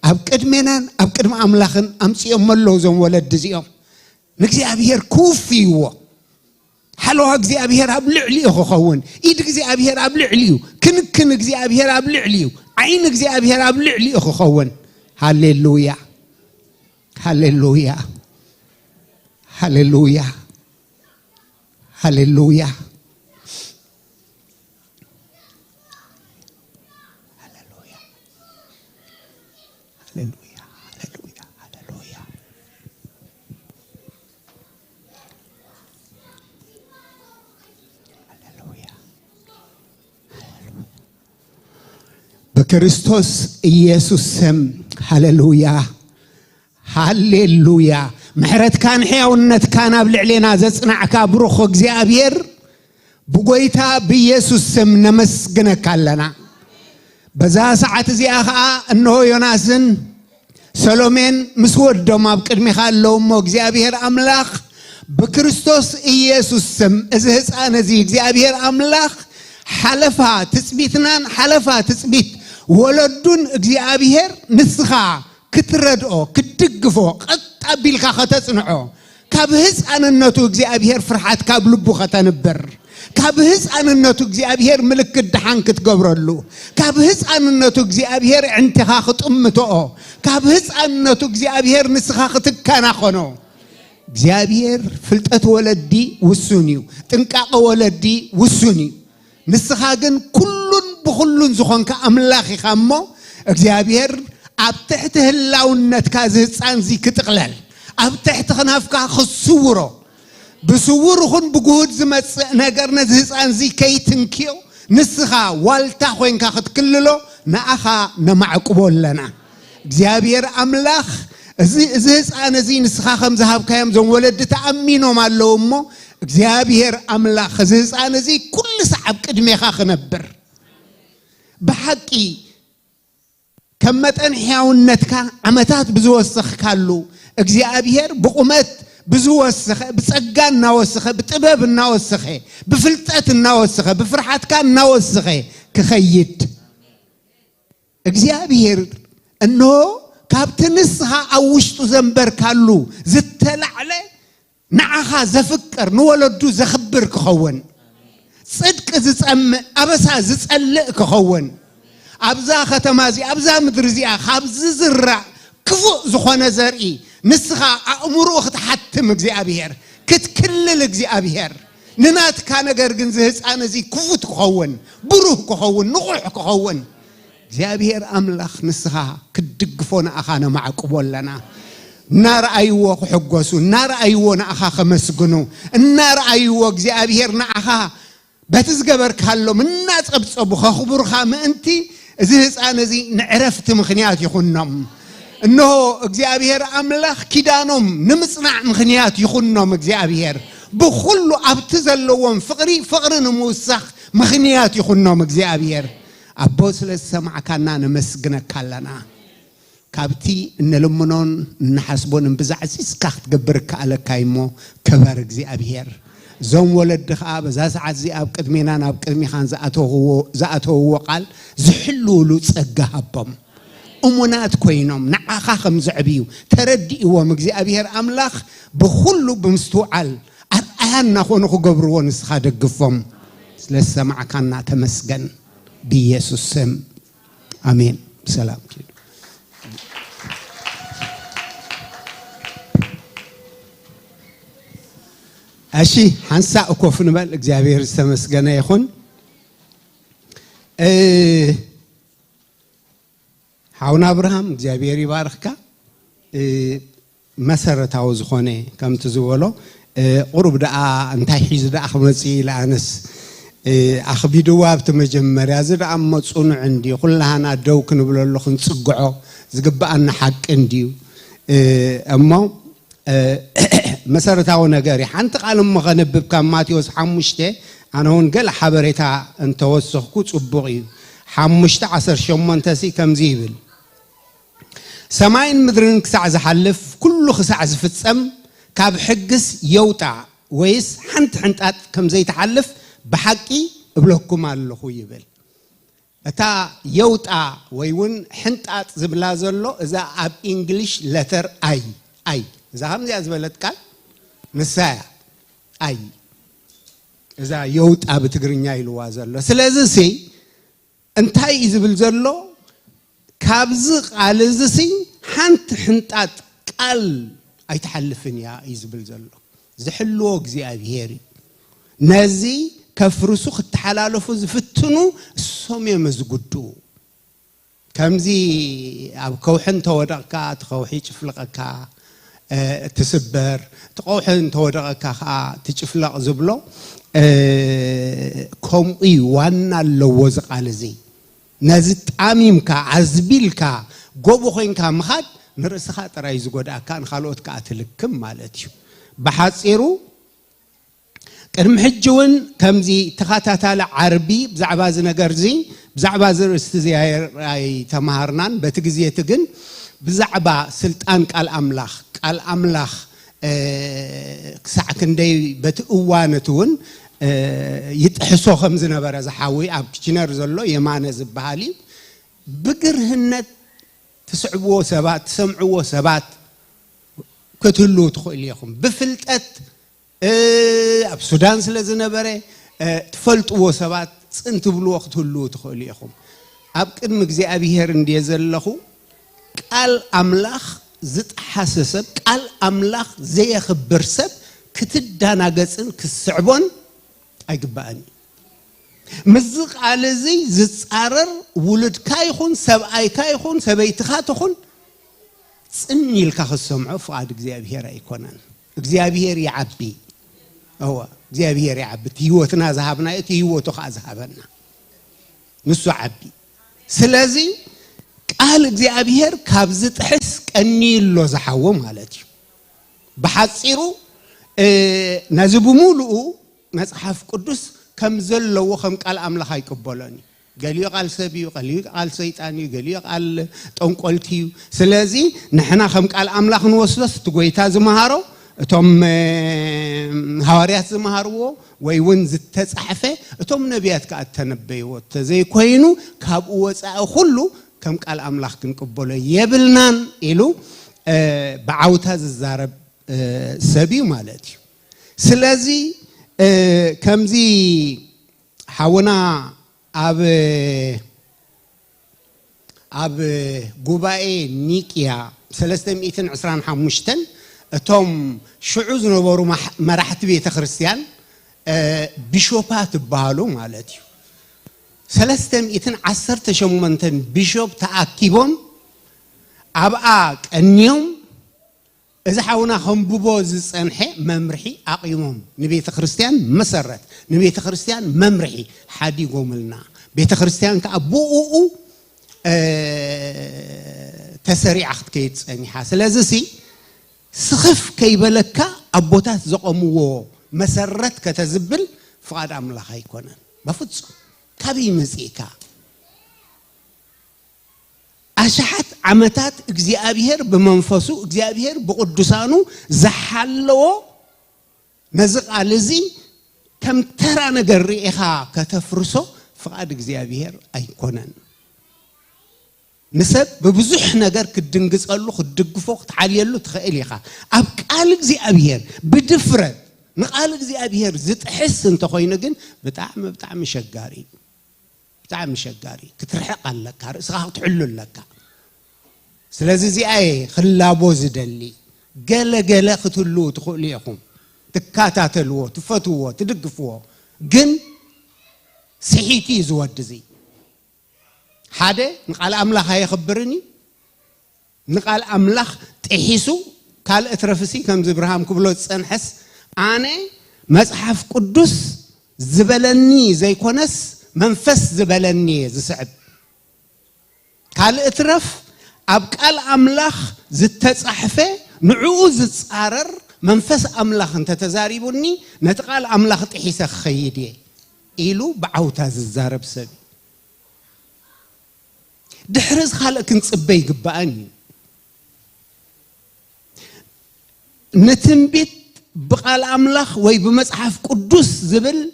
S5: أبكد منان أبكد ما أملاخن أمسي أملو زم ولد دزيهم እግዚአብሔር كوفيو حلو እግዚአብሔር أبلعليه خون إيد እግዚአብሔር أبلعليه كن እግዚአብሔር أبلعليه عين እግዚአብሔር أبلعليه خون هاليلويا هاليلويا هاليلويا هاليلويا هاليلويا هاليلويا هاليلويا هاليلويا هاليلويا بكريستوس ኢየሱስ ስም هاليلويا هاليلويا محرت كان حياونت كان بلعلينا زصنعك بروخ እግዚአብሔር بغويتا بيسوس سم نمسجنك لنا بذا ساعات زيها انه يوناسن سلومين مسود دوما بقدمي خالو مو እግዚአብሔር املاخ بكريستوس إيسوس سم إذا أنا زي እግዚአብሔር أملاخ حلفها تثبيتنا حلفها تثبيت ولدون እግዚአብሔር نسخة كتردو كتدقفو قد أبيلك ختصنعو كابهز أنا الناتو እግዚአብሔር فرحات كاب لبو ختنبر كابهز أنا الناتو እግዚአብሔር ملك الدحان كتقبرلو كابهز أنا الناتو እግዚአብሔር انتخا خطمتو كابهز أنا الناتو እግዚአብሔር نسخة ختكانا خونو እግዚአብሔር ፍልጠት ወለዲ ውሱኒው ጥንቃቀ ወለዲ ውሱኒው ንስኻ ግን ኩሉን ብኩሉን ዝኾንካ አምላኽ ኢኻሞ እግዚአብሔር ኣብ ትሕቲ ህላውነትካ ዝህፃን ዚ ክትቕለል ኣብ ትሕቲ ክናፍካ ክስውሮ ብስውር ኹን ብጉሁድ ዝመፅእ ነገር ነዚ ህፃን ዚ ከይትንክዮ ንስኻ ዋልታ ኮይንካ ክትክልሎ ንኣኻ ነማዕቅቦ ኣለና እግዚአብሔር አምላኽ إذا أنا زين سخاخم ذهب كيام زون ولد تأمينه مالهم እግዚአብሔር أملاخ إذا أنا زي كل سحب كدمي خاخ نبر بحقي كم تنحيا ونتك عمتات بزوسخ كالو እግዚአብሔር بقومت بزوسخ بسجان نوسخ بتباب نوسخ بفلتات نوسخ بفرحات كان نوسخ كخيت እግዚአብሔር إنه كابتنسها أوشتو زنبر كالو زتلعلي نعها زفكر نولدو زخبر كخون صدق زتأم أبسا زتألق كخون أبزا ختمازي أبزا مدرزيا خابز زرع كفو زخونا زرعي نسخا أمرو ختحتم እግዚአብሔር كتكلل እግዚአብሔር ننات كان قرقن زهز أنا زي كفوت كخون بروح كخون نقوح كخون እግዚአብሔር أملاخ نسخا كدقفونا أخانا معكم ولنا نار أيوة حجوسو نار أيوة نأخا خمسجنو النار أيوة እግዚአብሔር نأخا بتزجبر كهلو من الناس أبصبخ خبر خام أنتي زهز أنا زي نعرفت مخنيات يخونم إنه እግዚአብሔር أملاخ كدانم نمصنع مخنيات يخونم እግዚአብሔር بخلو أبتزلوهم فقر نموسخ مخنيات يخونم እግዚአብሔር أبوس للسمع كنا نمسجنا كلنا كابتي إن لمنون نحسبون بزعزيز كخت جبرك على كايمو كبرك زي أبير زوم ولد خاب زاز عزي أب قدمينا أب قدمي خان زأته وقال زحلوا له تسجهبهم أمونات كوينهم نعخاخم زعبيو تردي ومجزي أبير أملاخ بخلو بمستوعل أرأهن نخون خو جبرون سخاد الجفم للسمع كنا تمسجن بيسوع سم آمين سلام أشي حنسا أكوفن بال እግዚአብሔር استمسجنا يخون حاونا أبراهام እግዚአብሔር يباركك مسرت عاوز خونه كم تزولو قرب دقا انتهي حيز دقا خمسي لأنس أخبي دواب تمجمر يازر أما تصون عندي كلها أنا دوك نقول له خنصقعه زقب أنا حق عندي أما مسرت عون جاري حنتق على مغنب بكماتي وسحمشته أنا هون قال حبرتها أنت وسخكوت أبغي حمشته 10 شمن تسي كم زيبل سماين مدرن كسع زحلف كله خسع زفتسم كاب حجس يوتع ويس حنت كم زي تحلف بحقي بلوكم على خويبل أتا يوتع ويون حنتات زبلازلو إذا أب إنجليش letter I إذا هم زي أزبلت كال مسايا I إذا يوتع بتقرنيا يلوازلو سلازي سي انتاي زبلزلو كابزق على زسي حنتات كال أي تحلفن يا يزبلزلو زحلو እግዚአብሔር نازي كفرسوخ التحالفو زفتنو السومي مزقودو كمزي أب كوحن تودقكا تخوحي تفلقكا تسبر تقوحن تودقكا تشفلق زبلو كومي وانا اللوزق على زي نازت آميمكا عزبيلكا قوبوخينكا مخاد نرسخا تراي زقوداكا نخالوتكا أتلكم مالتيو بحاصيرو كرم حجون كمزي تخاتاتا عربي بزعباز نجرزي بزعباز استزي هاي تمهرنان بتجزية تجن بزعبا سلطان قال أملاخ كسع كندي بتقوانتون يتحسو خمز نبرة زحاوي أب كتير زلوا يمانة زبالي بقرهن تسعبوا سبات سمعوا سبات كتلو تخو إليكم بفلتت أب السودان سلزنا بري تفلتوا سبات أنت بلو وقت هلو تخو إليكم أب كن مجزي أبي هرن ديزل له قال أملاخ زت حسسب قال أملاخ زي خبر سب كتدانا جسن كسعبون أجباني مزق على زي زت عرر ولد كايخون سب أي كايخون سبيت خاتخون سني الكخ السمع فعاد جزيابير أيقونن جزيابير يعبي هو جزيابير يعبي تيوتنا ذهبنا تيوتو خذهبنا نسوا عبي سلازي قال جزيابير كابزت حس كني اللو زحوم مالتي بحصيرو نزبو مولو مصحف قدس كم زلو خم قال املاح يقبلني قالي قال سبي قالي قال شيطاني قالي قال طنقلتي سلازي نحنا خم قال املاح نوسلس تغويتا زمهارو اتم حواريات زمهارو وي ونز تصحفه اتم نبيات كاتنبيو تزي كوينو كاب وصا كله كم قال املاح كنقبلو يبلنان إلو بعوتا ززارب سبي مالتي سلازي كمزي حونا أب جوباي نيكيا 325 توم شعوز نبورو مرحت بيت خريستيان بيشوبات بهالو مالتي 318 بيشوب تأكيبون أبقى اليوم إذا حاولنا خنبوبوز صنحي ممرحي أقيمهم نبيت خريستيان مسرت نبيت خريستيان ممرحي حادي قوملنا بيت خريستيان كأبوء تسريع أخت كيت يعني حاصل أزسي سخف كيبلك أبوتات زقمو مسرت كتزبل فقد أملا خيكونا بفتش كبي مسيكا أشحت عمتات إجزابير بمنفسو إجزابير بقدسانو زحلو نزق على زي كم ترى نجري إخا كتفرسو فقد إجزابير أيقونن نسب ببزح نجر كدنجز قالو خدق فوق تعالي له تخيل إخا أبقال إجزابير بدفرد نقال إجزابير زت حس أنت خوينا جن بتعم شجاري بتعم شجاري كترحق لك هرسها تحلو لك سلازي زي أي خلابو زدلي قال ختلو تخليكم تكاتاتلو تفتوه تدقفوه جن سحيتي زود زي حدا نقال أملاخ هاي خبرني نقال أملاخ تحسو قال اترفسي كم زبرهام كبلو تسنحس أنا مصحف قدس زبلني زي كونس منفس زبلني زي سعد قال اترف أبقال أملاخ زت صحفة نعوز تصارر منفس أملاخ أنت تزاريبني نتقال أملاخ تحس خيدي إلو بعوتا الزارب سبي دحرز خالق كنت صبي قباني نتنبيت بقال أملاخ وي بمصحف قدس زبل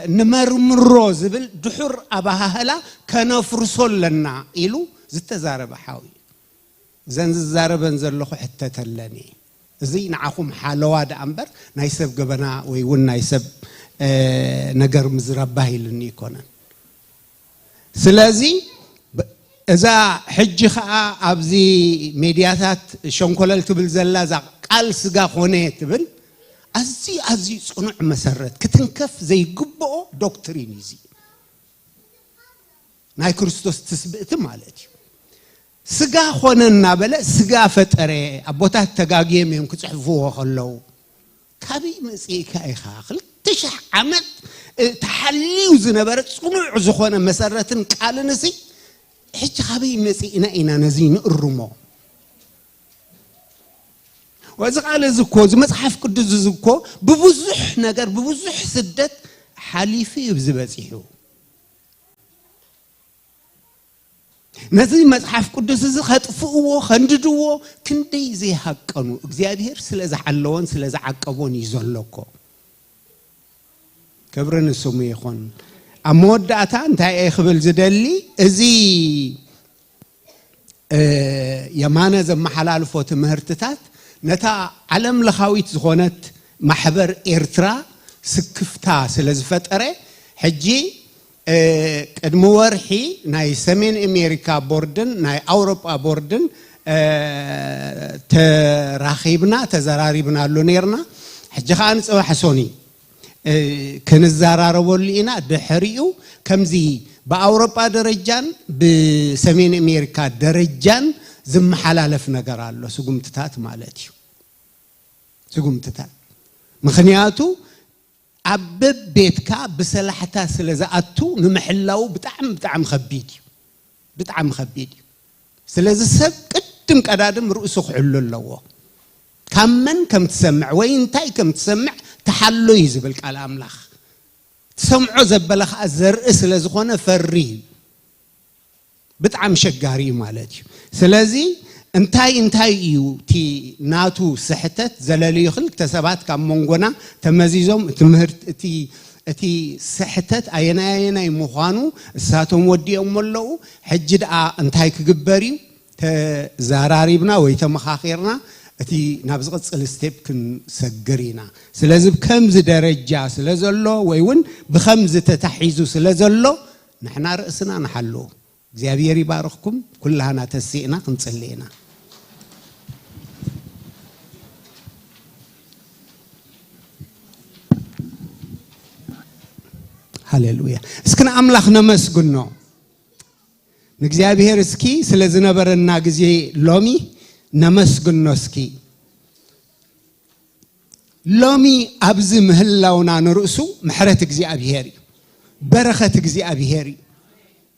S5: نمرمرو زبل دحر أباها هلا كنفرسول لنا إلو زت زارب حاوي زنز زارب انزل له حتى تلني زي نعاكم حالواد أمبر نايسب قبنا ويون نايسب نجر مزربه لني كونن سلازي إذا حج خاء أبزي ميدياتات شنكولل تبل زلازا قال سجا خونة تبل أزي صنع مسرت كتنكف زي قبو دكتورين زي ناي كريستوس تسبقت مالتي سجا خونة نابلة سجا فترة أبوتات تجاجيم يوم كتحفوه خلوا كابي مسيكا إخاخل تشح عمد تحلي وزنبرت صنع زخونة مسرت قال نسي حتى خبي مسينا إنا نزين الرمو وإذا قال زكو زي مصحف قدس زكو ببزح نجر ببزح سدت حليفي بزبزيحو نزي مصحف قدس زي خطفؤو خنددو كندي زي حقنو እግዚአብሔር ስለዚህ አለውን ስለዚህ አቀቦን ይዞለኮ كبرن سمو يخون أموداتا انتاي اخبل زدلي ازي يمانا زم محلال فوت مهرتتات نتا علم لخاويت زغونت محبر إرترا سكفتا سلزفتري حجي قدمو ورحي ناي سمين أمريكا بوردن ناي أوروبا بوردن تراخيبنا تزراريبنا لونيرنا حجي خانس او حسوني كنزارارو لينا دحريو كمزي بأوروبا درجان بسمين أمريكا درجان زم حلالف نجار الله سقومتات مالتيو سقومتات مخنياتو عبب بيتكا بسلحتها سلزاتو نمحلاو بتعم خبيدي بتعم خبيدي سلز السب قدم قدادم رؤسه حلو الله كمن كم تسمع وين تاي كم تسمع تحلو يزبل كلام لخ تسمعوا زبلخ الزرق سلازخونه فري بتعم شجاري مالتي سلازي انتاي يو تي ناتو سحتت زلالي يخلق تسبات كم منغونا تمزيزهم تمهرت تي سحتت اينا يمخانو ساتهم وديهم ملو حجد انتاي كجبري تزاراريبنا ويتمخاخيرنا اتي نابزقت ستيب كن سجرينا سلازب كمز درجة سلازلو ويون بخمز تتحيزو سلازلو نحنا رأسنا نحلو زيابيري بارخكم كلها نتسيئنا نصلينا هاليلويا اسكن أملاخنا مسقنو نجزيابير اسكي سلازنا برنا جزي لومي نمسكن نسكي لومي أبز مهلاونا نرأسو محرة اجزي أبيهاري برخة اجزي أبيهاري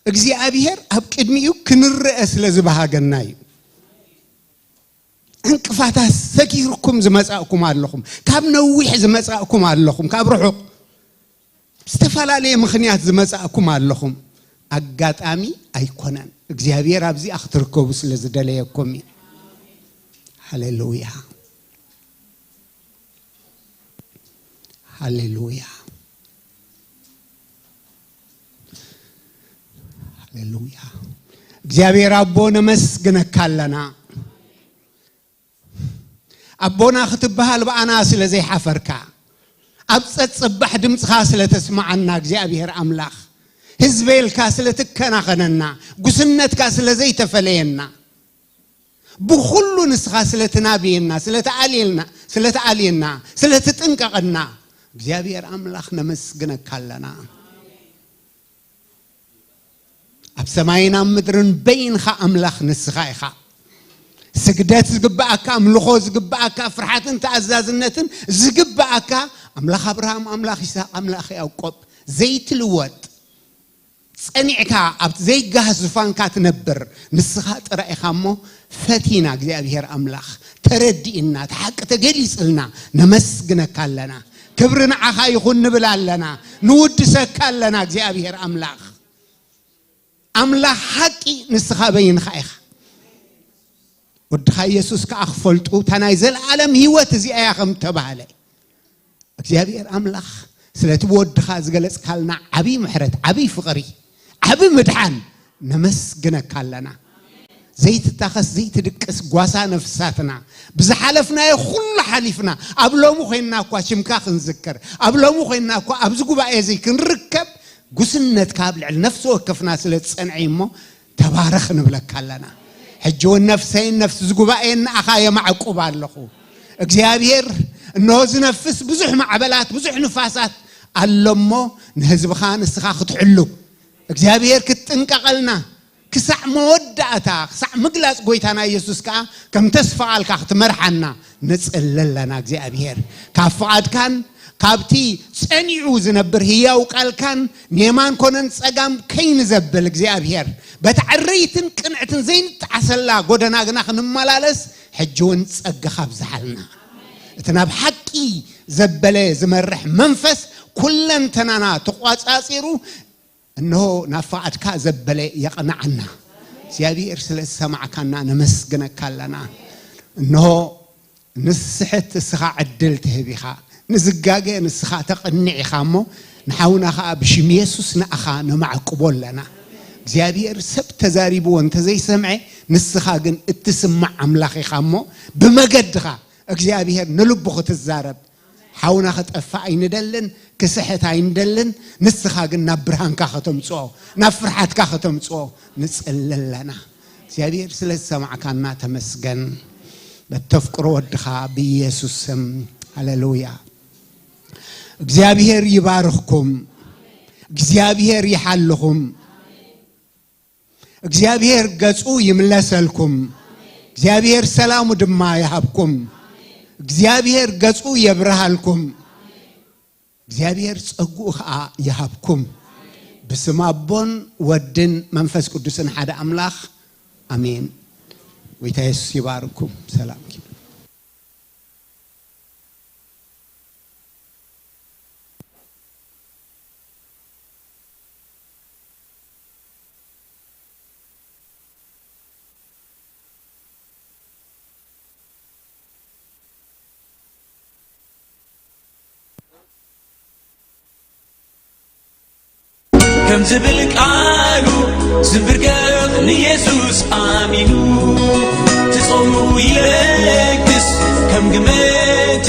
S5: اجزي أبيهار أبك ادميو كنرأس لزبها جناي انك فاتها سكيركم زمساءكم علىكم كاب نويح زمساءكم علىكم كاب روحو استفال عليه مخنيات زمساءكم علىكم أجات أمي أيقونان اجزي أبيهار أبزي أختركو بس لزدليكمي هاليلويا هاليلويا هاليلويا እግዚአብሔር አቦነ መስግነካ አለና አቦና ክትበሃል በአና ስለዘይ ሓፈርካ አብጸት ጽባሕ ድምጽኻ ስለተስማዓና እግዚአብሔር አምላኽ ህዝቤልካ ስለተከናኸነና ጉስነትካ ስለዘይ ተፈለየና بخلو نسخة سلتنابينا سلتعالينا سلتتنققنا እግዚአብሔር አምላኽና መስግነካ አለና ኣብ ሰማይና ምድርን በይንኻ አምላኽ ንስኻ ኢኻ ስግደት ዝግባእካ አምልኾ ዝግባእካ ፍርሓትን ተኣዛዝነትን ዝግባእካ አምላኽ አብርሃም አምላኽ ይስሐቅ አምላኽ ያዕቆብ ዘይትልወጥ صنعك أبت زي جهز فانكات نبر نسخات رأيخامو فتينا እግዚአብሔር أملاخ تردي إننا تحق تجلس لنا نمسجنا كلنا كبرنا عخا يخون نبلالنا نود سكالنا እግዚአብሔር أملاخ أملاخ حقي نسخة بين خايخ ودخا يسوس كأخفلتو تنايزل عالم هيوت زي أياخم تبعلي እግዚአብሔር أملاخ سلت ودخا زجلس كلنا عبي محرت عبي فقري عبي مدحان نمسجنا كلنا زيت تخص زيت دكس قواسا نفساتنا بزحلفنا يخل حلفنا أبلومو خينا كوا شمكا خنذكر أبلومو خينا كوا أبزقو بقى زي كنركب قسنة كابل على نفسه وكفنا سلت صنعيمو تبارخ نبلك كلنا حجو النفسين نفس زقو بقى إن أخايا معكو بالخو እግዚአብሔር نوز نفس بزح معبلات بزح نفاسات اللمو نهزب خان السخا خطحلو እግዚአብሔር كتنققلنا كسع مودعتا كسع مقلاص قويتانا يسوس كا كم تسفعل كا تمرحنا نصلل لنا እግዚአብሔር كافعد كان كابتي صنيعو زنبر هياو قال كان نيمان كونن صقام كين زبل እግዚአብሔር بتعريتن قنعتن زين تعسلا غدنا غنا خنمالالس حجون صقخ ابزحلنا اتناب حقي زبله زمرح منفس كلن تنانا تقواصاصيرو انه نفعتك زبله يقنعنا እግዚአብሔር ስለሰማዕካና ነመስግነካ ኣለና እንሆ ንስሕት እስኻ ዕድል ትህቢኻ ንዝጋገ ንስኻ ተቕኒዕኻ እሞ ንሓውና ኸዓ ብሽም ኢየሱስ ንኣኻ ነማዕቅቦ ኣለና እግዚአብሔር ሰብ ተዛሪብዎ እንተዘይሰምዐ ንስኻ ግን እትስማዕ ኣምላኽ ኢኻ እሞ ብመገድኻ እግዚአብሔር ንልቡ ክትዛረብ ሓውና ኸጠፋ ኣይንደልን ክስሕት ኣይንደልን ንስኻ ግን ናብ ብርሃንካ ኸተምፅኦ ናብ ፍርሓትካ ኸተምፅኦ ንጽልለና እግዚአብሔር ስለሰማዕካና ተመስገን በተፍቅሮ ወድኻ በኢየሱስ ስም ሃሌሉያ እግዚአብሔር ይባርኽኩም እግዚአብሔር ይሓልኹም እግዚአብሔር ገጹ ይምለሰልኩም እግዚአብሔር ሰላሙ ድማ ይሃብኩም እግዚአብሔር ገጹ ይብርሃልኩም እግዚአብሔር ጸጉኡ ኸዓ ይሃብኩም بسم أبون ودن منفس قدسن حدا أملاخ أمين ويتايس يباركم سلام
S6: كم زبلك قالوا زبرقق ليسوس آمينو تصوموا يلكس كم قمت